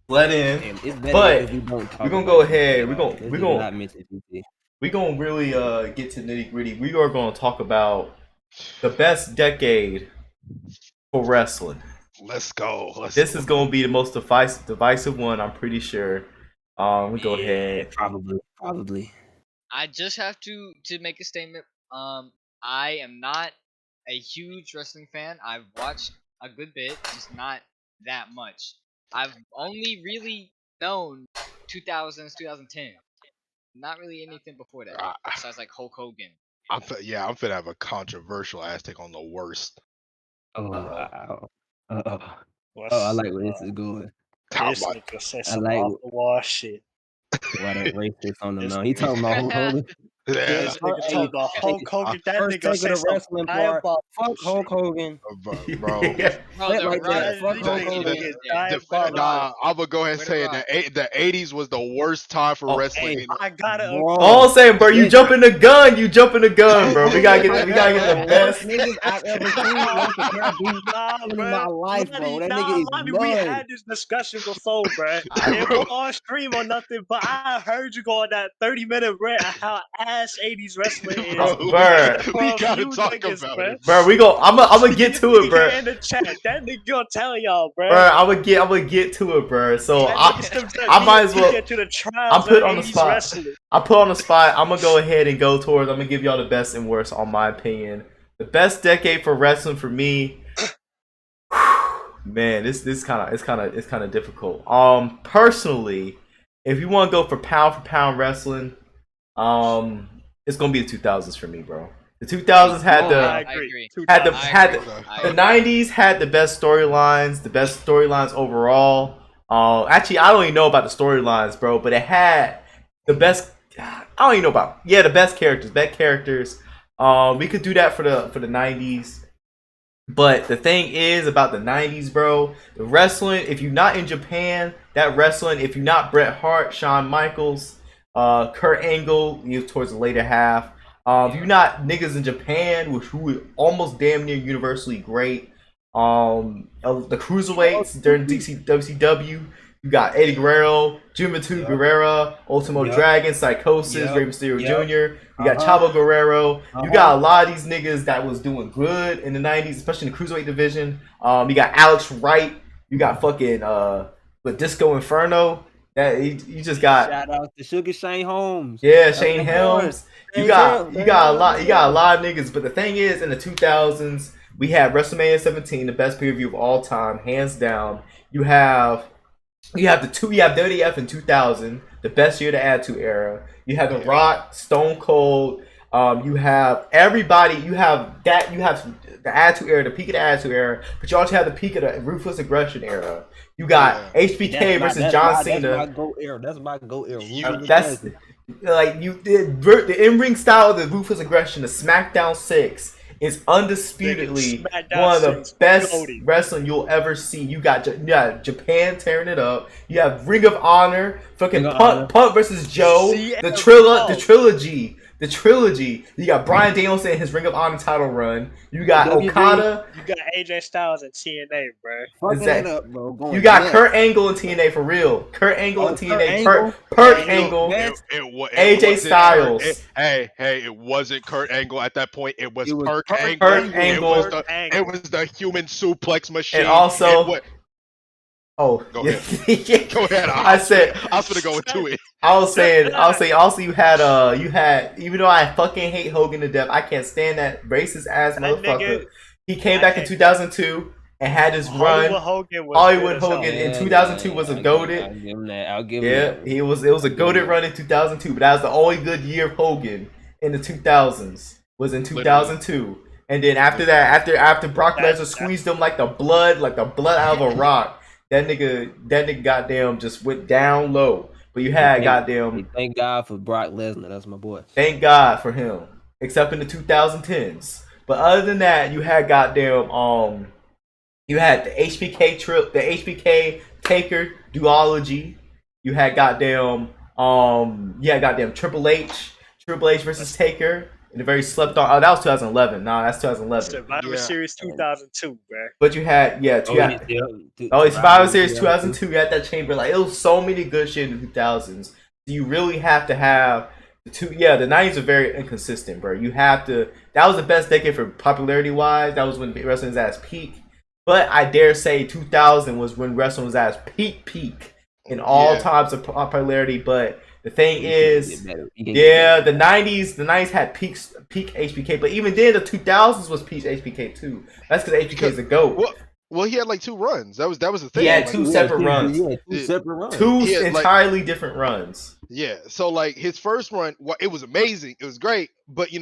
let in. Damn, it's better But if we don't talk we're gonna about go it. ahead. We're This gonna is not mention PT. we gonna really get to nitty gritty. We are gonna talk about the best decade for wrestling. Let's go. This is gonna be the most divisive one, I'm pretty sure. We go ahead. Probably. I just have to make a statement. I am not a huge wrestling fan. I've watched a good bit, just not that much. I've only really known 2000s, 2010. Not really anything before that, besides like Hulk Hogan. I'm finna have a controversial ass take on the worst. Oh, Uh-oh. I like where this is going. This nigga said I some like off the wall shit. why that racist on the This mount. He nigga- talking about Hulk Hogan. This nigga talking about Hulk Hogan. That First nigga take say of the some wrestling part. diabolical Fuck Hulk shit. Hogan. bro. Bro, Play it the like run, that. Fuck That Hulk nigga Hogan. is yeah. diabolical. Nah, I'm gonna go ahead and Where the say it. Rock? The 80s was the worst time for Oh, wrestling. hey, I gotta Bro. All I'm saying, bro, you Listen. jumping the gun. You jumping the gun, bro. We gotta get the best. Niggas I've ever seen once the cat beat Nah, in bro. my life, bro. That nigga is Lonnie, we nuts. had this discussion before, bro. Alright, It bro. was on stream or nothing, but I heard you go on that 30-minute rant on how ass 80s wrestling is. Bro, Bruh. we For gotta you talk niggas, about bro. it. Bro, I'm gonna get to it, bro. Here in the chat, that nigga gonna tell y'all, bro. Bro, I'm gonna get to it, bro. So That I nigga still said might as well. get to the trials I'm put of on the 80s spot. wrestling. I put on the spot. I'm gonna go ahead and go towards. I'm gonna give y'all the best and worst on my opinion. The best decade for wrestling for me. Man, it's kind of difficult. Personally, if you want to go for pound wrestling, it's gonna be the 2000s for me, bro. The 2000s had I the agree. the 90s had the best storylines overall. Actually, I don't even know about the storylines, bro, but it had the best. I don't even know about the best characters. We could do that for the 90s. But the thing is about the 90s, bro, the wrestling, if you're not in Japan, if you're not Bret Hart, Shawn Michaels, Kurt Angle, towards the later half, if you're not niggas in Japan, who are almost damn near universally great, the cruiserweights during WCW, you got Eddie Guerrero, Juventud Guerrera, Ultimo Dragon, Psychosis, Rey Mysterio Jr., you got Chavo Guerrero. You got a lot of these niggas that was doing good in the 90s, especially in the cruiserweight division. You got Alex Wright. You got fucking with Disco Inferno. That you just got. Shout out to Sugar Shane Holmes. Yeah, Shane Helms. You got a lot of niggas. But the thing is, in the 2000s, we had WrestleMania 17, the best pay-per-view of all time, hands down. You have WWF in 2000, the best year to add to era. You have The Rock, Stone Cold. You have everybody. You have the Attitude Era, the peak of the Attitude Era, but you also have the peak of the Ruthless Aggression Era. You got HBK versus John Cena. That's my GOAT era. That's my GOAT era. That's like the in-ring style of the Ruthless Aggression, the SmackDown 6 is undisputedly one of the best wrestling you'll ever see. You got Japan tearing it up. You have Ring of Honor, fucking Punk versus Joe, the trilogy. the trilogy. You got Bryan Danielson in his Ring of Honor title run. You got WB. Okada. You got AJ Styles and TNA, bro. Fucking Exactly. it up, bro. Going You got nuts. Kurt Angle in TNA for real. Kurt Angle in Oh, Kurt TNA. Angle? Perk Yeah, Angle. that's- AJ wasn't Styles. Hey, it wasn't Kurt Angle at that point. It was Perk Angle. Perk Angle. It was the human suplex machine. And also, go yeah. ahead. Go ahead. I said I was gonna go into it. I was saying also you had even though I fucking hate Hogan to death, I can't stand that racist ass motherfucker. He came back in 2002 and had his run. Hollywood Hogan in 2002 was a goated. I'll give him that. I'll give him that. It was a goated run in 2002, but that was the only good year of Hogan in the 2000s. Was in 2002. And then after that, after Brock Lesnar squeezed him like the blood out of a rock, that nigga goddamn just went down low. But you had goddamn. Thank God for Brock Lesnar. That's my boy. Thank God for him, except in the 2010s. But other than that, you had goddamn you had the HBK Taker duology. You had goddamn Triple H versus Taker. In a very slept on. Oh, that was 2011. Nah, that's 2011. Survivor Series 2002, bro. But you had Survivor Series 2002. You had that chamber. Like, it was so many good shit in the 2000s. You really have to have the two. Yeah, the 90s are very inconsistent, bro. You have to. That was the best decade for popularity wise. That was when wrestling was at its peak. But I dare say 2000 was when wrestling was at its peak in all times of popularity. But the thing is, the 90s had peak HBK, but even then the 2000s was peak HBK too. That's because HBK is a GOAT. Well, he had like two runs. That was the thing. He had two separate runs. Two entirely different runs. Yeah. So like his first run, it was amazing. It was great, but it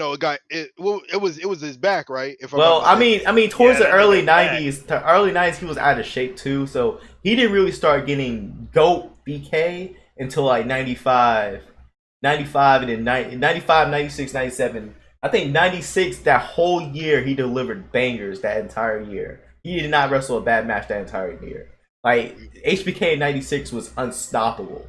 was his back, right? I mean, towards the early 90s, he was out of shape too. So he didn't really start getting GOAT BK until like 95 and then 95, 96, 97. I think 96, that whole year he delivered bangers that entire year. He did not wrestle a bad match that entire year. Like, HBK in 96 was unstoppable.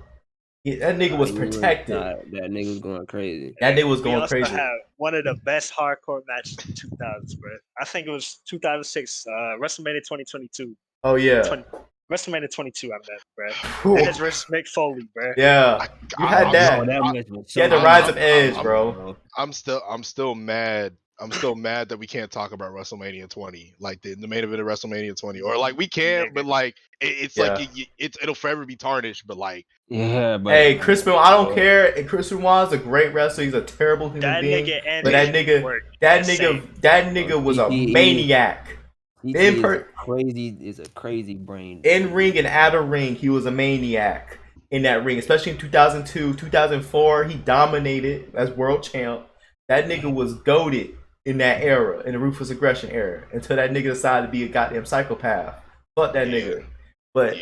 That nigga was protected. That nigga was going crazy. That nigga was going also crazy. Had one of the best hardcore matches in 2000s, bro. I think it was 2006, WrestleMania 2022. Oh, yeah. WrestleMania 22, I meant, bro. Edge versus Mick Foley, bro. Yeah, you had that. You had the rise of Edge, bro. I'm still mad. I'm still mad that we can't talk about WrestleMania 20, like the main event of WrestleMania 20, or like we can, but like it'll forever be tarnished. But like, but hey, Chris Benoit, I don't care. Chris Benoit's a great wrestler. He's a terrible human being. But that nigga was a maniac. Is a crazy brain. In ring and out of ring, he was a maniac in that ring, especially in 2002, 2004. He dominated as world champ. That nigga was goated in that era, in the Ruthless Aggression era, until that nigga decided to be a goddamn psychopath. Fuck that nigga. But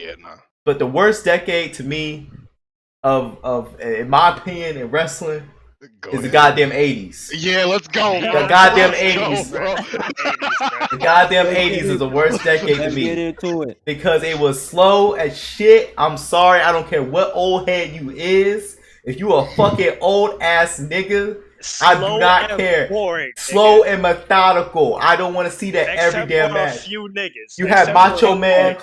the worst decade to me of in my opinion in wrestling is the goddamn 80s. Yeah, let's go. The goddamn 80s. The goddamn 80s is the worst decade to me. Get into it. Because it was slow as shit. I'm sorry, I don't care what old head you is. If you a fucking old ass nigga, I do not care. Boring, slow and methodical. I don't want to see that every damn match. A few niggas. You had Macho Man,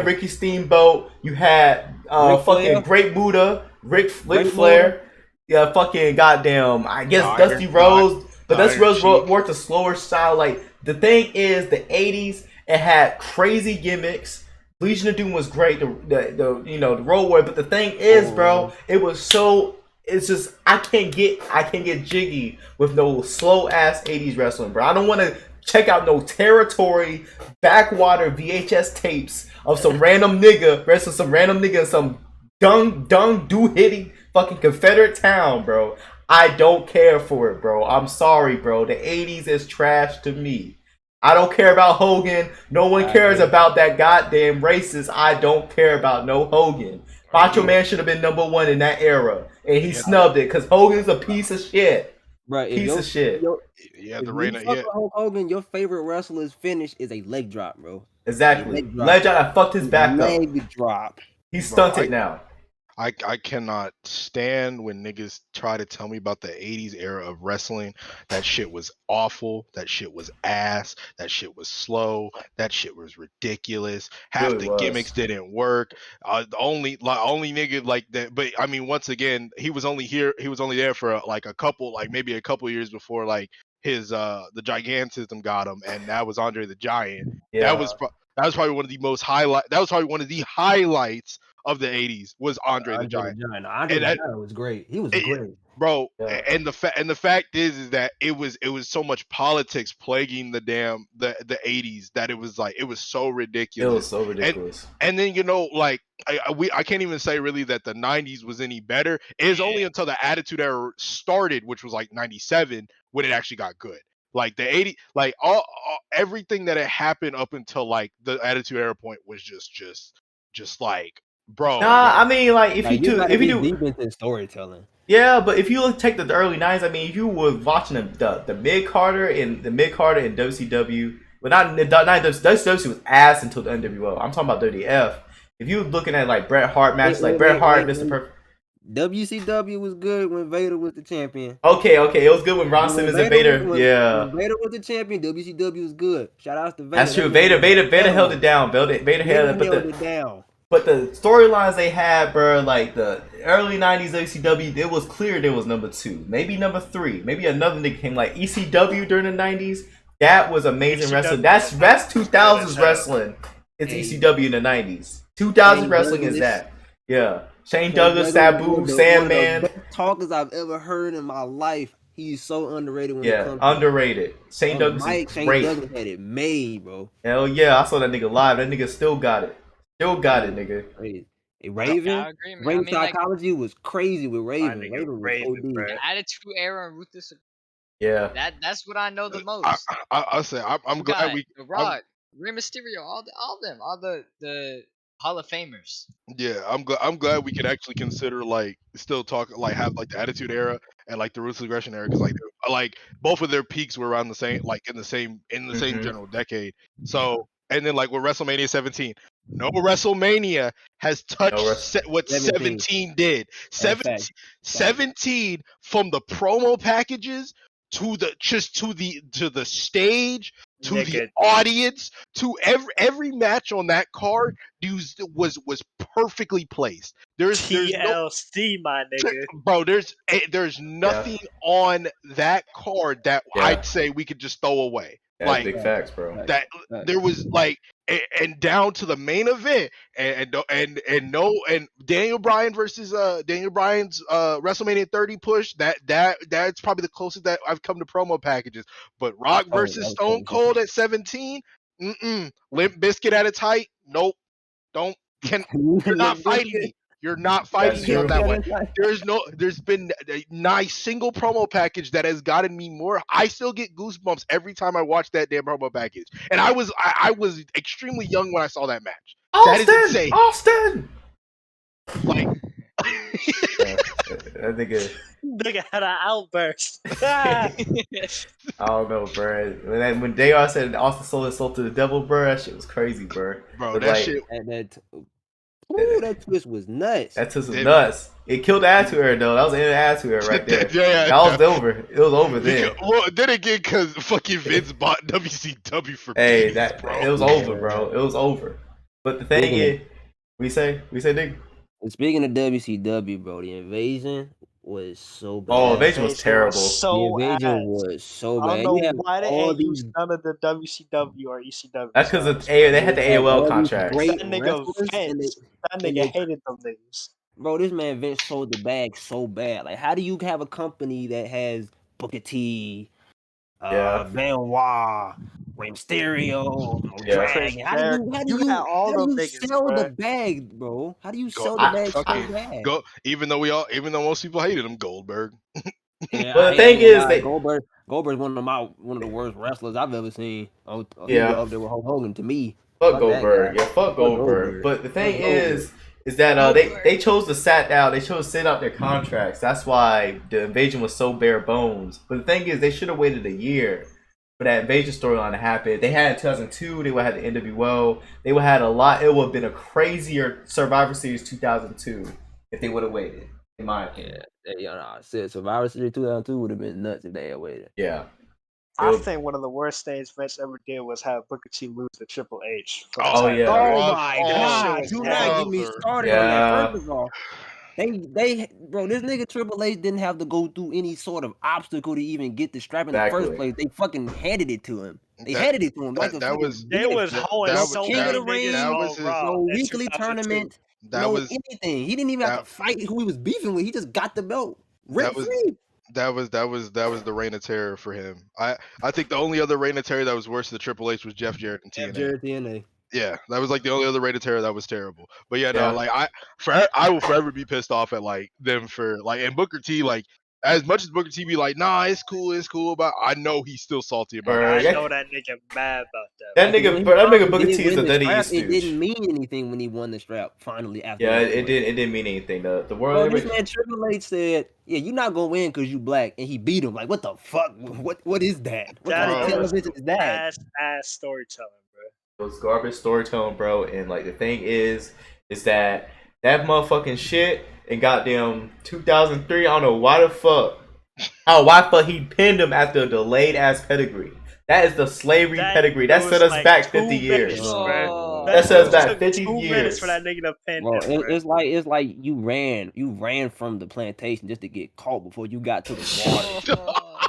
Ricky Steamboat. You had fucking Great Muta, Ric Flair. Yeah, fucking goddamn. I guess Dusty Rhodes, but Dusty Rhodes worked a slower style. Like, the thing is, the '80s, it had crazy gimmicks. Legion of Doom was great. The Road Warrior. But the thing is, bro, it was so. It's just I can't get jiggy with no slow ass 80s wrestling, bro. I don't want to check out no territory backwater VHS tapes of some random nigga wrestling some random nigga in some dung doo-hitty fucking Confederate town, bro. I don't care for it, bro. I'm sorry, bro. The 80s is trash to me. I don't care about Hogan. No one cares about that goddamn racist. I don't care about no Hogan. Macho Man should have been #1 in that era, and he snubbed it because Hogan's a piece of shit. Right, piece of shit. The reign of Hulk Hogan, your favorite wrestler's finish is a leg drop, bro. Exactly. Leg drop. I fucked his back up. Leg drop. He's stunted now. I cannot stand when niggas try to tell me about the 80s era of wrestling. That shit was awful. That shit was ass. That shit was slow. That shit was ridiculous. Half Really the was. gimmicks didn't work. The only nigga like that. But I mean, once again, he was only here. He was only there for like a couple, like maybe a couple years before like his the gigantism got him, and that was Andre the Giant. That Yeah. was that was probably one of the most highlight. That was probably one of the highlights of the 80s was Andre the Andre the Giant. Giant. Andre And the that, Giant was great. He was it, great. bro, Yeah. and the fact is that it was so much politics plaguing the 80s that it was like it was so It ridiculous. was so ridiculous. And then like I can't even say really that the 90s was any better. It was only until the Attitude Era started, which was like 97, when it actually got good. Like the 80, like all everything that had happened up until like the Attitude Era point was just like, bro, Nah, like I mean, like if Like, you gotta if you be do, deep into storytelling. yeah, but if you look take the early '90s, I mean, if you were watching the mid Carter and WCW, but not WCW was ass until the NWO. I'm talking about WWF. If you were looking at like Bret Hart matches, like Bret Hart, Mr. Perfect. WCW was good when Vader was the champion. Okay, it was good when Ron Simmons and Vader. Yeah, When Vader was the champion, WCW was good. Shout out to Vader. that's true. Vader held it down. Vader held it down. But the storylines they had, bro, like the early '90s WCW, it was clear there was number 2, maybe number 3, maybe another nigga came like ECW during the '90s. That was amazing wrestling. That's 2000s wrestling. It's ECW in the '90s. 2000s wrestling is that. Yeah, Shane Douglas, Sabu, Sandman. One of the best talkers I've ever heard in my life. He's so underrated when it comes underrated. Shane Douglas is Shane great. Douglas had it made, bro. Hell yeah, I saw that nigga live. That nigga still got it. Still got it, nigga. Raven, Yeah, I agree, man. Raven I mean, like, psychology was crazy with Raven. nigga Raven was Raven, OD. bro. the Attitude Era and Ruthless. Yeah. That's what I know the most. I say I'm We glad got we The Rock, Rey Mysterio, all of them, all the Hall of Famers. yeah, I'm glad we could actually consider like still talk like have like the Attitude Era and like the Ruthless Aggression Era, because like both of their peaks were around the same, like in the same general decade. So, and then like with WrestleMania 17, no WrestleMania has touched what 17 did. 17 from the promo packages to the stage, to the audience, to every match on that card, was perfectly placed. There's TLC, my nigga. bro, there's nothing on that card that I'd say we could just throw away. That's like big facts, bro. That there was like and down to the main event and Daniel Bryan versus Daniel Bryan's WrestleMania 30 push, that's probably the closest that I've come to promo packages. But Rock versus Stone Cold at 17, Limp Bizkit at its height, nope, you're not fighting me. You're not fighting me on that one. There's been a nice single promo package that has gotten me more. I still get goosebumps every time I watch that damn promo package. And I was extremely young when I saw that match. That is insane. Austin! Like that nigga had an outburst. I don't know, bro. When JR said Austin sold his soul to the devil, bro, that shit was crazy, bro. Bro, but that like, shit. That twist was nuts. That twist was nuts. It killed the Attitude Era, though. That was the end of the Attitude Era right there. That was over. It was over then. Well, then again, because fucking Vince bought WCW for hey, peace, bro. It was over, bro. It was over. But the thing is, we say, nigga. Speaking of WCW, bro, the Invasion was so bad. Oh, Invasion was terrible. So the Invasion was so bad. I don't know why they ain't used none of the WCW or ECW. That's because they had the AOL contract. Great that nigga Vince, that nigga hated them niggas. Bro, this man Vince sold the bag so bad. Like, how do you have a company that has Booker T, Benoit, Rey Mysterio, Dragon? How do you sell the bag, bro? How do you sell the bag so bad? Even though most people hated him, Goldberg. Yeah, well, the thing is, Goldberg's one of the worst wrestlers I've ever seen. Up there with Hulk Hogan to me. Fuck Goldberg. Fuck Goldberg. But the thing is that they chose to sit out their contracts. That's why the Invasion was so bare bones. But the thing is, they should have waited a year for that Invasion storyline to happen. They had in 2002. They would have had the NWO. They would have had a lot. It would have been a crazier Survivor Series 2002 if if they would have waited. In my opinion. Said Survivor Series 2002 would have been nuts if they had waited. Yeah. I It'll- think one of the worst things Vince ever did was have Booker T lose to Triple H for the Oh, Oh, title. yeah. Oh brother. my That shit God! was Do bad. not get me brother. started on that. Yeah. First of all, bro, this nigga Triple H didn't have to go through any sort of obstacle to even get the strap in the first Exactly. place. They fucking handed it to him. They That handed it to him like a that fucking was They gift. was that, hoeing that No was so King of many the niggas that Ring, was on his Raw no in weekly 2002. tournament, that no was anything. He didn't even have that to fight who he was beefing with. He just got the belt that rent was free. that was the reign of terror for him. I think the only other reign of terror that was worse than Triple H was Jeff Jarrett and Jeff TNA. Jarrett TNA. Yeah, that was like the only other reign of terror that was terrible. But yeah, no, Yeah. like I will forever be pissed off at like them for like and Booker T like as much as Booker T be like, nah, it's cool, but I know he's still salty about Bruh, that. I yeah. know that nigga mad about that. That Because nigga, when he bro, that nigga finally Booker did T is win a the dirty strap, East it stooge. didn't mean anything when he won the strap finally after. Yeah, he it won. didn't mean anything. The Bro, world this man Triple H said, "Yeah, you're not gonna win because you black," and he beat him. Like, what the fuck? What is that? What kind of Bro. That was television is that? ass storytelling, bro. it was garbage storytelling, bro. And like the thing is that motherfucking shit in goddamn 2003. I don't know why the fuck. Oh, why the fuck he pinned him after a delayed ass pedigree. That is the slavery pedigree. That it set was us like back 2 50 years. minutes, bro. Oh, That set us shit back took 50 2 minutes years. for that nigga to pin Well, him, bro. it's like you ran from the plantation just to get caught before you got to the water.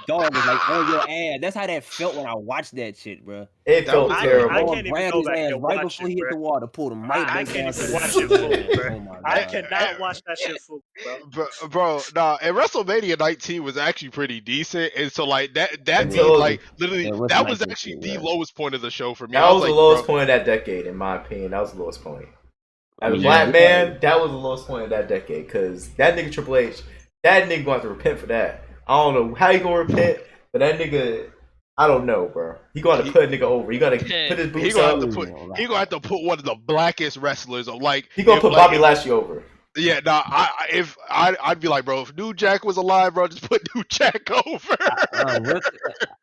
Dog was like on your ass. That's how that felt when I watched that shit, bro. It That felt was terrible. I Dog can't even grabbed go his back ass and right watch before it, he hit bro. the water, pulled him right I back can't down to even the watch sea. it fully, Man, bro. oh my I god. cannot watch that shit fully, bro. Bro, nah, and WrestleMania 19 was actually pretty decent, and so like that Until- made like literally Yeah, what's that was 19 actually shit, the bro? lowest point of the show for me. That I was was the like, lowest bro, point of that decade, in my opinion. That was the lowest point. I As mean, a black yeah. man, that was the lowest point of that decade. Because that nigga Triple H, that nigga gonna have to repent for that. I don't know how he gonna repent, but that nigga, I don't know, bro. He gonna have to put a nigga over. He gotta put his he boots gonna up. have to put one of the blackest wrestlers of like He gonna if, put like, Bobby Lashley over. yeah, nah, I'd be like, bro, if New Jack was alive, bro, just put New Jack over.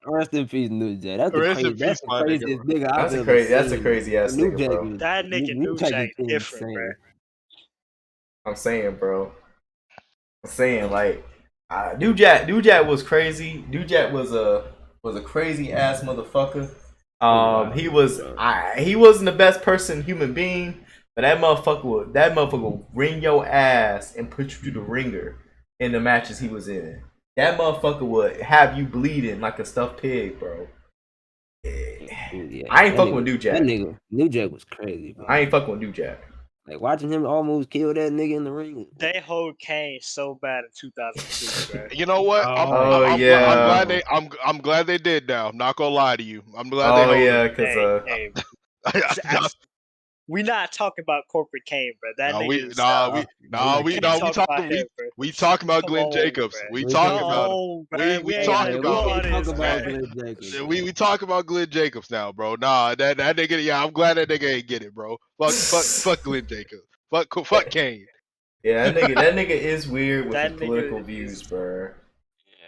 Rest in peace, New Jack. That's the Rest in crazy. That's peace, the my nigga, craziest nigga I've That's a ever crazy. seen. That's a crazy ass New nigga, Jack bro. is That nigga New New Jack Jack is different, insane. bro. I'm saying, bro. I'm saying, like, New Jack was crazy. New Jack was a crazy ass motherfucker. He wasn't the best human being, but that motherfucker will ring your ass and put you through the ringer in the matches he was in. That motherfucker would have you bleeding like a stuffed pig, bro. Yeah, I ain't that fucking nigga- with New Jack. That nigga, New Jack was crazy, bro. I ain't fucking with New Jack. Like watching him almost kill that nigga in the ring. They hold Kane so bad in 2002, bro. You know what? I'm glad they did. Now, I'm not gonna lie to you. I'm glad they hold him. Because Hey, Nah, we not talking about corporate Kane, bro. That nah, nigga is. we We talking about Come Glenn on, Jacobs. bro. We We talking talking about him. on, bro. We ain't talking gotta about do him. all this, talk man. about Glenn Jacobs. We talk about Glenn Jacobs now, bro. Nah, that nigga. Yeah, I'm glad that nigga ain't get it, bro. Fuck Glenn Jacobs. Fuck Kane. yeah, that nigga is weird with That his nigga political is- views, bro.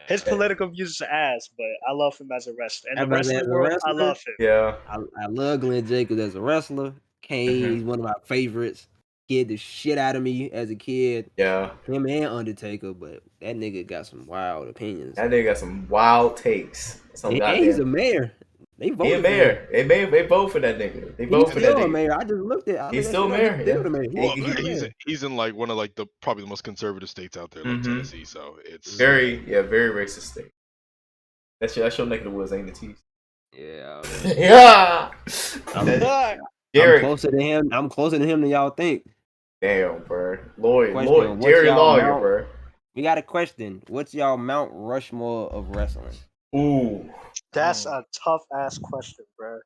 His political views are ass, but I love him as a wrestler. In the As a wrestling world, I wrestler? love him. Yeah, I love Glenn Jacobs as a wrestler. Kane, he's one of my favorites. Scared the shit out of me as a kid. yeah. Him and Undertaker, but that nigga got some wild opinions. That nigga got some wild takes. Some And he's a goddamn. mayor. They He voted a for him. mayor. They vote for that nigga. They vote He's for that still a nigga. mayor. I just looked at. He's still mayor, Still yeah. the mayor. Well, He's the mayor. he's in like one of like probably the most conservative states out there, like Mhm. Tennessee. So it's Very racist state. That's your neck of the woods, ain't it, Teeth? Yeah. Yeah. I'm Derek, closer to him. I'm closer to him than y'all think. damn, bro. Lloyd, Question, what's Jerry y'all Lawyer, mount- bro. We got a question. What's y'all Mount Rushmore of wrestling? Ooh, That's a tough ass question, bro.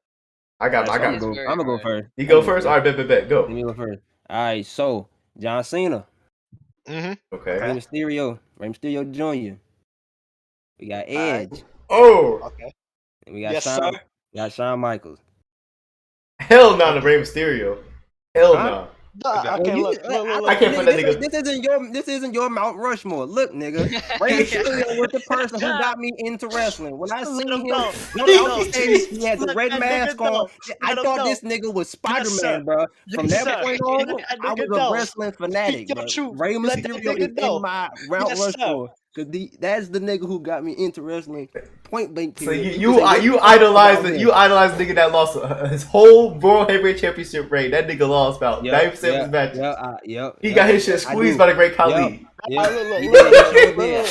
I'm I gonna got. go first. You go first. All right, bet. Go. Let me go first. All right. So John Cena, Okay. Rey Mysterio Jr. We got Edge. Oh, Okay. And we got Yes, Shawn. sir. We got Shawn Michaels. hell no, the Rey Mysterio. Hell Huh? no. Nah, okay, You, look, I can't put that nigga, nigga. this isn't your Mount Rushmore. Look, nigga, Rey Mysterio was the person who got me into wrestling. When I Let seen him him know. jump Let him out know. the stage, he had the Let red that mask nigga know. on. I Let him thought know. this nigga was Yes, sir. Spider-Man, bro. From Yes, that sir. point Let on, that I was nigga a know. wrestling Speak fanatic, your bro. truth. Rey Let that Mysterio nigga is know. in my Mount Yes, sir. Rushmore. Cause that's the nigga who got me into wrestling. Point blank So period. you can say what you want idolize about the him. you idolize the nigga that lost his whole World Heavyweight Championship reign. That nigga lost about 90% of his matches. He got his shit I squeezed do. by the great Yep. Khali. Yeah, Look, he did. He sure did. look.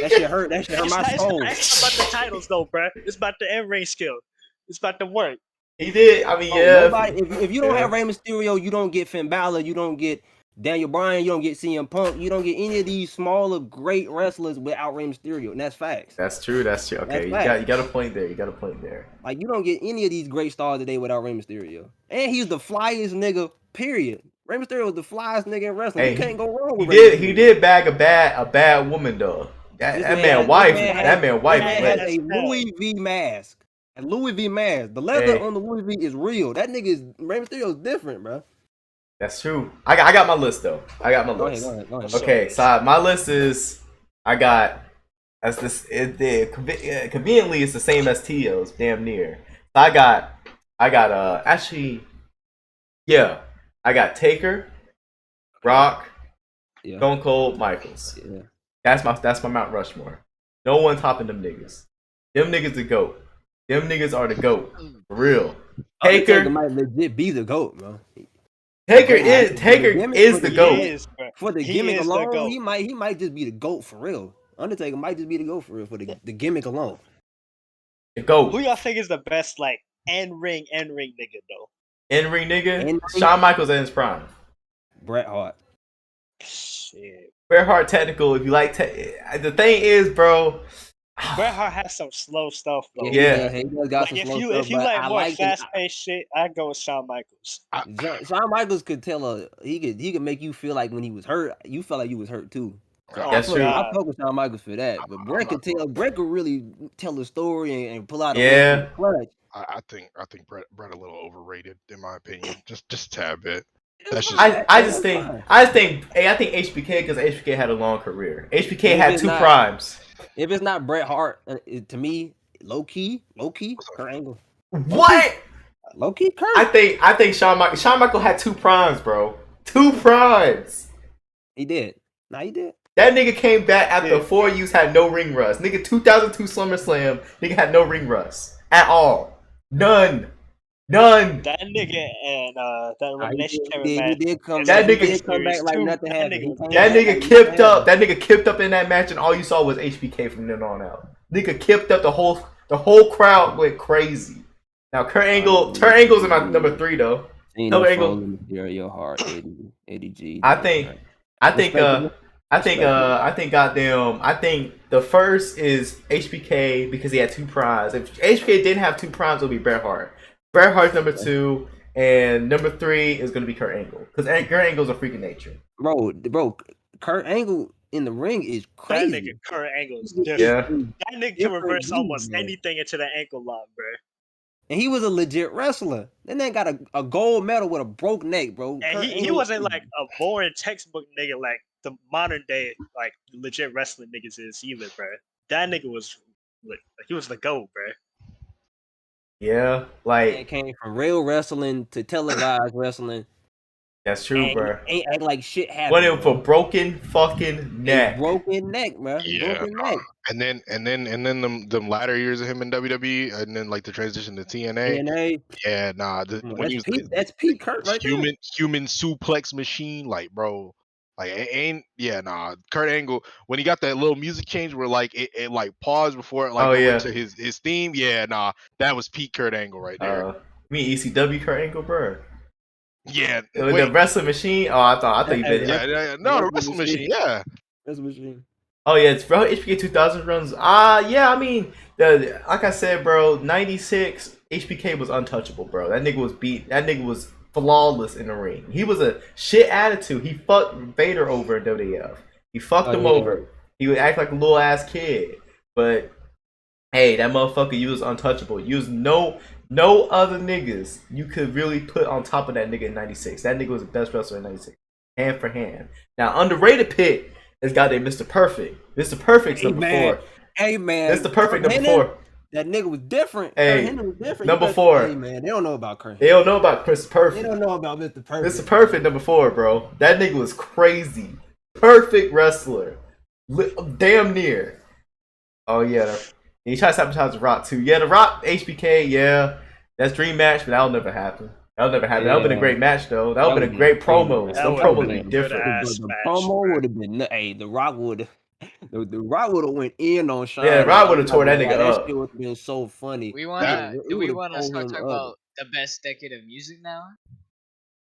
That shit hurt. That shit hurt my soul. It's not about the titles though, bruh. It's about the in-ring skill. It's about the work. He did. I mean, Oh, yeah. nobody. If you don't yeah. have Rey Mysterio, you don't get Finn Balor. You don't get Daniel Bryan. You don't get CM Punk. You don't get any of these smaller great wrestlers without Rey Mysterio, and that's facts. That's true. That's true. Okay, That's you got a point there. You got a point there. Like you don't get any of these great stars today without Rey Mysterio, and he's the flyest nigga. Period. Rey Mysterio was the flyest nigga in wrestling. Hey, You can't go wrong he with Rey Mysterio. He did bag a bad woman though. That man wife has lit. a Louis V mask. A Louis V mask. The leather on the Louis V is real. That nigga is Rey Mysterio is different, bro. That's true. I got my list though. I got my list. Go ahead. Okay, so my list is I got as this conveniently it's the same as Tio's, damn near. So I got actually yeah, I got Taker, Rock, Stone Cold, Michaels. Yeah. That's my Mount Rushmore. No one topping them niggas. Them niggas the GOAT. Them niggas are the GOAT. For real. Taker might legit be the GOAT, bro. Taker is the GOAT. For the gimmick alone, he might just be the GOAT for real. Undertaker might just be the GOAT for real for the gimmick alone. The GOAT. Who y'all think is the best like in-ring nigga though? In-ring nigga? Shawn Michaels at his prime. Bret Hart. Shit. Bret Hart technical, if you like the thing is, bro. Bret Hart has some slow stuff though. Yeah. He does got some slow stuff. If you like more fast-paced shit, I'd go with Shawn Michaels. Shawn Michaels could tell he could make you feel like when he was hurt, you felt like you was hurt too. That's true. I fuck with Shawn Michaels for that, but Bret could really tell a story and pull out a clutch. I think Bret a little overrated in my opinion, just a tad bit. That's just I think HBK because HBK had a long career. HBK had two primes. If it's not Bret Hart, to me, low key, Kurt Angle. What? Low key, Kurt. I think Shawn Michaels had two primes, bro. Two primes. He did. He did. That nigga came back after 4 years, had no ring rust. Nigga, 2002 SummerSlam, nigga had no ring rust at all. None. That nigga and that elimination he did come back like nothing happened. That nigga kipped up. That nigga kipped up in that match, and all you saw was HBK from then on out. Nigga kipped up the whole crowd went crazy. Now Kurt Angle's in my number 3 though. Kurt Angle. Your heart, Eddie G. I think the first is HBK because he had two primes. If HBK didn't have two primes, it would be Bret Hart. Bret Hart's number 2, and number 3 is going to be Kurt Angle because Kurt Angle's a freak of nature. Bro, Kurt Angle in the ring is crazy. That nigga Kurt Angle is different. Yeah. That nigga can reverse almost anything into the ankle lock, bro. And he was a legit wrestler. Then they got a gold medal with a broke neck, bro. And he wasn't like a boring textbook nigga like the modern day like legit wrestling niggas is either, bro. That nigga was like he was the GOAT, bro. Yeah, like it came from real wrestling to televised wrestling. That's true, bro. Ain't act like shit happened. What if a broken fucking neck? Broken neck, bro. Yeah. Broken neck. And then them latter years of him in WWE, and then like the transition to TNA. Yeah, nah. That's Pete Kurt right there. Human suplex machine, like bro. Like it ain't Kurt Angle when he got that little music change where like it like paused before it like went to his theme. Yeah, that was Pete Kurt Angle right there. You mean ECW Kurt Angle, bro? Yeah, the wrestling machine. Oh, I thought you did. No, the wrestling machine. Yeah, wrestling machine. Oh yeah, it's bro. HBK 2000 runs. Yeah. I mean, like I said, bro. 96 HBK was untouchable, bro. That nigga was beat. That nigga was flawless in the ring. He was a shit attitude. He fucked Vader over in WWF. He fucked him over. He would act like a little ass kid. But hey, that motherfucker, you was untouchable. You was No other niggas you could really put on top of that nigga in '96. That nigga was the best wrestler in '96, hand for hand. Now underrated pick is goddamn Mr. Perfect. Mr. Perfect's Hey, number man. 4. Hey man, Mr. Perfect Kurt number Hennig, 4. that nigga was different. Hey, Kurt Hennig was different. number 4. Hey man, they don't know about Kurt. They don't know about Chris They Perfect. don't know about Mr. Perfect. Mr. Perfect number 4, bro. That nigga was crazy. Perfect wrestler. Damn near. Oh yeah. He tried to sabotage The Rock too. Yeah, The Rock, HBK, yeah. That's dream match, but that'll never happen. That'll never happen. That would have been a great match though. That would have been a great promos. That Those would've promos been would a be good different. ass The match, promo bro. would have been. Hey, The Rock would. The Rock would have went in on Sean. Yeah, Rock would have I'm tore not that gonna nigga lie, up. That shit would have been so funny. We It wanna do we would've wanna pulled start him talking up. about the best decade of music now?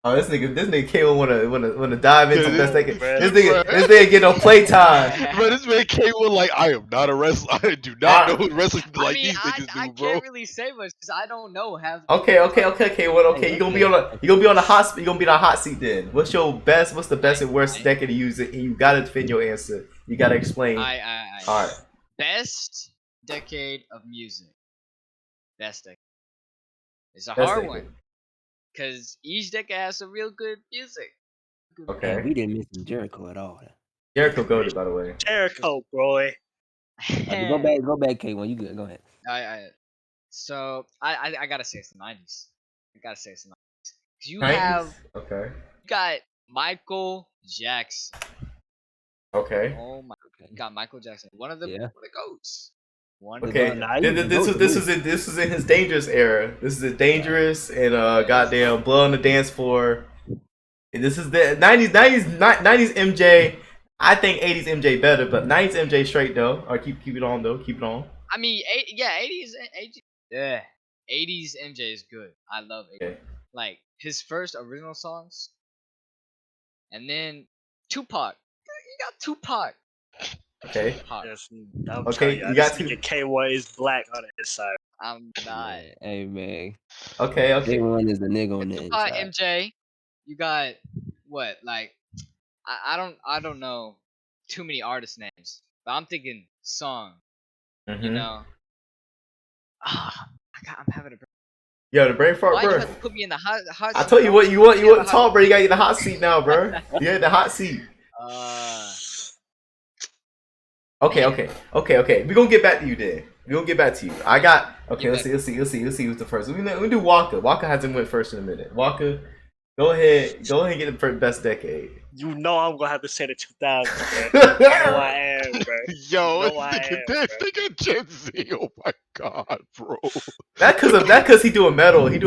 Oh, this nigga K1 wanna dive into Yeah, best they can. man, This nigga get no playtime. Bro, this man came with like, I am not a wrestler. I do not know what wrestling like these niggas I do, bro. can't really say much because I don't know half. Okay, K1. Okay, you gonna be on the hot seat. You gonna be on the hot seat then. What's the best and worst decade of music? And you gotta defend your answer. You gotta explain. All right. Best decade of music. Best decade. It's a Best hard decade. one because each decade has some real good music. Okay. Man, we didn't mention Jericho at all. Jericho goated, by the way. Jericho, boy. Go back, K1. You good? Go ahead. So I gotta say it's the '90s. I gotta say it's the '90s. You 90s? Okay. got Michael Jackson. Okay. Oh my! You got Michael Jackson. One of the goats. Okay. This was in his dangerous era. This is a dangerous and goddamn blood on the dance floor. And this is the '90s MJ. I think '80s MJ better, but '90s MJ straight though. Or keep it on though. Keep it on. I mean, '80s MJ is good. I love it. Okay. Like his first original songs, and then Tupac. You got Tupac. Okay. Yes, I'm Okay, you, you got this nigga K1 is black on the inside. I'm not. Hey man. Okay. K1 is the nigga on the Tupac, inside. MJ. You got what? Like I don't know too many artist names, but I'm thinking song. You know. I'm having a. Yo, the brain fart, Why bro. you have to put me in the hot seat? I told you what you want to talk, bro. You gotta get the hot seat now, bro. You in the hot seat. Okay. We're gonna get back to you then. I got let's see who's the first. We do Walker. Walker hasn't went first in a minute. Walker, go ahead and get the best decade. You know I'm gonna have to say the 2000s, bro. You know I am, bro. Yo, you know I am, this nigga Gen Z. Oh my god, bro. That cause he probably doing metal during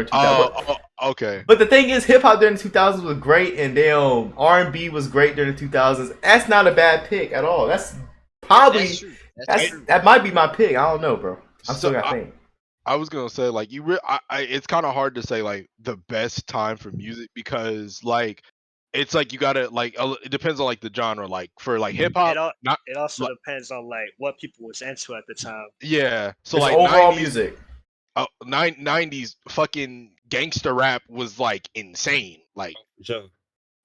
2000. Okay. But the thing is, hip hop during the 2000s was great, and damn R&B was great during the 2000s. That's not a bad pick at all. That's probably that might be my pick. I don't know, bro. I still got to think. I was gonna say like it's kind of hard to say like the best time for music because like it's like you gotta like it depends on like the genre. Like for like hip hop, it also depends on like what people was into at the time. Yeah, so it's like overall 90s, music. 90s fucking gangster rap was like insane. Like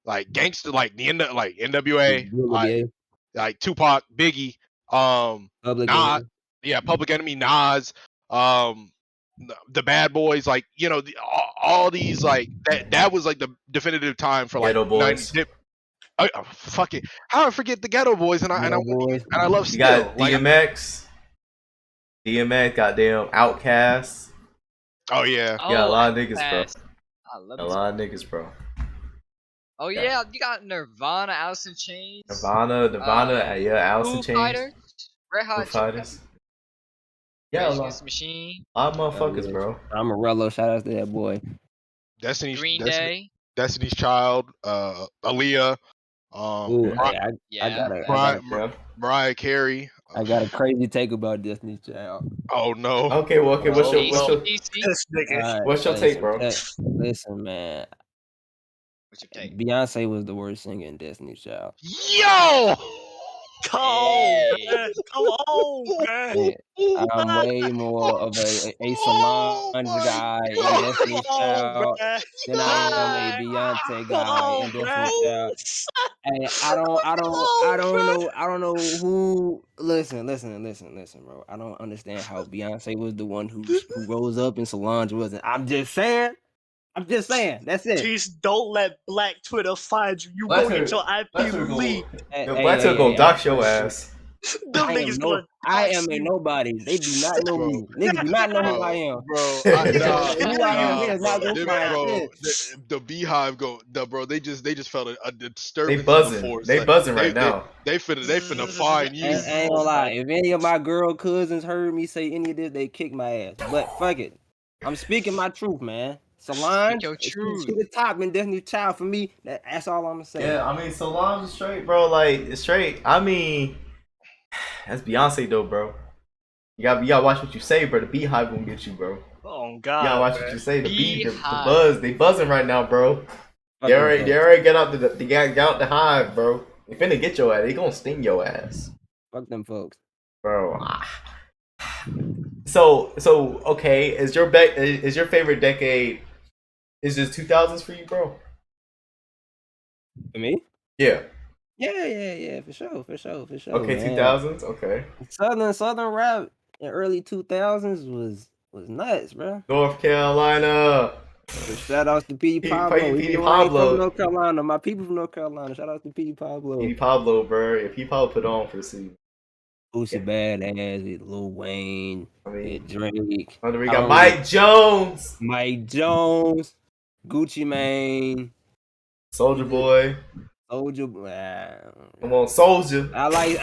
like gangster like the NWA, like Tupac, Biggie, Public Nas, Public Enemy, Nas, the Bad Boys, like you know all these like that was like the definitive time for like Ghetto Boys. 90s hip. Fuck it, how I forget the Ghetto Boys and I love you Still. got DMX, goddamn Outkast. Oh yeah, a lot of niggas, bro. I love a lot of niggas, bro. Oh yeah, you got Nirvana, Alice in Chains. Nirvana, Alice in Chains. Fighters, Red Hot Fighters. Yeah, a lot. Machine. A lot of motherfuckers, bro. I'm a Rello. Shout out to that boy. Destiny's Child, Aaliyah. Mariah Carey. I got a crazy take about Destiny's Child. Oh no. Okay. What's your take, bro? Listen, man. What's your take? Beyonce was the worst singer in Destiny's Child. Yo. Come on, man. I'm way more of a Solange guy in Destiny's Child than I am a Beyonce guy in Destiny's Child. Hey, I don't know who. Listen, bro. I don't understand how Beyonce was the one who rose up and Solange wasn't. I'm just saying. That's it. Please don't let Black Twitter find you. You Black go get Twitter, your Black IP Twitter go, leaked. yo, Black Twitter go dox your ass. Them niggas gonna I dox am a you. nobody. They do not know bro, me. Niggas do not know who I bro, am. bro. Niggas don't Nah, know who I am. They nah, is not bro. gonna find Bro, shit. the Beehive bro. They just felt a They disturbance in the buzzing. force. They Like buzzing right now. they finna find I you. ain't gonna lie. If any of my girl cousins heard me say any of this, they kick my ass. But fuck it. I'm speaking my truth, man. Speak Solange, your she truth. the top and Destiny's Child for me. That's all I'm gonna say. Yeah, I mean Solange is straight, bro. Like it's straight. I mean, that's Beyonce though, bro. You gotta watch what you say, bro. The Beehive gonna get you, bro. Oh You gotta God, watch man. what you say. The Beehive. buzz, they buzzing right now, bro. Fuck They them already got out got out the hive, bro. They finna get your ass. They gonna sting your ass, Fuck them folks. bro. So okay. Is your favorite decade? Is this 2000s for you, bro? For me? Yeah. Yeah, for sure, Okay, man. 2000s. Okay. Southern rap in early 2000s was nuts, bro. North Carolina. But shout outs to P. Pablo. Even P. though I ain't from Pablo. North Carolina, my people from North Carolina. Shout out to P. Pablo. P. Pablo, bro. If P. Pablo put on for the city. Boosie Badass, with Lil Wayne, I mean, with Drake. we got Mike Jones, Mike Jones, Gucci Mane, Soldier Boy. Soldier. Come on, Soldier. I like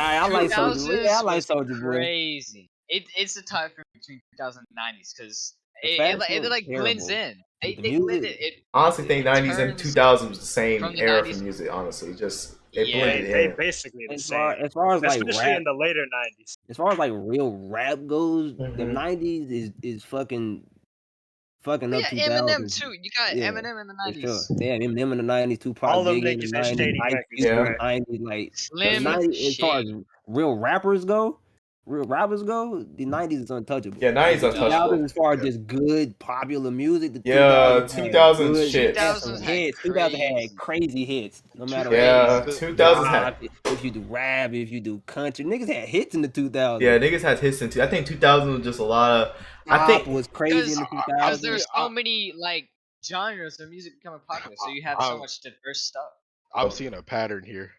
Soldier Boy. Yeah, I 2000s like was Soldier Boy. crazy. It's a tie for between 2000 and 90s because The it fashion was like blends terrible. in. They The blend music- it. I honestly think 90s and turns 2000s was the same from the era 90s. for music. Honestly, just they Yeah. blended They in. basically the As same. far as like Especially rap, in the later 90s. as far as like real rap goes, the Mhm. 90s is fucking Oh, up yeah, 2000. Eminem too. You got Yeah, Eminem in the for 90s. sure. Yeah, Eminem in the 90s, Tupac, All them Biggie in the niggas had 90s, shady Ice records, Cube in Yeah. the 90s. Like the Slim 90s, as far as Shady. real rappers go, the 90s is untouchable. Yeah, 90s The untouchable. 2000s, as far as Yeah. just good popular music, the Yeah, 2000s had 2000s good, shit. had some 2000s had hits. 2000 had crazy. crazy hits, no matter Yeah, what. 2000s had. Rock, if you do rap, if you do country, niggas had hits in the 2000s. Yeah, niggas had hits in. I think 2000 was just a lot of. I Pop think was crazy in the Because 2000s. there's so many like genres of music becoming popular, so you have so much diverse stuff. I'm seeing a pattern here.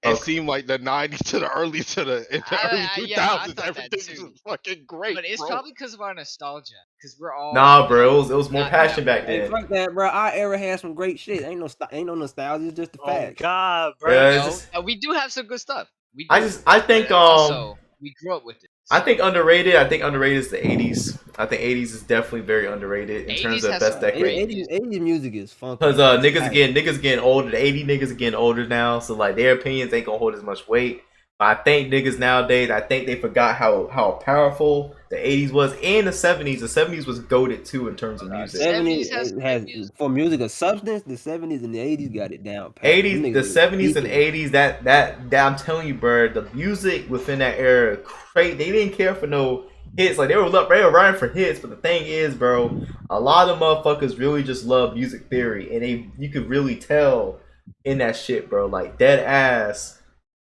It Okay. seemed like the 90s to the early early Yeah, I 2000s, thought that everything too. was fucking great. But it's bro. probably because of our nostalgia. Because we're all Nah, bro, it was more not passion that back Hey, then. fuck that, bro. Our era had some great shit. Ain't no nostalgia. It's just the Oh fact. God, bro. Yeah, No, it's just. we do have some good stuff. We I do. just. I think. But also we grew up with it. I think underrated. I think underrated is the 80s. I think 80s is definitely very underrated in terms 80s of has best some decade. great 80s music is funky. Cause niggas getting older. The 80 niggas are getting older now, so like their opinions ain't gonna hold as much weight. But I think niggas nowadays, I think they forgot how powerful the 80s was, and the 70s. The 70s was goated too in terms of music. 70s 70s has has great music. for music of substance. The 70s and the 80s got it down. Pat. 80s, the 70s and 80s. That I'm telling you, bro, the music within that era, crazy. They didn't care for no hits. Like they were running for hits. But the thing is, bro, a lot of motherfuckers really just love music theory, and you could really tell in that shit, bro. Like dead ass.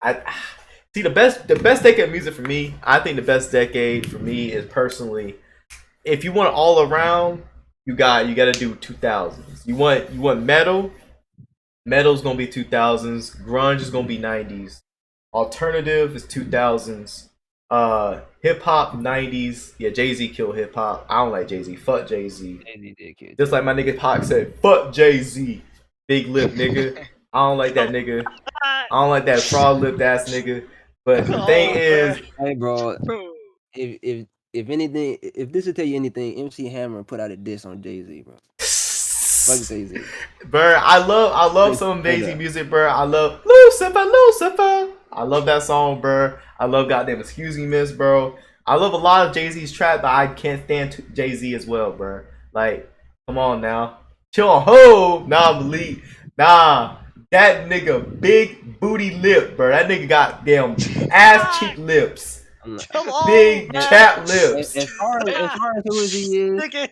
I see the best decade of music for me. I think the best decade for me is personally, if you want all around, you got to do 2000s. You want metal. Metal's gonna be 2000s. Grunge is gonna be 90s. Alternative is 2000s. Hip hop 90s. Yeah, Jay-Z killed hip hop. I don't like Jay-Z. Fuck Jay-Z. Just like my nigga Pac said, fuck Jay-Z. Big lip nigga. I don't like that nigga. I don't like that fraud lipped ass nigga. But the thing is, hey, bro, if anything, if this will tell you anything, MC Hammer put out a diss on Jay-Z, bro. Fuck Jay-Z. bro, I love some Jay-Z music, bro. I love Lucifer. I love that song, bro. I love goddamn Excuse Me Miss, bro. I love a lot of Jay-Z's trap, but I can't stand Jay-Z as well, bro. Like, come on now. Chill on ho. Nah, Malik. Nah. That nigga big booty lip, bro. That nigga got damn ass cheek lips. Come on, Big man. chap lips. As far as who is he is, Nigga.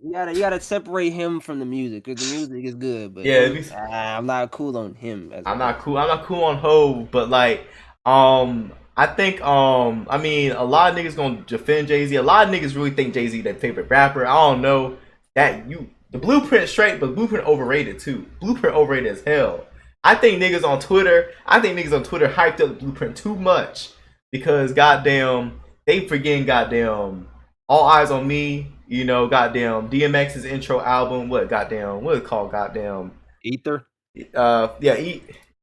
You gotta separate him from the music because the music is good, but Yeah, at him, least I'm not cool on him as a I'm not person. cool. I'm not cool on Hove, but like, I think, I mean, a lot of niggas gonna defend Jay Z. A lot of niggas really think Jay Z their favorite rapper. I don't know that the Blueprint straight, but Blueprint overrated too. Blueprint overrated as hell. I think niggas on Twitter hyped up Blueprint too much because goddamn they forgetting goddamn All Eyes on Me. You know, goddamn DMX's intro album. What is it called? Goddamn Ether. yeah,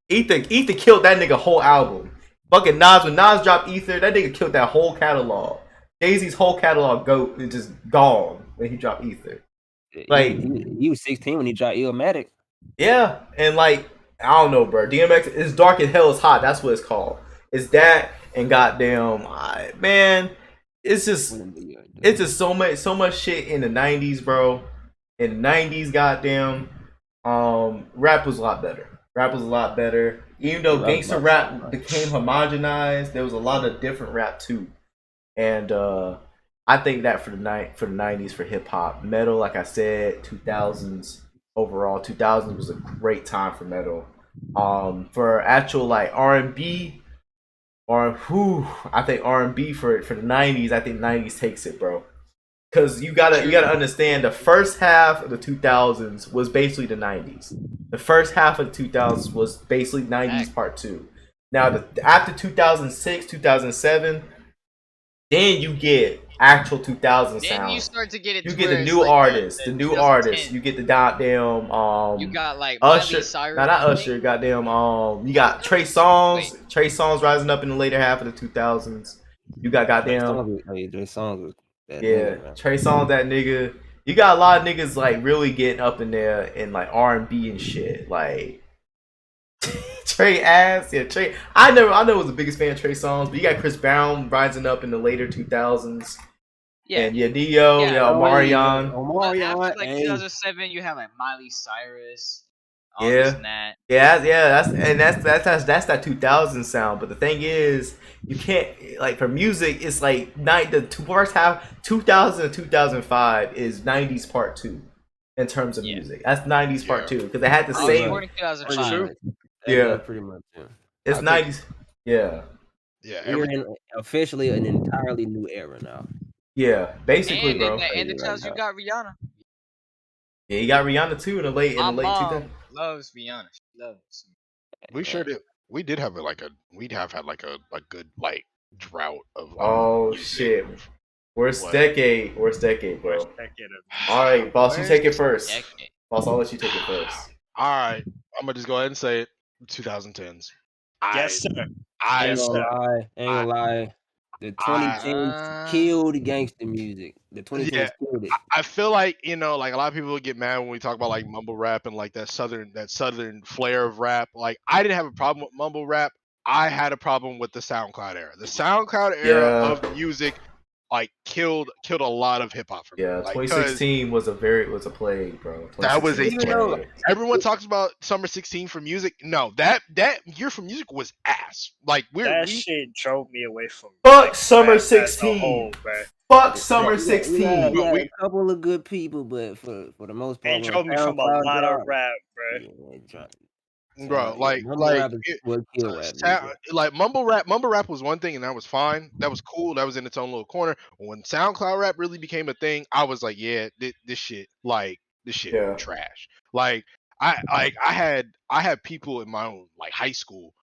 Ether killed that nigga whole album. Fucking Nas, when Nas dropped Ether, that nigga killed that whole catalog. Jay-Z's whole catalog is just gone when he dropped Ether. Like, He was 16 when he dropped Illmatic. yeah, and like, I don't know, bro. DMX is dark and hell is hot. That's what it's called. It's that and goddamn, man, it's just so much shit in the '90s, bro. In the '90s, goddamn, rap was a lot better. Rap was a lot better. Even though gangster rap became homogenized, there was a lot of different rap too. And I think that for the '90s for hip hop, metal, like I said, 2000s overall, 2000s was a great time for metal. For actual like R&B, I think R&B for the '90s, I think '90s takes it, bro. Because you gotta understand the first half of the 2000s was basically the '90s. The first half of the 2000s was basically '90s part two. Now after 2006, 2007, then you get actual 2000 Then sound. you start to get it. You to get where the it's new like artists, the the new 2010. artists. You get the goddamn You got like Usher, Miley Cyrus. not Usher, goddamn you got Trey Songz. Trey Songz rising up in the later half of the 2000s. You got goddamn Trey Songz was that yeah, nigga, man. Trey Songz, that nigga. You got a lot of niggas like really getting up in there in like R&B and shit. Like Trey ass, yeah, Trey. I was the biggest fan of Trey Songz, but you got Chris Brown rising up in the later 2000s. Yeah. And Dio, Omarion. After like 2007, you have like Miley Cyrus. All Yeah. this and that. That's that 2000 sound. But the thing is, you can't like for music. It's like first half 2000 to 2005 is '90s part two in terms of music. That's '90s part two because they had the same. Born in 2005. Yeah, pretty much. Yeah. It's '90s. Yeah. Yeah, we're in officially an entirely new era now. Yeah, basically, and bro. And the times you got Rihanna. Yeah, you got Rihanna too in the late 2000s. Loves Rihanna. She loves. We sure did. We did have we'd have had like a good like drought of like. Oh shit! Worst decade, bro. Worst decade of All right, boss, you take it first. Decade. Boss, I'll let you take it first. All right, I'm gonna just go ahead and say it. 2010s. Yes, sir. I ain't gonna lie. The 2010s killed gangster music. The 2010s killed it. I feel like like a lot of people get mad when we talk about like mumble rap and like that southern flair of rap. Like I didn't have a problem with mumble rap. I had a problem with the SoundCloud era. The SoundCloud era of music like killed a lot of hip hop for me. Yeah, like, 2016 was a plague, bro. That was a plague. Everyone talks about summer 16 for music. No, that year for music was ass. Like shit drove me away from fuck summer 16. Fuck summer 16. Yeah, a couple of good people, but for the most part, it drove me from a lot of rap, bro. Bro, like mumble rap was one thing and that was fine. That was cool. That was in its own little corner. When SoundCloud rap really became a thing, I was like, yeah, this shit trash. Like I had people in my own like high school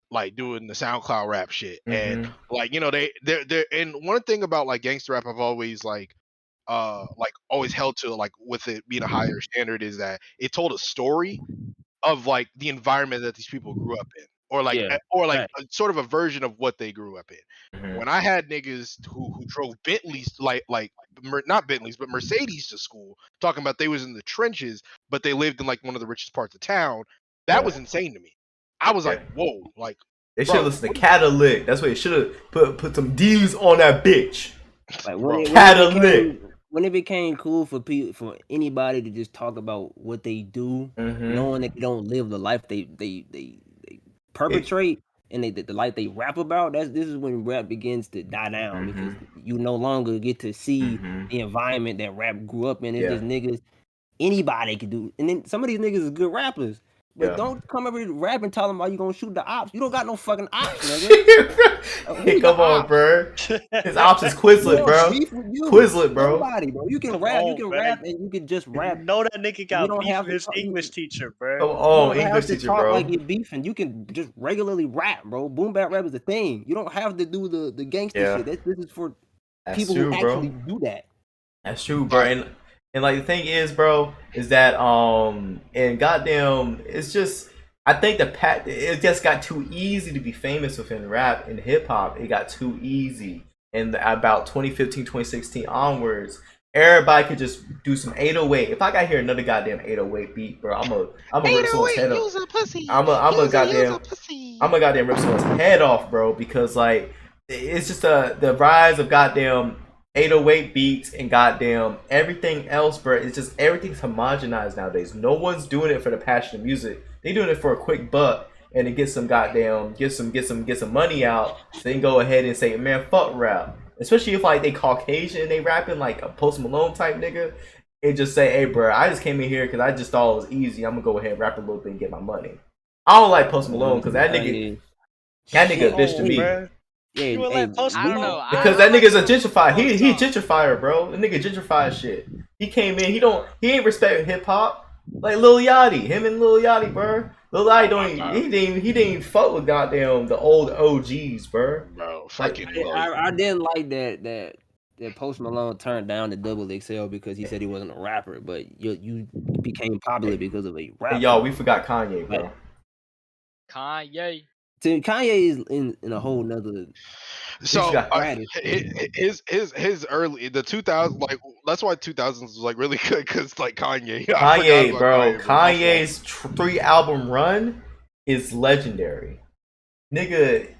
like doing the SoundCloud rap shit, and like they're and one thing about like gangster rap I've always always held to like with it being a higher standard is that it told a story of like the environment that these people grew up in, or a sort of a version of what they grew up in. When I had niggas who drove Bentleys, not Bentleys, but Mercedes to school, talking about they was in the trenches, but they lived in like one of the richest parts of town, that was insane to me. I was like, whoa, like they should listen to Catalytic. That's what they should have put some D's on that bitch. Like Catalytic. When it became cool for anybody to just talk about what they do, knowing that they don't live the life they perpetrate, and the life they rap about, this is when rap begins to die down because you no longer get to see the environment that rap grew up in. It's just niggas anybody can do, and then some of these niggas is good rappers. But don't come over to rap and tell them how you gonna shoot the ops. You don't got no fucking ops, nigga. Hey, come on, bro. His ops is Quizlet, bro. Quizlet, bro. Nobody, bro. You can rap, and you can just rap. You know that nigga got don't beef have with to his talk- English teacher, bro. Oh, You don't English have to teacher, talk bro. like you're beefing. You can just regularly rap, bro. Boom bap rap is a thing. You don't have to do the gangster shit. This is for people who actually do that. That's true, bro. And like the thing is, bro, is that and goddamn, it's just I think it just got too easy to be famous within rap and hip hop. It got too easy. And about 2015, 2016 onwards, everybody could just do some 808. If I got here another goddamn 808 beat, bro, I'm a rip someone's head off. I'm a goddamn rip someone's head off, bro, because like it's just the rise of goddamn 808 beats and goddamn everything else, bro. It's just everything's homogenized nowadays. No one's doing it for the passion of music. They doing it for a quick buck and to get some goddamn get some money out. So they can go ahead and say, man, fuck rap. Especially if like they Caucasian and they rapping like a Post Malone type nigga. It just say, hey, bro, I just came in here because I just thought it was easy. I'm gonna go ahead and rap a little bit and get my money. I don't like Post Malone because that nigga a bitch to me. Bro. You would like Post I don't Malone? know. Because that nigga's a gentrifier. He gentrifier, bro. The nigga gentrifier shit. He came in. He ain't respect hip hop. Like Lil Yachty, him and Lil Yachty, bro. Lil Yachty he didn't even fuck with goddamn the old OGs, bro. Bro, fucking. I didn't like that Post Malone turned down the Double XL because he said he wasn't a rapper, but you became popular because of a rapper. Hey, y'all, we forgot Kanye, bro. Kanye. Kanye is in a whole nother. So his early the 2000s, like that's why 2000s was like really good because like Kanye, bro. Kanye's 3-album run is legendary, nigga.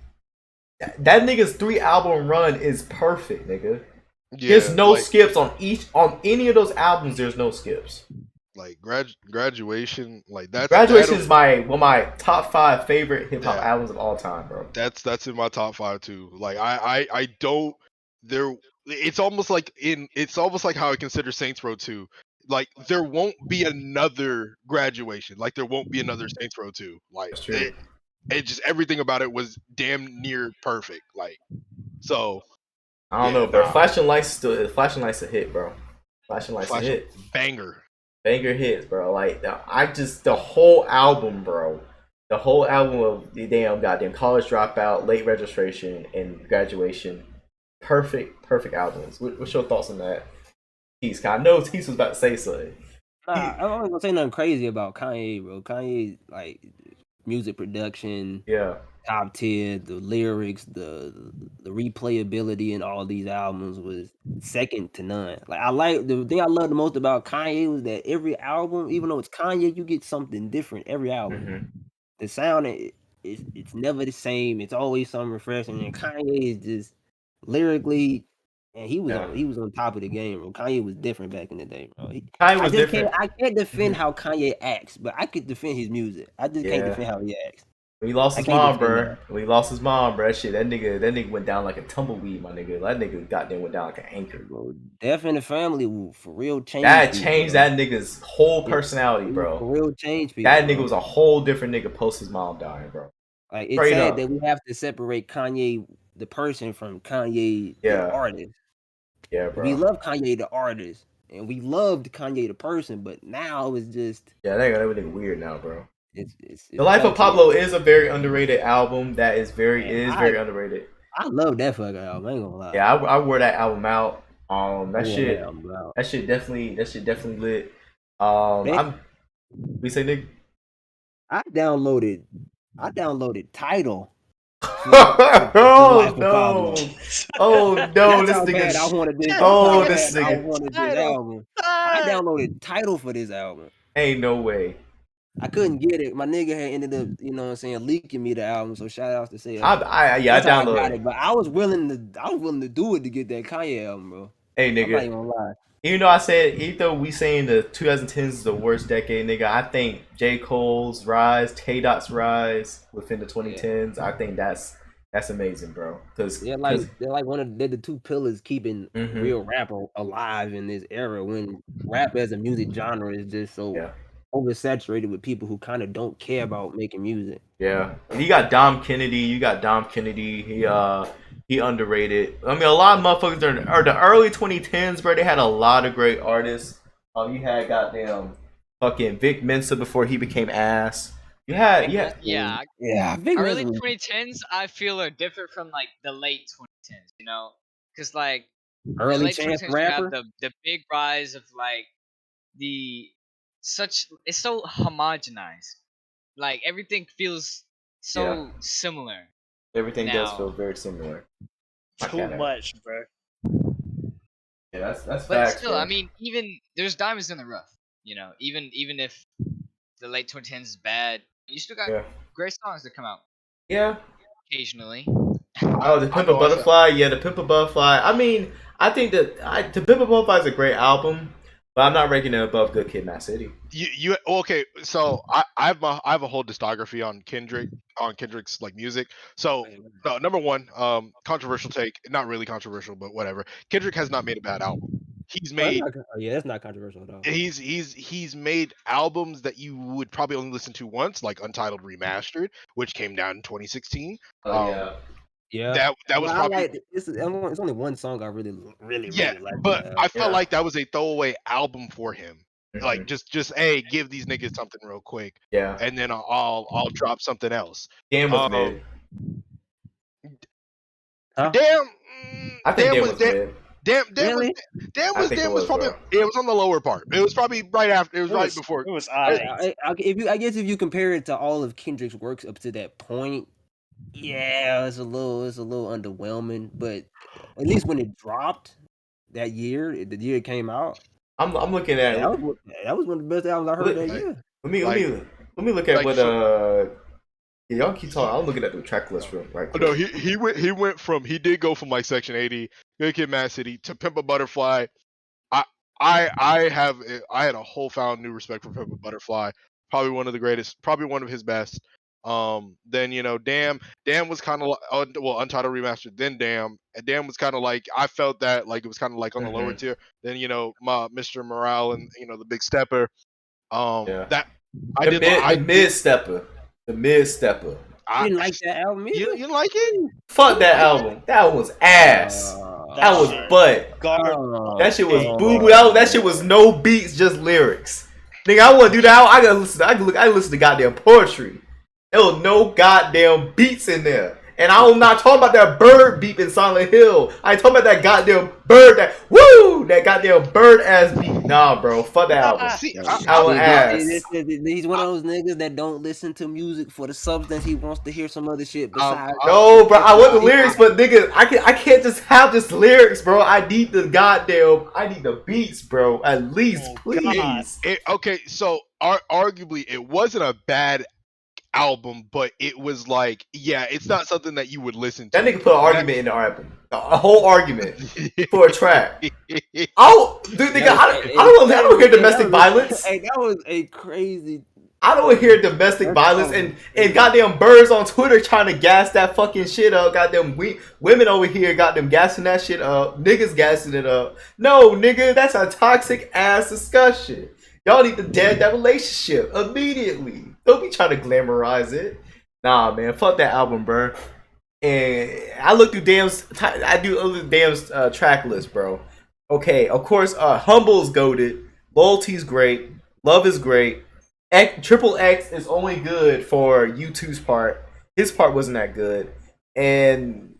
That nigga's 3-album run is perfect, nigga. There's no skips on any of those albums. There's no skips. Like graduation, like that's Graduation is one of my top 5 favorite hip hop albums of all time, bro. That's in my top 5 too. Like I don't there. It's almost like how I consider Saints Row 2. Like there won't be another Graduation. Like there won't be another Saints Row 2. Like it just everything about it was damn near perfect. Like so. I don't know, bro. Flashing Lights a hit, bro. Flashing Lights a hit. Banger hits, bro. Like the whole album, bro. The whole album of the goddamn College Dropout, Late Registration, and Graduation. Perfect albums. What's your thoughts on that? Tease, I know Tease was about to say something. I'm not gonna say nothing crazy about Kanye, bro. Kanye, like music production, top tier. The lyrics, the replayability in all these albums was second to none. Like the thing I love the most about Kanye was that every album, even though it's Kanye, you get something different every album. The sound it's never the same. It's always something refreshing. And Kanye is just lyrically, and he was on top of the game, bro. Kanye was different back in the day, bro. Kanye was different. I can't defend how Kanye acts, but I could defend his music. I just can't defend how he acts. When he lost his mom, bro. That nigga went down like a tumbleweed, my nigga. That nigga goddamn went down like an anchor, bro. Death in the Family for real changed. That changed that nigga's whole personality, bro. For real changed people. That nigga was a whole different nigga post his mom dying, bro. Like it's sad that we have to separate Kanye the person from Kanye the artist. Yeah, bro. We love Kanye the artist, and we loved Kanye the person, but now it's just that nigga weird now, bro. It's The Life of Pablo is a very underrated album. That is very underrated. I love that fucking album. I ain't gonna lie. Yeah, I wore that album out. That shit definitely lit. We say nigga. I downloaded Tidal. Oh no! Oh no! This nigga. I wanted this. This nigga. I wanted this album. I downloaded Tidal for this album. Ain't no way. I couldn't get it. My nigga had ended up, you know what I'm saying, leaking me the album. So shout outs to say I downloaded it. But I was willing to do it to get that Kanye album, bro. Hey nigga. I'm not even gonna lie. Even though I said, even though we saying the 2010s is the worst decade, nigga, I think J. Cole's rise, K. Dot's rise within the 2010s, I think that's amazing, bro. Cause they're like they're the two pillars keeping Mhm. real rap alive in this era when rap as a music genre is just so yeah, oversaturated with people who kind of don't care about making music. yeah. And you got Dom Kennedy. You got Dom Kennedy. He underrated. I mean, a lot of motherfuckers are the early 2010s, bro. They had a lot of great artists. You had goddamn fucking Vic Mensa before he became ass. You had Yeah, Yeah, Big early Mensa 2010s I feel are different from like the late 2010s, you know, because like in the early late Chance 2010s the you have Rapper. the big rise of like the such it's so homogenized, like everything feels yeah. so similar Everything does feel now. very similar. I Too kinda, much, bro. yeah, that's But facts, still, I bro. mean, even there's diamonds in the rough, you know. Even if the late 2010s is bad, you still got Yeah, great songs that come out yeah. occasionally. Oh, the I Pimp a know I said Butterfly. Yeah, the Pimp a Butterfly. I mean, I think that the Pimp a Butterfly is a great album, but I'm not ranking it above Good Kid, Mad City. you okay. So I have a whole discography on Kendrick's like music. So no, number one, controversial take, not really controversial, but whatever. Kendrick has not made a bad album. He's Oh, made that's not controversial at all. he's made albums that you would probably only listen to once, like Untitled Remastered, which came down in 2016. Oh Um, yeah, Yeah, that was well, I probably like it's only one song I yeah, really like. but I felt yeah. like that was a throwaway album for him. Like Mhm. just hey, give these niggas something real quick, Yeah. and then I'll drop something else. Damn was Um, mid. Huh? I think damn Damn was was mid. damn was Really? I think it damn was was, probably bro. it was on the lower part. It was probably right after. It was It right was before. it was It, alright. I guess if you compare it to all of Kendrick's works up to that point, yeah, it's a little underwhelming. But at least when it dropped that year, the year it came out, I'm looking at. yeah, that was one of the best albums I heard that like year. like let me look at like what for, yeah, y'all keep he, talking. I'm looking at the track list real right oh, no, quick. he went from he did go from like Section 80, Good Kid, Mad City to Pimp a Butterfly. I I had a whole found new respect for Pimp a Butterfly. Probably one of the greatest, probably one of his best. Then Damn was kind of well, Untitled Remastered. Then Damn, and Damn was kind of like I felt that like it was kind of like on the lower Hmm. tier. Then my Mr. Morale and the Big Stepper. Yeah. That I did The mid stepper. The mid stepper. You I didn't like that album you either? you like it? Fuck You didn't that like it? album. That album was ass. That That was shit butt. garbage. That shit was Okay. boo boo. That shit was no beats, just lyrics. Nigga, I want to do that. I gotta listen. I listen to goddamn poetry. There was no goddamn beats in there. And I'm not talking about that bird beep in Silent Hill. I ain't talking about that goddamn bird, that goddamn bird ass beat. Nah, bro, fuck that album. See, Album ass. He's one of those niggas that don't listen to music for the substance. He wants to hear some other shit besides. No, bro, I want the lyrics, but nigga, I can't just have just lyrics, bro. I need the beats, bro. At least, Oh, please. God. okay, so arguably it wasn't a bad album, but it was like, yeah, it's not something that you would listen That to. nigga put an That- argument in the album, a whole argument for a track. Oh, dude, nigga, I don't hear domestic violence. Hey, that was a crazy. I don't hear domestic violence and goddamn birds on Twitter trying to gas that fucking shit up. Goddamn women over here got them gassing that shit up. Niggas gassing it up. No, nigga, that's a toxic ass discussion. Y'all need to dead that relationship immediately. Don't be trying to glamorize it. Nah, man, fuck that album, bro. And I look through I do other Damn's track list, bro. Okay, of course, Humble's goated. Loyalty's great. Love is great. Triple X is only good for U2's part. His part wasn't that good, and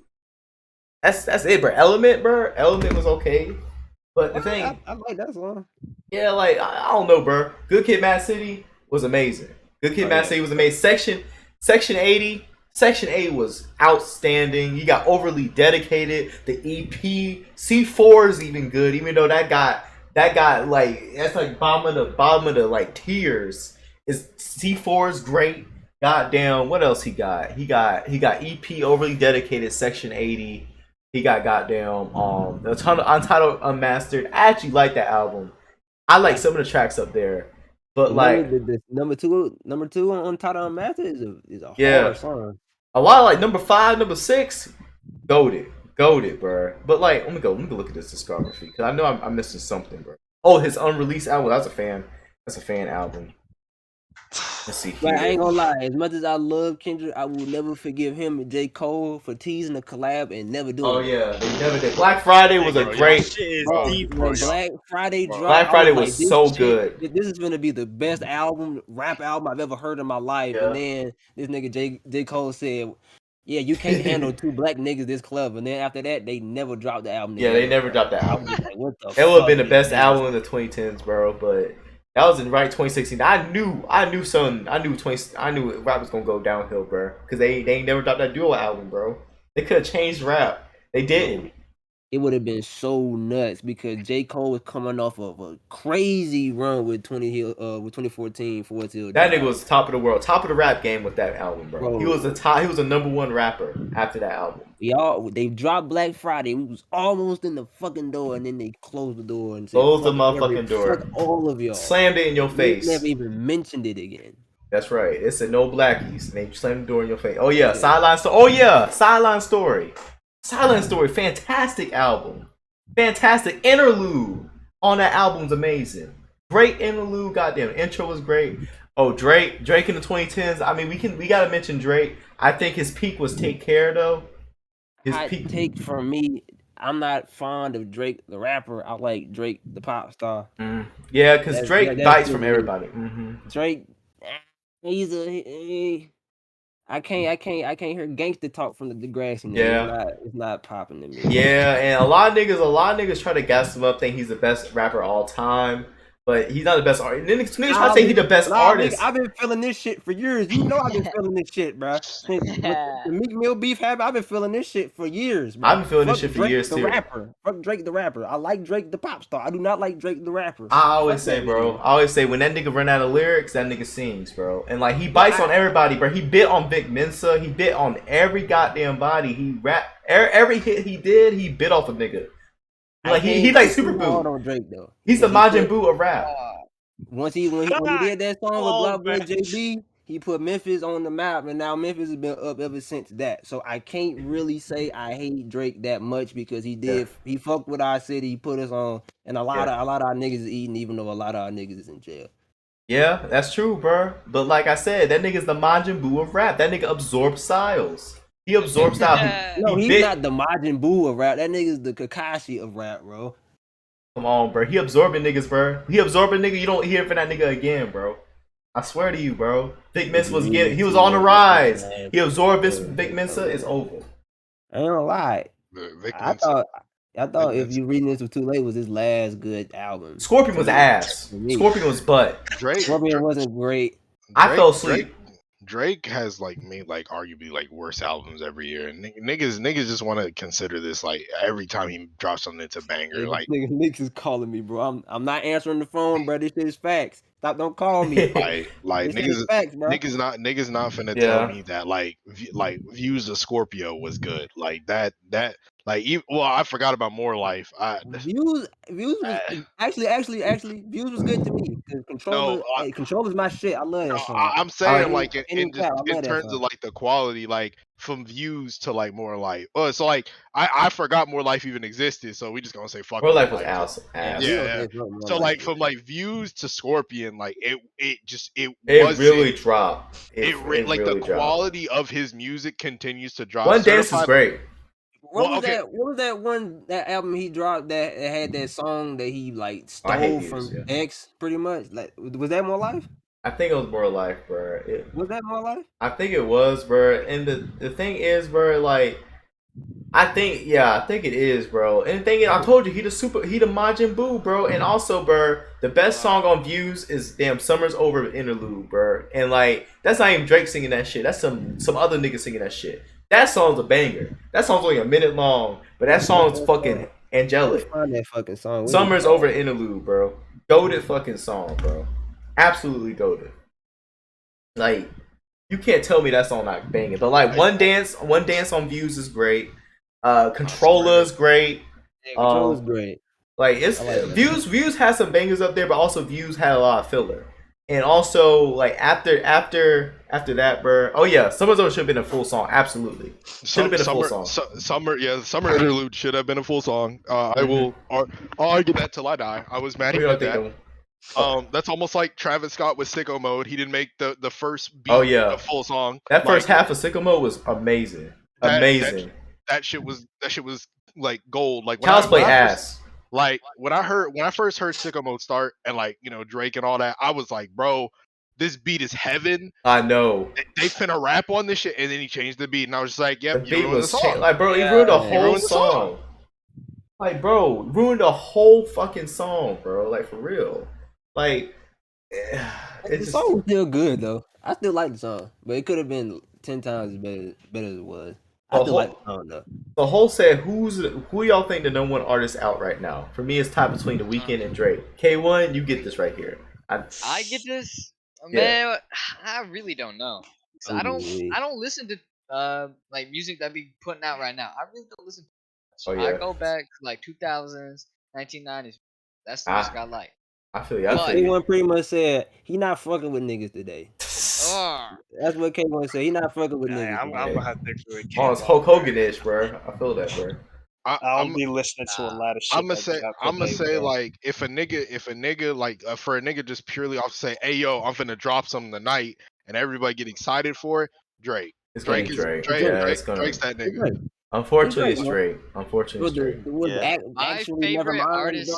that's it, bro. Element was okay, but the thing, I like that song. yeah, like I don't know, bro. Good Kid, Mad City was amazing. Good Kid, Mad City was amazing. Section 80. Section 80 was outstanding. You got Overly Dedicated. The EP C4 is even good, even though that got like that's like bottom of the like tiers. Is C4 is great. Goddamn, what else he got? He got EP Overly Dedicated Section 80. He got goddamn a ton of Untitled Unmastered. I actually like that album. I like some of the tracks up there, but like the number two on Untitled Unmastered is a yeah, hard song. a lot of like number 5, number 6, goaded, bro. But like, let me go look at this discography because I know I'm missing something, bro. Oh, his unreleased album. That's a fan album. Let's see But I here. ain't gonna lie, as much as I love Kendrick, I will never forgive him and J. Cole for teasing a collab and never doing Oh it. yeah, they never did. Black Friday was a Bro, Y'all great. shit is Bro, deep, bro. when Black Friday Bro. dropped, Black I Friday was was like, this so shit, good. this is gonna be the best rap album I've ever heard in my life. Yeah. And then this nigga J. Cole said, yeah, you can't handle 2 black niggas this clever. And then after that, they never dropped the album Yeah, together. they never bro. dropped that I album. was just like, what the That would have fuck been the is best this? album in the 2010s, bro. But that was in 2016. I knew rap was gonna go downhill, bro. Because they ain't never dropped that duo album, bro. They could have changed rap. They didn't. It would have been so nuts because J. Cole was coming off of a crazy run with 2014 for Till That nigga Drive. was top of the world, top of the rap game with that album, bro. He Bro. was the top. He was a number 1 rapper after that album. They dropped Black Friday. We was almost in the fucking door, and then they closed the door and said, Close the "Fuck motherfucking door. fuck all of y'all." Slammed it in your They face. never even mentioned it again. That's right. It said no blackies. And they slammed the door in your face. Oh yeah, Sideline Story. Oh yeah, Sideline Story. Sideline Story. Fantastic album. Fantastic interlude on that album's amazing. Great interlude. Goddamn, intro was great. Oh, Drake in the 2010s. I mean, we gotta mention Drake. I think his peak was Take Care though. His Hot peak. take from me. I'm not fond of Drake the rapper. I like Drake the pop star. Yeah, because Drake that's bites just from me. everybody. Drake, I can't hear gangster talk from the Degrassi nigga. Yeah. It's not popping to me. Yeah, and a lot of niggas try to gas him up, think he's the best rapper all time, but he's not the best artist. Niggas try to say he's the best artist. Nigga, I've been feeling this shit for years. You know I've been feeling this shit, bro. Since the Meek Mill beef happened, I've been feeling this shit for years, bro. I've been feeling this Fuck shit for Drake years the too. rapper. Fuck Drake the rapper. I like Drake the pop star. I do not like Drake the rapper. I always Fuck say, that bro. nigga. I always say when that nigga run out of lyrics, that nigga sings, bro. And like he bites on everybody, bro. He bit on Vic Mensa. He bit on every goddamn body. He rap every hit he did. He bit off a nigga. Like he like Super hard Boo. on Drake though. He's the Majin Buu of rap. When he did that song with Block Boy man. JB, he put Memphis on the map, and now Memphis has been up ever since that. So I can't really say I hate Drake that much because he fucked with our city, he put us on, and a lot of our niggas is eating, even though a lot of our niggas is in jail. Yeah, that's true, bro. But like I said, that nigga's the Majin Buu of rap. That nigga absorbs styles. He absorbs style. No, he's not the Majin Buu of rap. That nigga's the Kakashi of rap, bro. Come on, bro. He absorbing niggas, bro. He absorbing nigga. You don't hear from that nigga again, bro. I swear to you, bro. Vic Mensa he was on the rise. He absorbed Vic Mensa. It's over. I ain't gonna lie. Vic I Mensa. thought if you reading this was too late was his last good album. Scorpion was ass. me. Scorpion was butt. Scorpion wasn't great. I fell asleep. Drake has like made like arguably like worse albums every year, and niggas just want to consider this like every time he drops something, it's a banger. Like Niggas is calling me, bro. I'm not answering the phone, bro. This shit is facts. Stop, don't call me. like This shit is facts, bro. niggas not finna tell me that like Views of Scorpio was good. Like that like well, I forgot about More Life. Views was actually Views was good to me. Controller's my shit. I love that song. I'm saying Any- like any in just cap, I in love that terms song. of like the quality, like from Views to like More Life. So like I forgot More Life even existed, so we just gonna say fuck. More Life was ass. Yeah. So like from like Views to Scorpion, like it It really dropped. It like really the dropped. quality of his music continues to drop. One Dance is great. What was that album he dropped that had that song that he like stole from X pretty much? Like was that More Life? I think it was More Life, bro. Was that More Life? I think it was, bro. And the thing is, bro, like I think it is, bro. And the thing is, I told you he the Majin Buu, bro. And also, bro, the best song on Views is damn Summer's Over interlude, bro. And like that's not even Drake singing that shit. That's some other nigga singing that shit. That song's a banger. That song's only a minute long, but that song's fucking angelic. Find that fucking song. Summer's Over interlude, bro. Goated fucking song, bro. Absolutely goated. Like you can't tell me that song not banging. But like one dance on Views is great. Controller's great. Yeah, Controller's Um, great. like it's I like that. Views has some bangers up there, but also Views had a lot of filler. And also like after that, bro. Oh yeah, Summer Zone should have been a full song. Absolutely, should have been a full song. Summer interlude should have been a full song. I Mhm. will I'll argue that till I die. I was mad What he do y'all did think that. of? That's almost like Travis Scott with Sicko Mode. He didn't make the first beat Oh yeah, a full song. that first Like half of Sicko Mode was amazing. that Amazing. that shit was like gold. Like Child's Play when I first, ass. like when I first heard Sicko Mode start and like Drake and all that, I was like, bro, this beat is heaven. I know. They finna rap on this shit, and then he changed the beat, and I was just like, The yep, you beat ruined the was song. like, bro, he Yeah, ruined the man. He whole ruined the song. song. Like, bro, ruined the whole fucking song, bro. Like for real. Like, The it's just, song was still good though. I still like the song, but it could have been 10 times better as it was. I The still like whole- the song though. the whole said, who y'all think the number one artist out right now? For me, it's tied between The Weeknd and Drake. K1, you get this right here. I get this, Yeah. man. I really don't know. 'Cause I don't listen to like music that be putting out right now. I really don't listen to much. Oh, yeah. I go back to like 2000s, 1990s. That's the Ah. music I like. I feel you. I feel K1 you. pretty much said he not fucking with niggas today. Ugh. That's what K1 said. He not fucking with Nah, niggas I'm today. gonna have to agree with Oh, it's K1. Hulk Hogan-ish, bro. I feel that, bro. I I'm don't be listening to a lot of shit. I'm gonna that say drop I'm gonna today, say bro. like if a nigga like for a nigga just purely off to say, hey yo, I'm finna drop something tonight, and everybody get excited for it. Drake. It's gonna be Is Drake. Drake. Yeah, Drake. it's gonna. Drake's that It's nigga. Drake. Unfortunately, It's it's Drake, Drake. Unfortunately, it's But Drake. Yeah. My actually never favorite mind. Bro. artist,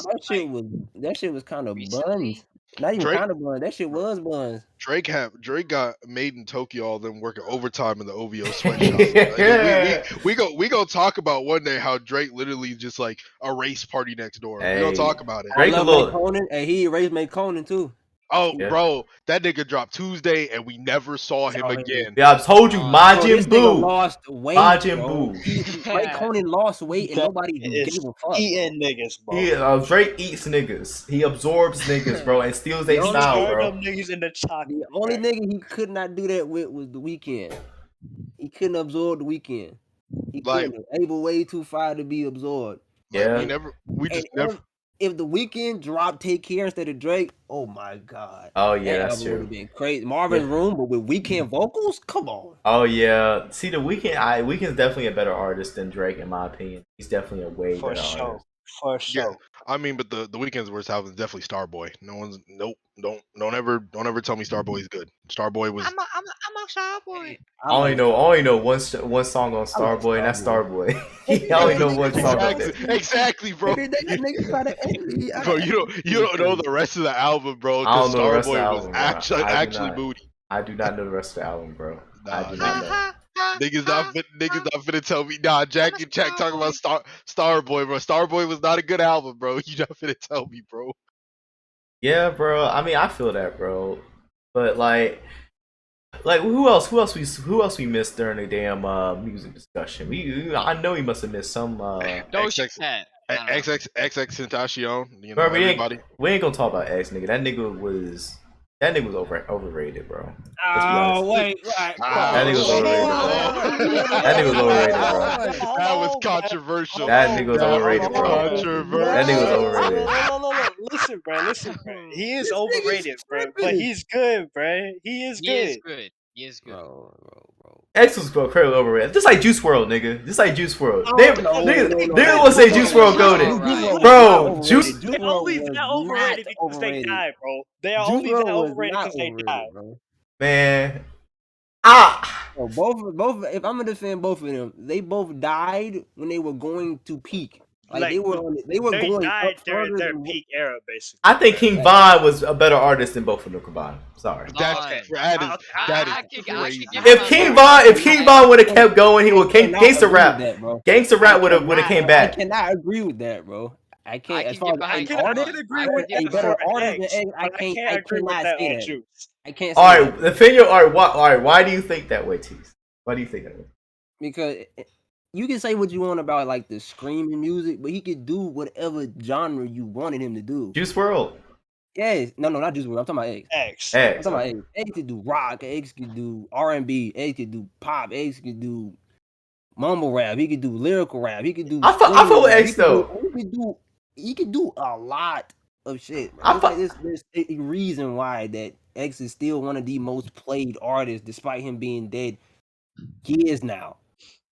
That shit was kind of recently, buns. Not even Drake kind of buns. That shit was buns. Drake got made in Tokyo, all them working overtime in the OVO sweatshop. Like, we gonna talk about one day how Drake literally just like erased Party Next Door. We Hey, gonna talk about it. I Drake a love little. Conan, and he erased Conan too. Oh, Yeah. bro, that nigga dropped Tuesday, and we never saw him Saw him. again. Yeah, I told you, Bro, Majin This nigga Buu. lost weight, Majin bro. Buu. Conan lost weight, and That nobody is gave a fuck. eating niggas, bro. Drake eats niggas. He absorbs niggas, bro, and steals their The only style, Turn bro. them niggas into chocolate. The only bro. nigga he could not do that with was The Weeknd. He couldn't absorb The Weeknd. He Like, couldn't. Abel way too far to be absorbed. like Yeah. we just never. If The Weeknd dropped Take Care instead of Drake, oh my god. Oh yeah, That that's album would true. have been crazy. Marvin's Yeah. Room, but with Weeknd vocals? Come on. Oh yeah. See, The Weeknd. Weeknd's definitely a better artist than Drake, in my opinion. He's definitely a way For better sure. artist. For Yeah, sure. I mean, but the Weeknd's worst album is definitely Starboy. No one's nope. Don't ever tell me Starboy is good. Starboy was. I'm a shy boy. I only know one song on I like Starboy, and that's Starboy. Starboy. I only know one song on exactly, it. exactly, bro. That nigga try to actually. Bro, you don't know the rest of the album, bro. I don't Because know the rest of the Starboy was album, bro. actually booty. I do not know the rest of the album, bro. I Nah, do not know. niggas not finna tell me. Nah, Jack and Jack talking about Starboy, bro. Starboy was not a good album, bro. You not finna tell me, bro. Yeah, bro. I mean, I feel that, bro. But like who else we missed during the damn music discussion? I know we must have missed some. Doja Cat. I don't know. XX Tentacion. You know, Bro, everybody. we ain't gonna talk about X, nigga. That nigga was overrated, bro. Let's be honest. Oh wait, right. That nigga was overrated, bro. That nigga was overrated, bro. That was controversial. That nigga was That overrated, bro. controversial. That nigga was overrated. Look. Listen, bro. He is overrated, bro. But he's good, bro. He is He good. is good. He is good. Bro. X was crazy overrated. Just like Juice WRLD, nigga. Just like Juice WRLD. Oh, Nigga will say Juice WRLD goated. Bro, Bro, Juice. They're only that overrated because they died, bro. They are only that overrated because they died. bro. Man. Bro, both. If I'm gonna defend both of them, they both died when they were going to peak. Like they were They going died up during further their than peak era, basically. I think King Von was a better artist than both of them combined. Sorry. That is crazy. If King Von would have kept going, he would gangsta rap. Gangsta rap would have came back. I cannot agree with that, bro. I can't. As far as behind an King artist, Von. agree with a that better for artist X, than X, I but I can't agree with cannot that say on that. Juice. I can't say All that. right, the figure. All right, why do you think that way, Tease? Why do you think that way? Because you can say what you want about like the screaming music, but he could do whatever genre you wanted him to do. Juice WRLD. Yes, no, not just I'm talking about X. X. I'm X. talking about X. X could do rock. X could do R&B. X could do pop. X could do mumble rap. He could do lyrical rap. He could do. I fuck with rap. X though. He could do a lot of shit. Bro. I It's fuck. like there's a reason why that X is still one of the most played artists, despite him being dead years now.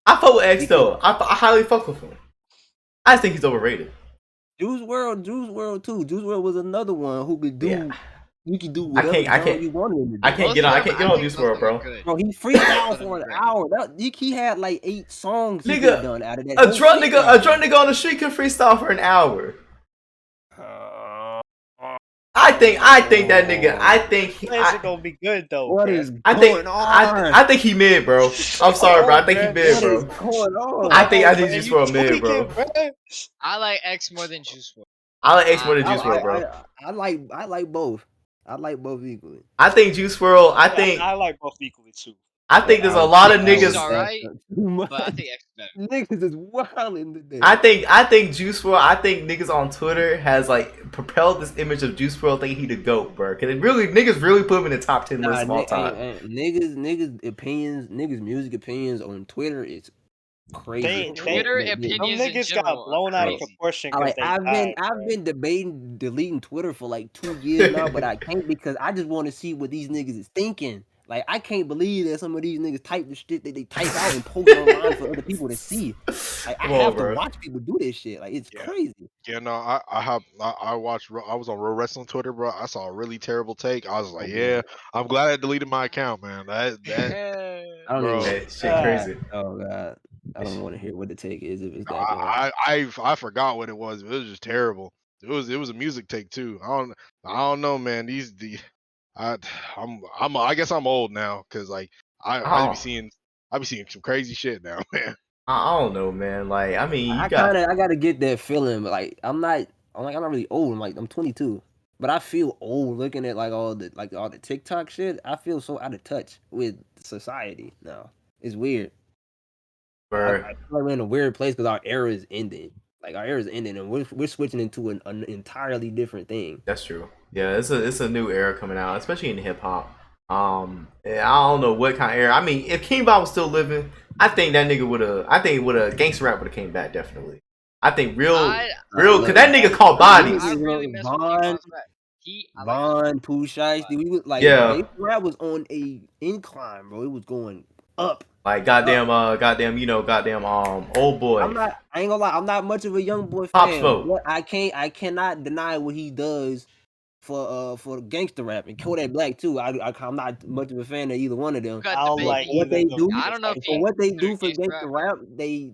I fuck with X though. I highly fuck with him. I just think he's overrated. Juice WRLD too. Juice WRLD was another one who could do. Yeah. You could do I whatever can't- you wanted him to do. I can't get on Juice WRLD, bro. Bro, he freestyled for an hour. He had like 8 songs he Nigga, could have done out of that. A drunk nigga on the street can freestyle for an hour. I think that nigga. Is it gonna be good though? What bruh? is going on? I think he mid, bro. I'm sorry, bro. I think he mid, bro. What is going on? I think Man, Juice you WRLD mid, bro. tweaking, bruh. I like X more than Juice WRLD. I like X more than Juice WRLD, bro. I like both. I like both equally. I think Juice WRLD. I like both equally too. I think there's a lot of X is niggas. alright, But but I think X is better. niggas is wilding today. I think Juice WRLD. I think niggas on Twitter has like propelled this image of Juice WRLD thinking he the GOAT, bro. Cause niggas really put him in the top 10 list of all time. Niggas opinions, niggas music opinions on Twitter is crazy. Twitter Some opinions in niggas general got blown out of crazy. proportion. I've been debating deleting Twitter for like 2 years now, but I can't because I just want to see what these niggas is thinking. Like I can't believe that some of these niggas type the shit that they type out and post online for other people to see. Like I have to watch people do this shit. Like it's crazy. Yeah, no, I watched. I was on Real Wrestling Twitter, bro. I saw a really terrible take. I was like, yeah, I'm glad I deleted my account, man. That I don't bro. even. That shit crazy. Oh god, I don't want to hear what the take is if it's that bad. I forgot what it was. It was just terrible. It was a music take too. I don't know, man. I guess I'm old now because like I be seeing some crazy shit now, man. I don't know, man. Like, I mean, I gotta get that feeling. But like, I'm not really old. I'm 22, but I feel old looking at all the TikTok shit. I feel so out of touch with society now. It's weird. I feel like we're in a weird place because our era is ending. Like our era is ending, and we're switching into an entirely different thing. That's true. Yeah, it's a new era coming out, especially in hip hop. I don't know what kind of era. I mean, if King Von was still living, I think that nigga would have gangster rap would have came back definitely. I think real, because that nigga called bodies. Von, Pooh Shiesty, we was like, gangster rap was on a incline, bro. It was going up. Like goddamn, old boy. I ain't gonna lie, I'm not much of a young boy Pop fan. Smoke. But I cannot deny what he does for gangster rap and Kodak Black too. I'm not much of a fan of either one of them. I don't like what they do. I don't know for what they do for gangster rap. They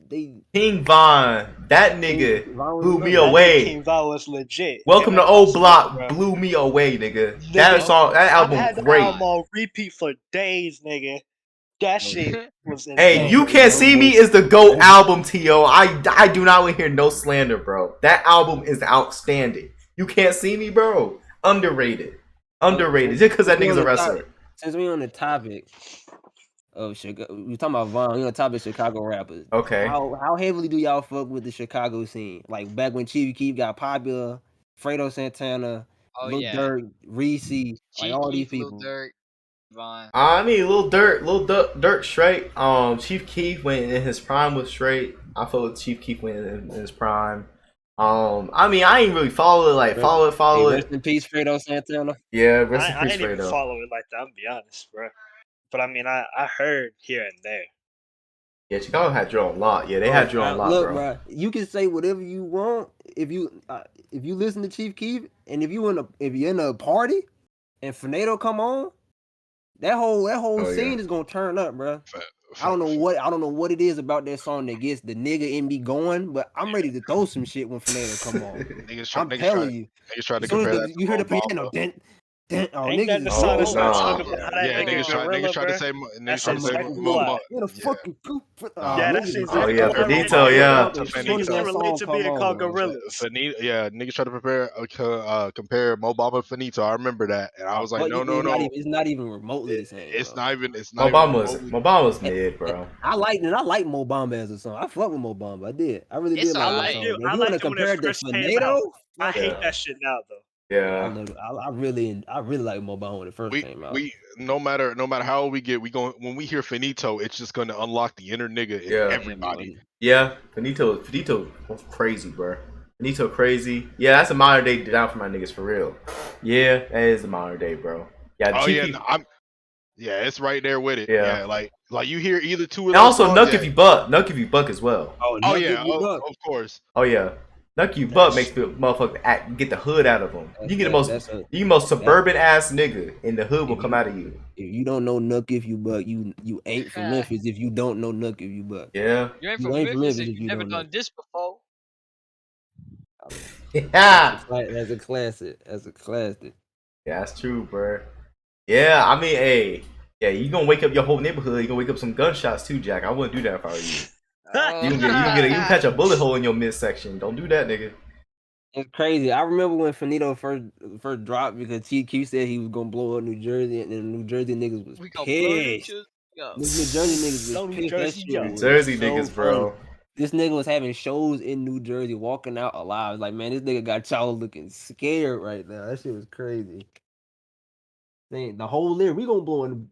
King Von, that nigga blew me That away. King Von was legit. Welcome Him to and Old Pop Block Smoke, bro. blew me away, nigga. Nigga, That album I had great. the album on repeat for days, nigga. That shit was insane. Hey, You Can't See Me is the GOAT album, T.O. I do not want to hear no slander, bro. That album is outstanding. You Can't See Me, bro. Underrated. Just because that nigga's a wrestler. Since we on the topic of Chicago, we talking about Von. We on the topic of Chicago rappers. Okay. How heavily do y'all fuck with the Chicago scene? Like back when Chief Keef got popular, Fredo Santana, Lil Durk, Reese, like all these people. Lil Durk, Von. I mean, Lil Durk straight. Chief Keef when in his prime was straight. I feel like Chief Keef when in his prime. I mean, I ain't really follow it. Follow it. Rest in peace, Fredo Santana. Yeah, rest in I peace, didn't even Fredo. follow it like that. I'm gonna be honest, bro. But I mean, I heard here and there. Yeah, Chicago had your own lot. Yeah, they had your own lot, Look, bro. You can say whatever you want if you listen to Chief Keef, and if you're in a party and Finado come on, that whole scene is gonna turn up, bro. I don't know what it is about that song that gets the nigga in me going, but I'm ready to throw some shit when Finado come on. I'm telling you. Niggas tried to compare that. You hear the piano, Ain't that the song that's talking about how that Yeah, nigga niggas tried to say fucking coop. Yeah, that shit's Finito, yeah. Niggas relate to being called gorillas. Yeah, niggas try to compare Mo Bamba Finito. I remember that, and I was like, no. It's not even remotely the same. It's not even. Mo Bamba's mid, bro. I like Mo Bamba as a song. I fuck with Mo Bamba. I did. I really did like that song. If you want to compare it to Finado, I hate that shit now though. Yeah, I Yeah. love. I really like mobile when it first We came out. we no matter how old we get, we going when we hear finito, it's just gonna unlock the inner nigga in Yeah. Yeah, everybody. Yeah. Finito was crazy, bro. Finito crazy. Yeah, that's a modern day down for my niggas for real. Yeah, that is the modern day, bro. Yeah, the Oh yeah, cheeky. yeah, it's right there with it. Yeah. Yeah, like you hear either two of And those also songs. Nuck Yeah. if you buck. Nuck if you buck as well. Oh, Oh Nuck yeah, if you buck. of course. Oh yeah. Nuck you buck That's makes the motherfucker get the hood out of him. You get the most that's a you most that suburban ass nigga in the hood will if come you out of you. if you don't know Nuck if you buck, you ain't from Memphis if you don't know Nuck if you buck. Yeah. You ain't You from ain't from Memphis Memphis if if you you never don't know. done this before. Yeah. That's a classic. That's a classic. Yeah, that's true, bro. Yeah, I mean, hey, yeah, you gonna wake up your whole neighborhood. You gonna wake up some gunshots too, Jack. I wouldn't do that if I were you. Oh, You gonna catch a bullet hole in your midsection. Don't do that, nigga. It's crazy. I remember when Finito first dropped because TQ said he was gonna blow up New Jersey, and then New Jersey niggas was we gonna blow New pissed. Jersey up. These New Jersey niggas was Blow New pissed. That Jersey shit up. New was Jersey so niggas, funny. bro. This nigga was having shows in New Jersey, walking out alive. Like, man, this nigga got y'all looking scared right now. That shit was crazy. The whole lyric, we gonna go and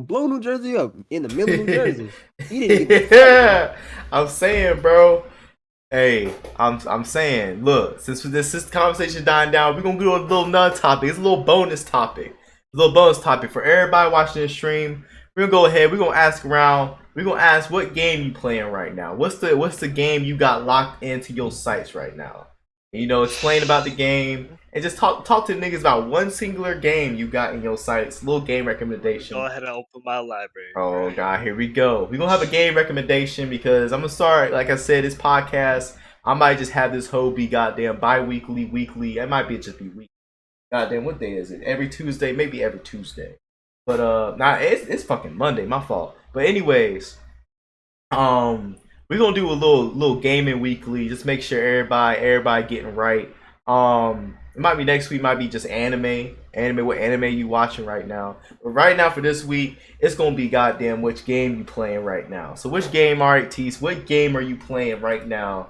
blow New Jersey up in the middle of New Jersey. He didn't give a fuck, bro. Yeah, I'm saying, bro. Hey, I'm saying, look, since this conversation dying down, we're gonna do a little another topic. It's a little bonus topic. A little bonus topic for everybody watching this stream. We're gonna go ahead, we're gonna ask around, we're gonna ask what game you playing right now. What's the game you got locked into your sights right now? You know, explain about the game and just talk to the niggas about one singular game you got in your sights. Little game recommendation. Go ahead and open my library. Oh bro. god, here we go. We're gonna have a game recommendation because I'm gonna start, like I said, this podcast. I might just have this whole be goddamn bi-weekly, weekly. It might be just be weekly. Goddamn, what day is it? Every Tuesday, maybe every Tuesday. But nah, it's fucking Monday, my fault. But anyways, we're gonna do a little gaming weekly. Just make sure everybody getting right. It might be next week, might be just anime. What anime you watching right now? But right now for this week, it's gonna be goddamn which game you playing right now. So which game, alright, Tease, what game are you playing right now?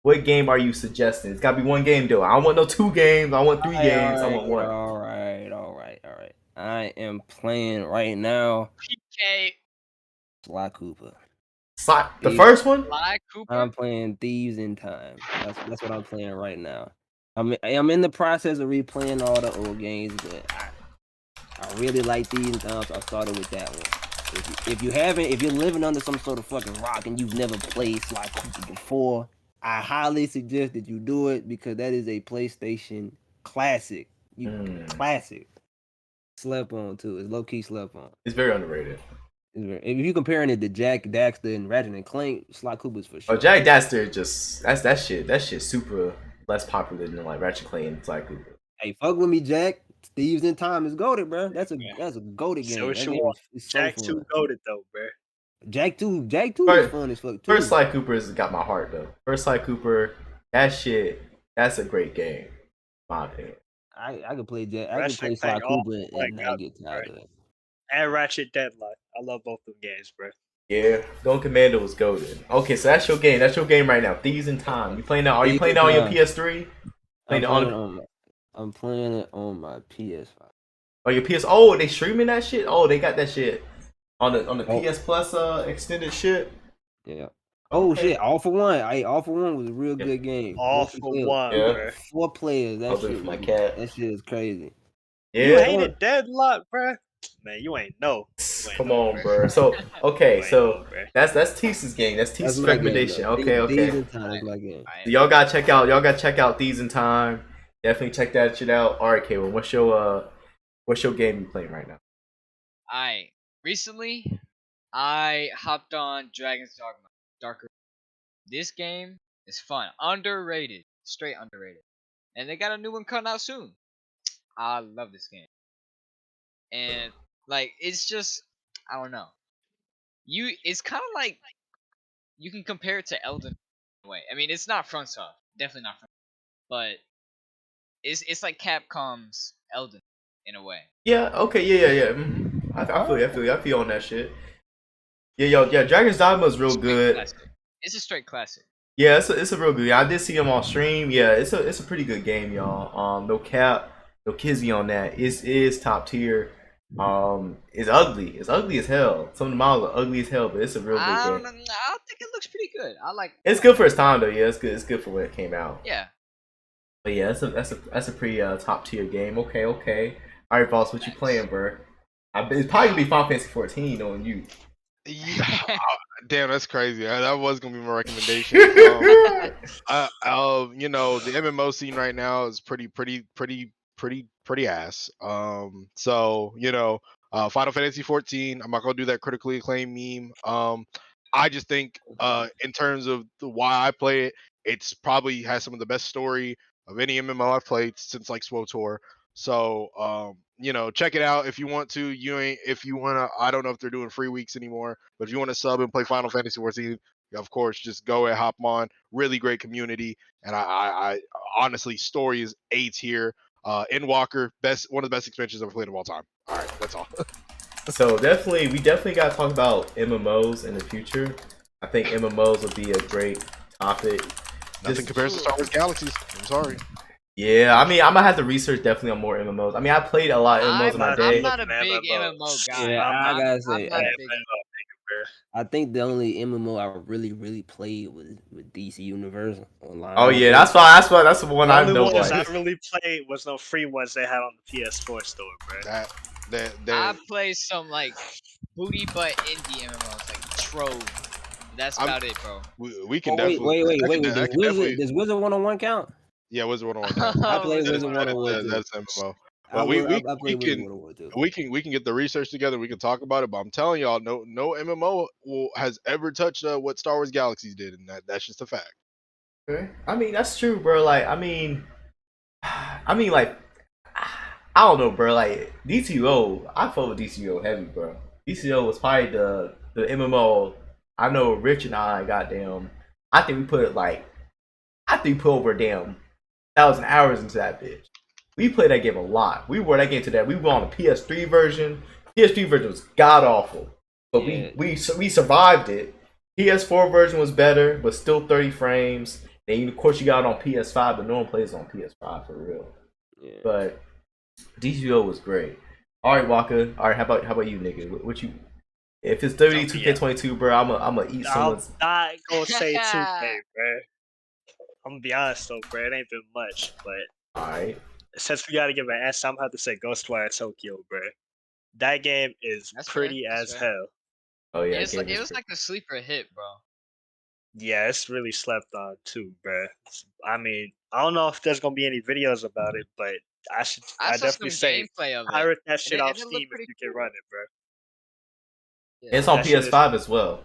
What game are you suggesting? It's gotta be one game though. I don't want no 2 games. I want 3 games. I want one. All right. I am playing right now PK Sly Cooper. The first one? Sly Cooper. I'm playing Thieves in Time. That's what I'm playing right now. I'm in the process of replaying all the old games, but I really like Thieves in Time, so I started with that one. If you're living under some sort of fucking rock and you've never played Sly Cooper before, I highly suggest that you do it because that is a PlayStation classic. Classic. Slept on too. It's low key slept on. It's very underrated. If you comparing it to Jack Daxter and Ratchet and Clank, Sly Cooper's for sure. Oh, Jack Daxter just that shit super less popular than like Ratchet Clank and Sly Cooper. Hey, fuck with me, Jack. Thieves in Time is goated, bro. That's a goated game. So what That you game want? is so Jack fun. 2 goaded though, bro. Jack 2 is fun as fuck too. First Sly Cooper's got my heart though. First Sly Cooper, that's a great game, in my opinion. I could play Jack. I could Ratchet play and Sly Clank, oh Cooper my and not God, get tired of it. And Ratchet Deadlock. I love both of them games, bro. Yeah, Gun Commando was golden. Okay, so that's your game. That's your game right now. Thieves in Time. You playing that? Are you playing that on your PS3? I'm playing it on my PS5. Oh, your PS? Oh, they streaming that shit. Oh, they got that shit on the PS Plus extended shit. Yeah. Oh shit! All for One. All for One was a real good game. All for one, Yeah. bro. 4 players. I'll do it for my cat. That shit is crazy. You Yeah. hated Deadlock, bro. Man, you ain't know. Come on, bro. So okay, so bro. that's Teese's game. That's Teese's my game, recommendation. though. Okay. Thieves in Time is my game. So y'all gotta check out Thieves in Time. Definitely check that shit out. All right, Kayla, what's your game you playing right now? Recently, I hopped on Dragon's Dogma Darker. This game is fun, underrated, straight underrated, and they got a new one coming out soon. I love this game, and like it's just I don't know. It's kind of like you can compare it to Elden Ring in a way. I mean, it's not FromSoft, definitely not FromSoft, but it's like Capcom's Elden in a way. Yeah. Okay. Yeah. Mhm. I feel you. I feel you on that shit. Yeah. Dragon's Dogma is real Straight good. classic. It's a straight classic. Yeah, it's a real good game. I did see him on stream. Yeah, it's a pretty good game, y'all. No cap, no kizzy on that. It is top tier. It's ugly. It's ugly as hell. Some of the models are ugly as hell, but it's a real good I don't game. know. I think it looks pretty good. I like. It's good for its time though. Yeah, it's good. It's good for when it came out. Yeah. But yeah, that's a pretty top tier game. Okay, okay. All right, boss, what you playing, bro? It's probably gonna be Final Fantasy 14 knowing you. Yeah, damn, that's crazy. That was gonna be my recommendation. You know, the MMO scene right now is pretty ass. So you know, Final Fantasy 14. I'm not gonna do that critically acclaimed meme. I just think, in terms of why I play it, it's probably has some of the best story of any MMO I've played since like SWTOR. So, you know, check it out if you want to. You ain't if you wanna. I don't know if they're doing free weeks anymore, but if you want to sub and play Final Fantasy 14, of course, just go and hop on. Really great community, and I honestly, story is A tier. Endwalker, one of the best expansions I've played of all time. All right, that's all. So we definitely got to talk about MMOs in the future. I think MMOs would be a great topic. Nothing compares to Star Wars Galaxies. I'm sorry. Yeah, I mean, I'm gonna have to research definitely on more MMOs. I mean, I played a lot of MMOs in my day. I'm not a big MMO guy. Yeah, I I'm gotta say, not a big. I think the only MMO I really played was with DC Universe online. Oh yeah, that's the one I The know. only ones I Like, really played was no free ones they had on the PS4 store, bro. I play some like booty butt indie MMOs like Trove. That's about it, bro. We can Wait, definitely. wait. Does Wizard 101 count? Yeah, Wizard 101. I played Wizard Wizard 101 too. That's MMO. I But played Wizard 101 too. we can get the research together. We can talk about it. But I'm telling y'all, no MMO has ever touched what Star Wars Galaxies did, and that's just a fact. okay. I mean, that's true, bro. Like, like, I don't know, bro. Like, DCO, I fuck with DCO heavy, bro. DCO was probably the MMO. I know Rich and I, goddamn. I think we put over damn 1,000 hours into that bitch. We played that game a lot. We wore that game to that. We were on the PS3 version. PS3 version was god awful, but we survived it. PS4 version was better, but still 30 frames. Then of course you got it on PS5, but no one plays on PS5 for real. Yeah. But DCO was great. All right, Waka. All right, how about you, nigga? What you? If it's 32K22, bro, I'm gonna eat someone's. I'm not gonna say 2K, bro. I'm gonna be honest though, bro. It ain't been much, but All right. since we gotta give an answer, I'm gonna have to say Ghostwire Tokyo, bro. That game is That's pretty fair, as that's fair. hell. Oh yeah, It was like the sleeper hit, bro. Yeah, it's really slept on too, bro. I mean, I don't know if there's gonna be any videos about it, but I I saw definitely some say gameplay of it. pirate that shit and off it looked Steam if pretty you can cool. run it, bro. Yeah. It's on That shit is- PS5 as well.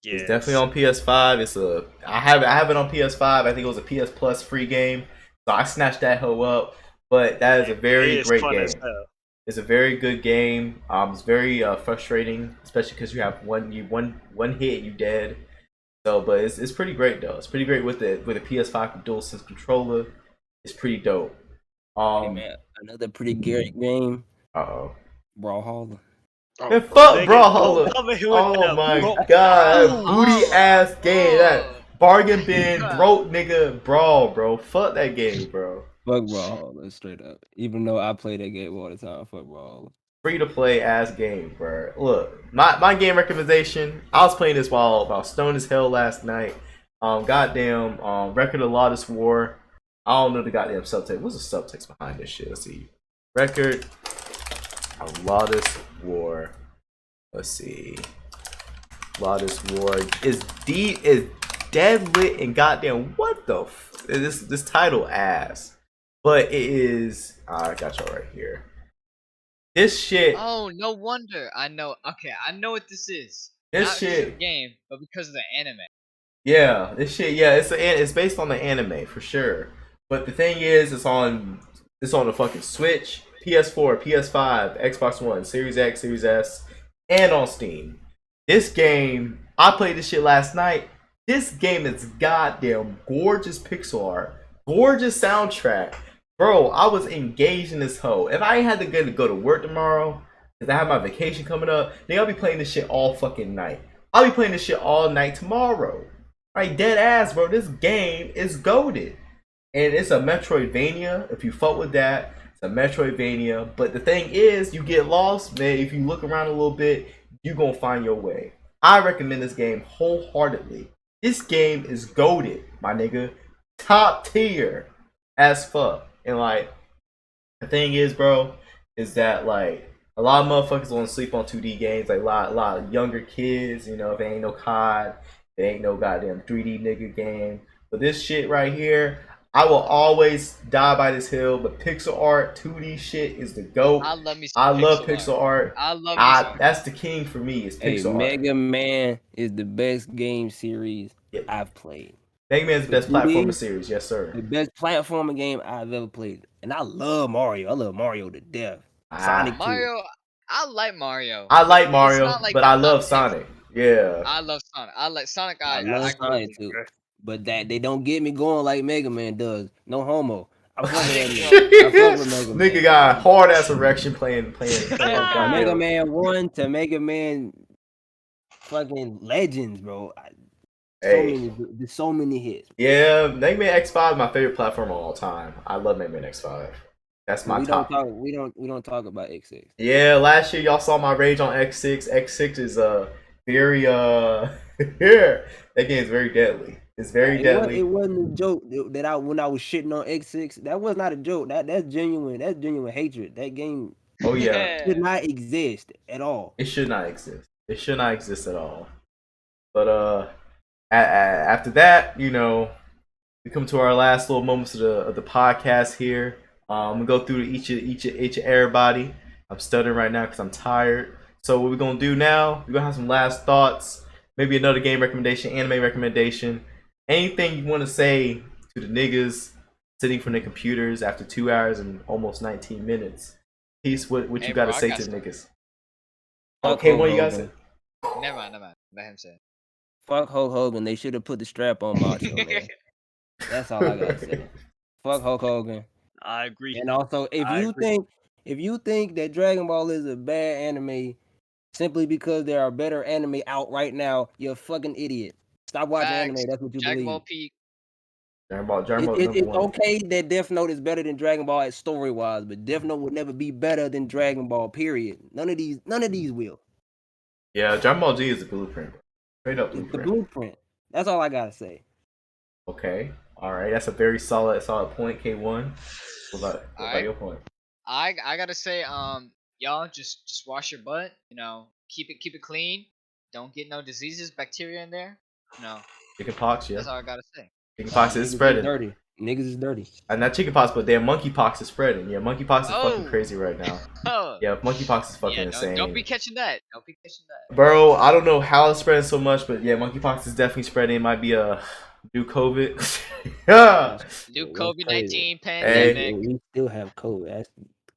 Yeah, It's definitely on PS5. I have it on PS5. I think it was a PS Plus free game, so I snatched that hoe up. But that is a very it is great fun as game. hell. It's a very good game. It's very frustrating, especially because you have one hit, you dead. So, but it's pretty great though. It's pretty great with a PS5 DualSense controller. It's pretty dope. Hey, man, another pretty great game. Oh. Brawlhalla. Man, fuck Nigga, Brawlhalla. don't come in here with Oh that my bro- god, Oh. booty ass game. That Oh. bargain bin broke nigga brawl, bro. Fuck that game, bro. Fuck Brawlhalla, straight up. Even though I play that game all the time, fuck Brawlhalla. Free to play ass game, bro. Look, my game recommendation. I was playing this while stoned as hell last night. Goddamn, Record of Lawless War. I don't know the goddamn subtext. What's the subtext behind this shit? Let's see. Record of Lawless War. Let's see. Lawless War is dead lit and goddamn what the this title ass. But it is. I got y'all right here. This shit. Oh, no wonder. I know. Okay, I know what this is. This Not because of shit. the game, but because of the anime. Yeah, this shit. Yeah, it's based on the anime for sure. But the thing is, it's on the fucking Switch, PS4, PS5, Xbox One, Series X, Series S, and on Steam. This game, I played this shit last night. This game is goddamn gorgeous pixel art, gorgeous soundtrack. Bro, I was engaged in this hoe. If I ain't had to go to work tomorrow, because I have my vacation coming up, then I'll be playing this shit all fucking night. I'll be playing this shit all night tomorrow. Like dead ass, bro. This game is goated. And it's a Metroidvania. If you fuck with that, it's a Metroidvania. But the thing is, you get lost, man. If you look around a little bit, you gonna find your way. I recommend this game wholeheartedly. This game is goated, my nigga. Top tier as fuck. And like, the thing is, bro, is that like a lot of motherfuckers want to sleep on 2D games. Like a lot of younger kids, you know, if there ain't no COD, there ain't no goddamn 3D nigga game. But this shit right here, I will always die by this hill. But pixel art, 2D shit is the GOAT. I love me some I love pixel pixel art. I love me some. That's the king for me. Is Hey, pixel art. Mega Man is the best game series Yeah. I've played. Mega Man's the best 2D, platformer series, yes sir. The best platforming game I've ever played. And I love Mario. I love Mario to death. Sonic too. Mario, I like Mario. I like It's Mario, not like but the I love top Sonic. Yeah. I love Sonic. I like Sonic. I I love grew up Sonic with. too. But that they don't get me going like Mega Man does. No homo. I fuck with that nigga. I fuck with Mega Man. Nigga got hard ass erection playing From goddamn- Mega Man 1 to Mega Man fucking Legends, bro. Hey. There's so many hits. Yeah, Mega Man X5 is my favorite platform of all time. I love Mega Man X5. That's my top. We don't talk about X6. Yeah, last year y'all saw my rage on X6. X6 is very yeah, that game is very deadly. It's very deadly. It wasn't a joke that when I was shitting on X6. That was not a joke. That's genuine. That's genuine hatred. That game Oh yeah, should not exist at all. it should not exist. It should not exist at all. But after that, you know, we come to our last little moments of the podcast here. We go through each of everybody. I'm stuttering right now because I'm tired. So what we're gonna do now? We're gonna have some last thoughts. Maybe another game recommendation, anime recommendation, anything you want to say to the niggas sitting from their computers after 2 hours and almost 19 minutes. Peace. What Hey, you got to bro, I say got to the some. niggas? Fuck Okay, Hulk what you got to say? Hogan. Never mind. Let him say it. Fuck Hulk Hogan. They should have put the strap on Macho, man. That's all I gotta say. Fuck Hulk Hogan. I agree. And also, if you think that Dragon Ball is a bad anime simply because there are better anime out right now, you're a fucking idiot. Stop watching anime. Facts. That's what you Dragon believe. Ball Peak. Dragon Ball It's number one. okay that Death Note is better than Dragon Ball at story wise, but Death Note would never be better than Dragon Ball. Period. None of these will. Yeah, Dragon Ball Z is the blueprint. Straight up It's the blueprint. blueprint. That's all I gotta say. Okay. All right. That's a very solid point, K1. What about Alright. your point? I gotta say, y'all just wash your butt. You know, keep it clean. Don't get no diseases, bacteria in there. No, Chickenpox, that's yeah. all I gotta say. Chickenpox is Niggas spreading. dirty. Niggas is dirty. And not chickenpox, but damn monkeypox is spreading. Yeah, monkeypox is fucking Oh. crazy right now. Oh, Yeah, monkeypox is fucking yeah, insane. don't be catching that. Don't be catching that. Bro, I don't know how it's spreading so much, but yeah, monkeypox is definitely spreading. It might be a new COVID. Yeah. New That's COVID-19 crazy. pandemic. We still have COVID. That's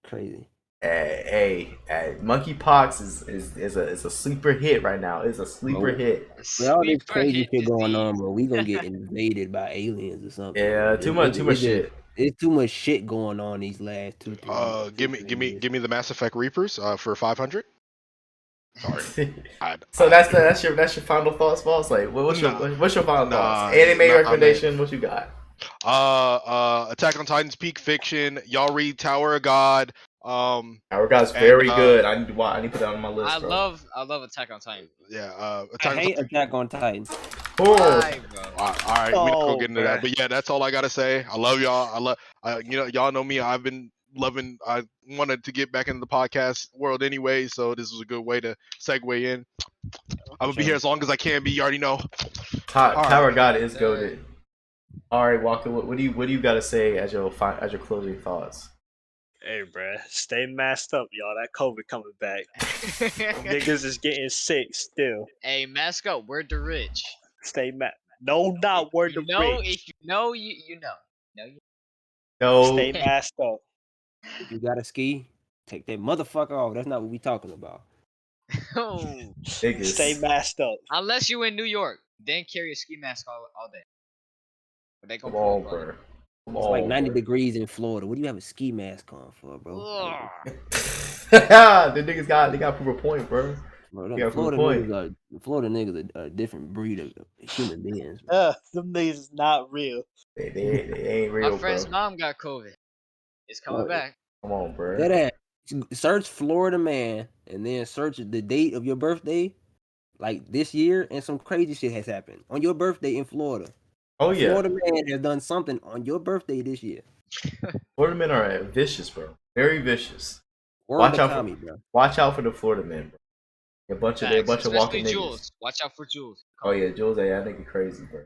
crazy. Hey, monkeypox is a sleeper hit right now. It's a sleeper Oh. hit. With all this Sleeper crazy hit shit going on, disease. bro, we gonna get invaded by aliens or something. Yeah, too much shit. It's too much shit going on these last 2-3 years. Give me the Mass Effect Reapers for 500. Sorry. So that's your final thoughts, boss. Like, what's your final thoughts? Anime recommendation? What you got? Attack on Titan's peak fiction. Y'all read Tower of God. Our guy's very good. I need to put that on my list. I bro. love Attack on Titan. Yeah. I hate Attack on Titan. Cool. Why, bro? All right, we don't go get into that. bruh. But yeah, that's all I gotta say. I love y'all. Y'all know me. I've been loving. I wanted to get back into the podcast world anyway, so this was a good way to segue in. I'm gonna be here as long as I can be. You already know. Tower of God is goated. All right, Walker. What do you got to say as your closing thoughts? Hey, bruh, stay masked up, y'all. That COVID coming back. Niggas is getting sick still. Hey, mask up. Word to rich. Stay masked. No, not word You to know, rich. if you know, you know. No, you. No. Stay masked up. If you got a ski, take that motherfucker off. That's not what we talking about. Oh. Niggas. Stay masked up. Unless you in New York, then carry a ski mask all day. But they Come gonna on, pull up on bro. you. Come It's like on, 90 bro. degrees in Florida. What do you have a ski mask on for, bro? Ugh. The niggas got prove a point, bro. Bro, You them got a Florida point. niggas are a different breed of human beings. Bro. Them niggas is not real. They ain't My real, friend's bro. mom got COVID. It's coming Bro, back. Come on, bro. that ass. Search Florida man and then search the date of your birthday, like this year, and some crazy shit has happened on your birthday in Florida. Oh A yeah, Florida man has done something on your birthday this year. Florida men are vicious, bro. Very vicious. Word Watch to out Tommy, for bro. the Florida men, bro. They're a Facts. bunch of Especially walking niggas. Jules. Watch out for Jules. Oh yeah, Jules, that nigga crazy, bro.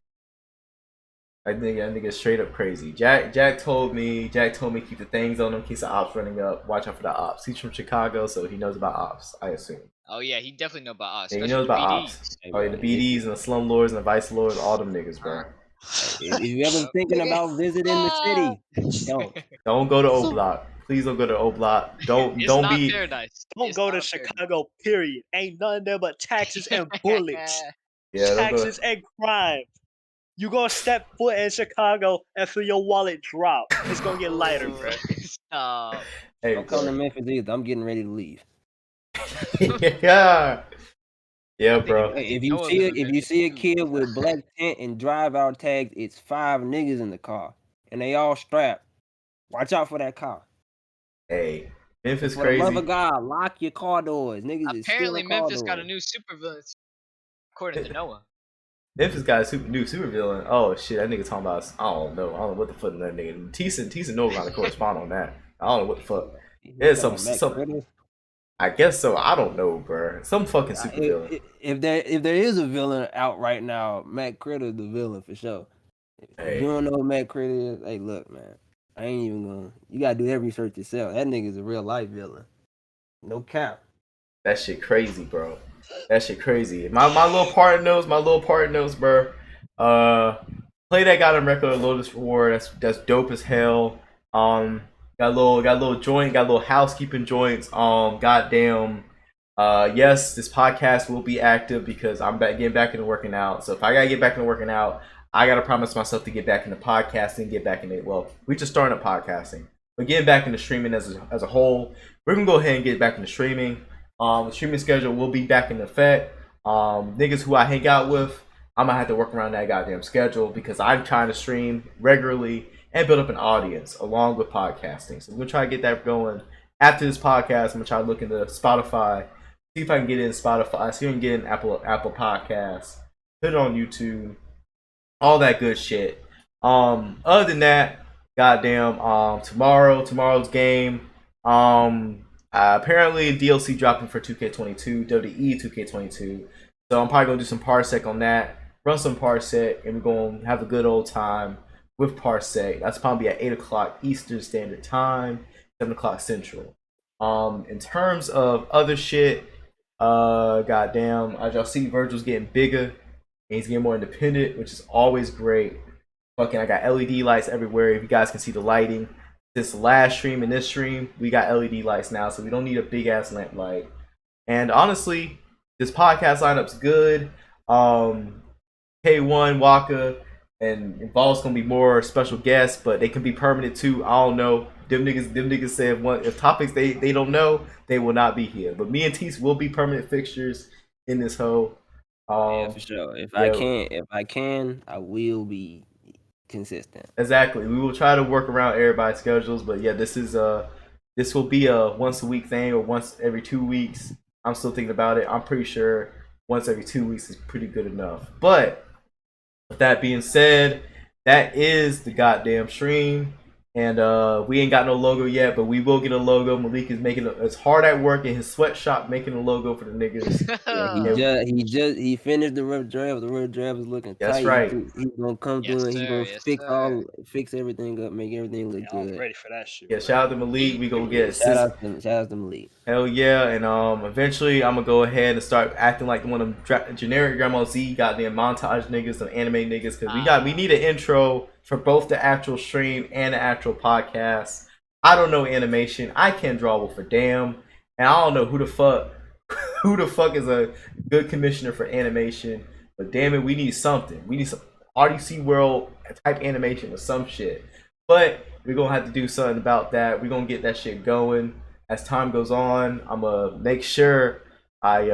I think that nigga straight up crazy. Jack told me keep the things on him, keep the ops running up. Watch out for the ops. He's from Chicago, so he knows about ops, I assume. Oh yeah, he definitely know about us. Yeah, he Especially knows the about BDs. ops. Hey, Oh yeah, bro, the BDs and the slum lords and the vice lords, all them niggas, bro. if you ever thinking about visiting the city, don't. Don't go to O Block. Please don't go to O Block. It's Don't not be. paradise. Don't It's go not to a paradise. Chicago, period. Ain't nothing there but taxes and bullets. Yeah, don't go. Taxes and crime. You gonna step foot in Chicago and feel your wallet drop. It's gonna get lighter, bro. Stop. Hey, Don't come to bro. Memphis either. I'm getting ready to leave. Yeah, yeah, I think bro. Hey, if you Noah see live a, in if you Memphis see a too. kid with black tent and drive out tags, it's 5 niggas in the car, and they all strapped. Watch out for that car. Hey, And Memphis for the love crazy. of God, lock your car doors. Niggas is Apparently stealing car Memphis got a doors. new supervillain, according to Noah. Memphis got a new super villain. Oh shit, that nigga talking about. I don't know what the fuck that nigga. Teason knows how to correspond on that. I don't know what the fuck. You There's talking about Matt some. Critters? I guess so. I don't know, bro. Some fucking super villain. If there is a villain out right now, Matt Critter the villain for sure. If Hey. you don't know who Matt Critter is, hey, look, man, I ain't even gonna. You gotta do that research yourself. That nigga's a real life villain. No cap. That shit crazy, bro. That shit crazy. My little partner knows, bro. Play that goddamn record of Lotus Reward. That's dope as hell. Got a little joint, got a little housekeeping joints. Goddamn. Yes, this podcast will be active because I'm getting back into working out. So if I gotta get back into working out, I gotta promise myself to get back into podcasting, get back into we just started up podcasting, but getting back into streaming as a whole. We're gonna go ahead and get back into streaming. The streaming schedule will be back in effect. Niggas who I hang out with, I'm gonna have to work around that goddamn schedule because I'm trying to stream regularly and build up an audience along with podcasting. So we're gonna try to get that going. After this podcast, I'm gonna try to look into Spotify, see if I can get in Spotify, see if I can get in Apple Podcasts, put it on YouTube, all that good shit. Other than that, goddamn, tomorrow's game. Apparently DLC dropping for 2K22, WWE 2K22. So I'm probably gonna do some Parsec on that, run some Parsec, and we're gonna have a good old time with Parsec. That's probably at 8 o'clock Eastern Standard Time, 7 o'clock Central. In terms of other shit, goddamn, as y'all see, Virgil's getting bigger and he's getting more independent, which is always great. Fucking, I got LED lights everywhere. If you guys can see the lighting, this last stream and this stream, we got LED lights now, so we don't need a big ass lamp light. And honestly, this podcast lineup's good. K1, Waka, and Involve's gonna be more special guests, but they can be permanent too. I don't know. Them niggas said if topics they don't know, they will not be here. But me and Tease will be permanent fixtures in this hoe. Yeah, for sure. If I can, I will be consistent. Exactly. We will try to work around everybody's schedules, but yeah, this will be a once a week thing or once every 2 weeks. I'm still thinking about it. I'm pretty sure once every 2 weeks is pretty good enough. But with that being said, that is the goddamn stream. And we ain't got no logo yet, but we will get a logo. Malik is making it's hard at work in his sweatshop making a logo for the niggas. Yeah, he finished the rough draft. The rough draft is looking That's tight. right. He's gonna come Yes, through and he's sir. gonna Yes, fix everything up, make everything look I'm good. ready for that shit. Yeah, bro. shout out to Malik. We gonna get Shout out to Malik. Hell yeah, and eventually I'm gonna go ahead and start acting like one of them generic Grandma Z goddamn montage niggas, the anime niggas, because we need an intro for both the actual stream and the actual podcast. I don't know animation. I can't draw worth a damn, and I don't know who the fuck is a good commissioner for animation. But damn it, we need something. We need some RDC World type animation or some shit. But we're gonna have to do something about that. We're gonna get that shit going as time goes on. I'm gonna make sure I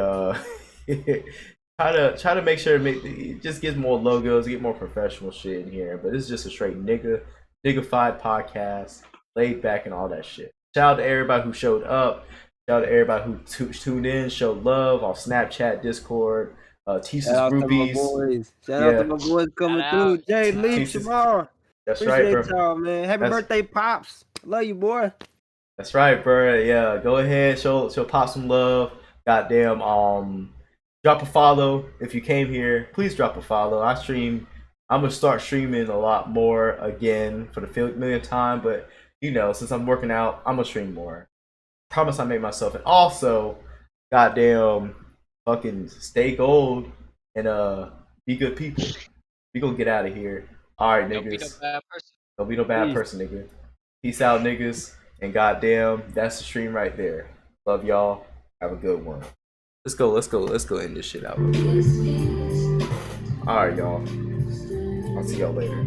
try to make sure it just gets more logos, get more professional shit in here. But it's just a straight niggified podcast, laid back and all that shit. Shout out to everybody who showed up. Shout out to everybody who tuned in, showed love on Snapchat, Discord, Teases Shout out to my groupies. boys. Shout Yeah. out to my boys coming Shout through. out. Jay Shout Lee, out. Shamar. That's right, Appreciate bro. y'all, man. Happy birthday, Pops. Love you, boy. That's right, bro. Yeah, go ahead, show Pop some love. Goddamn, drop a follow if you came here. Please drop a follow. I'm gonna start streaming a lot more again for the millionth time. But you know, since I'm working out, I'm gonna stream more. Promise I made myself. And also, goddamn, fucking stay gold and be good people. We gonna get out of here. All right, Don't be no niggas. bad person. Don't be no bad Peace. person, nigga. Peace out, niggas. And goddamn, that's the stream right there. Love y'all. Have a good one. Let's go end this shit out real quick. Alright, y'all. I'll see y'all later.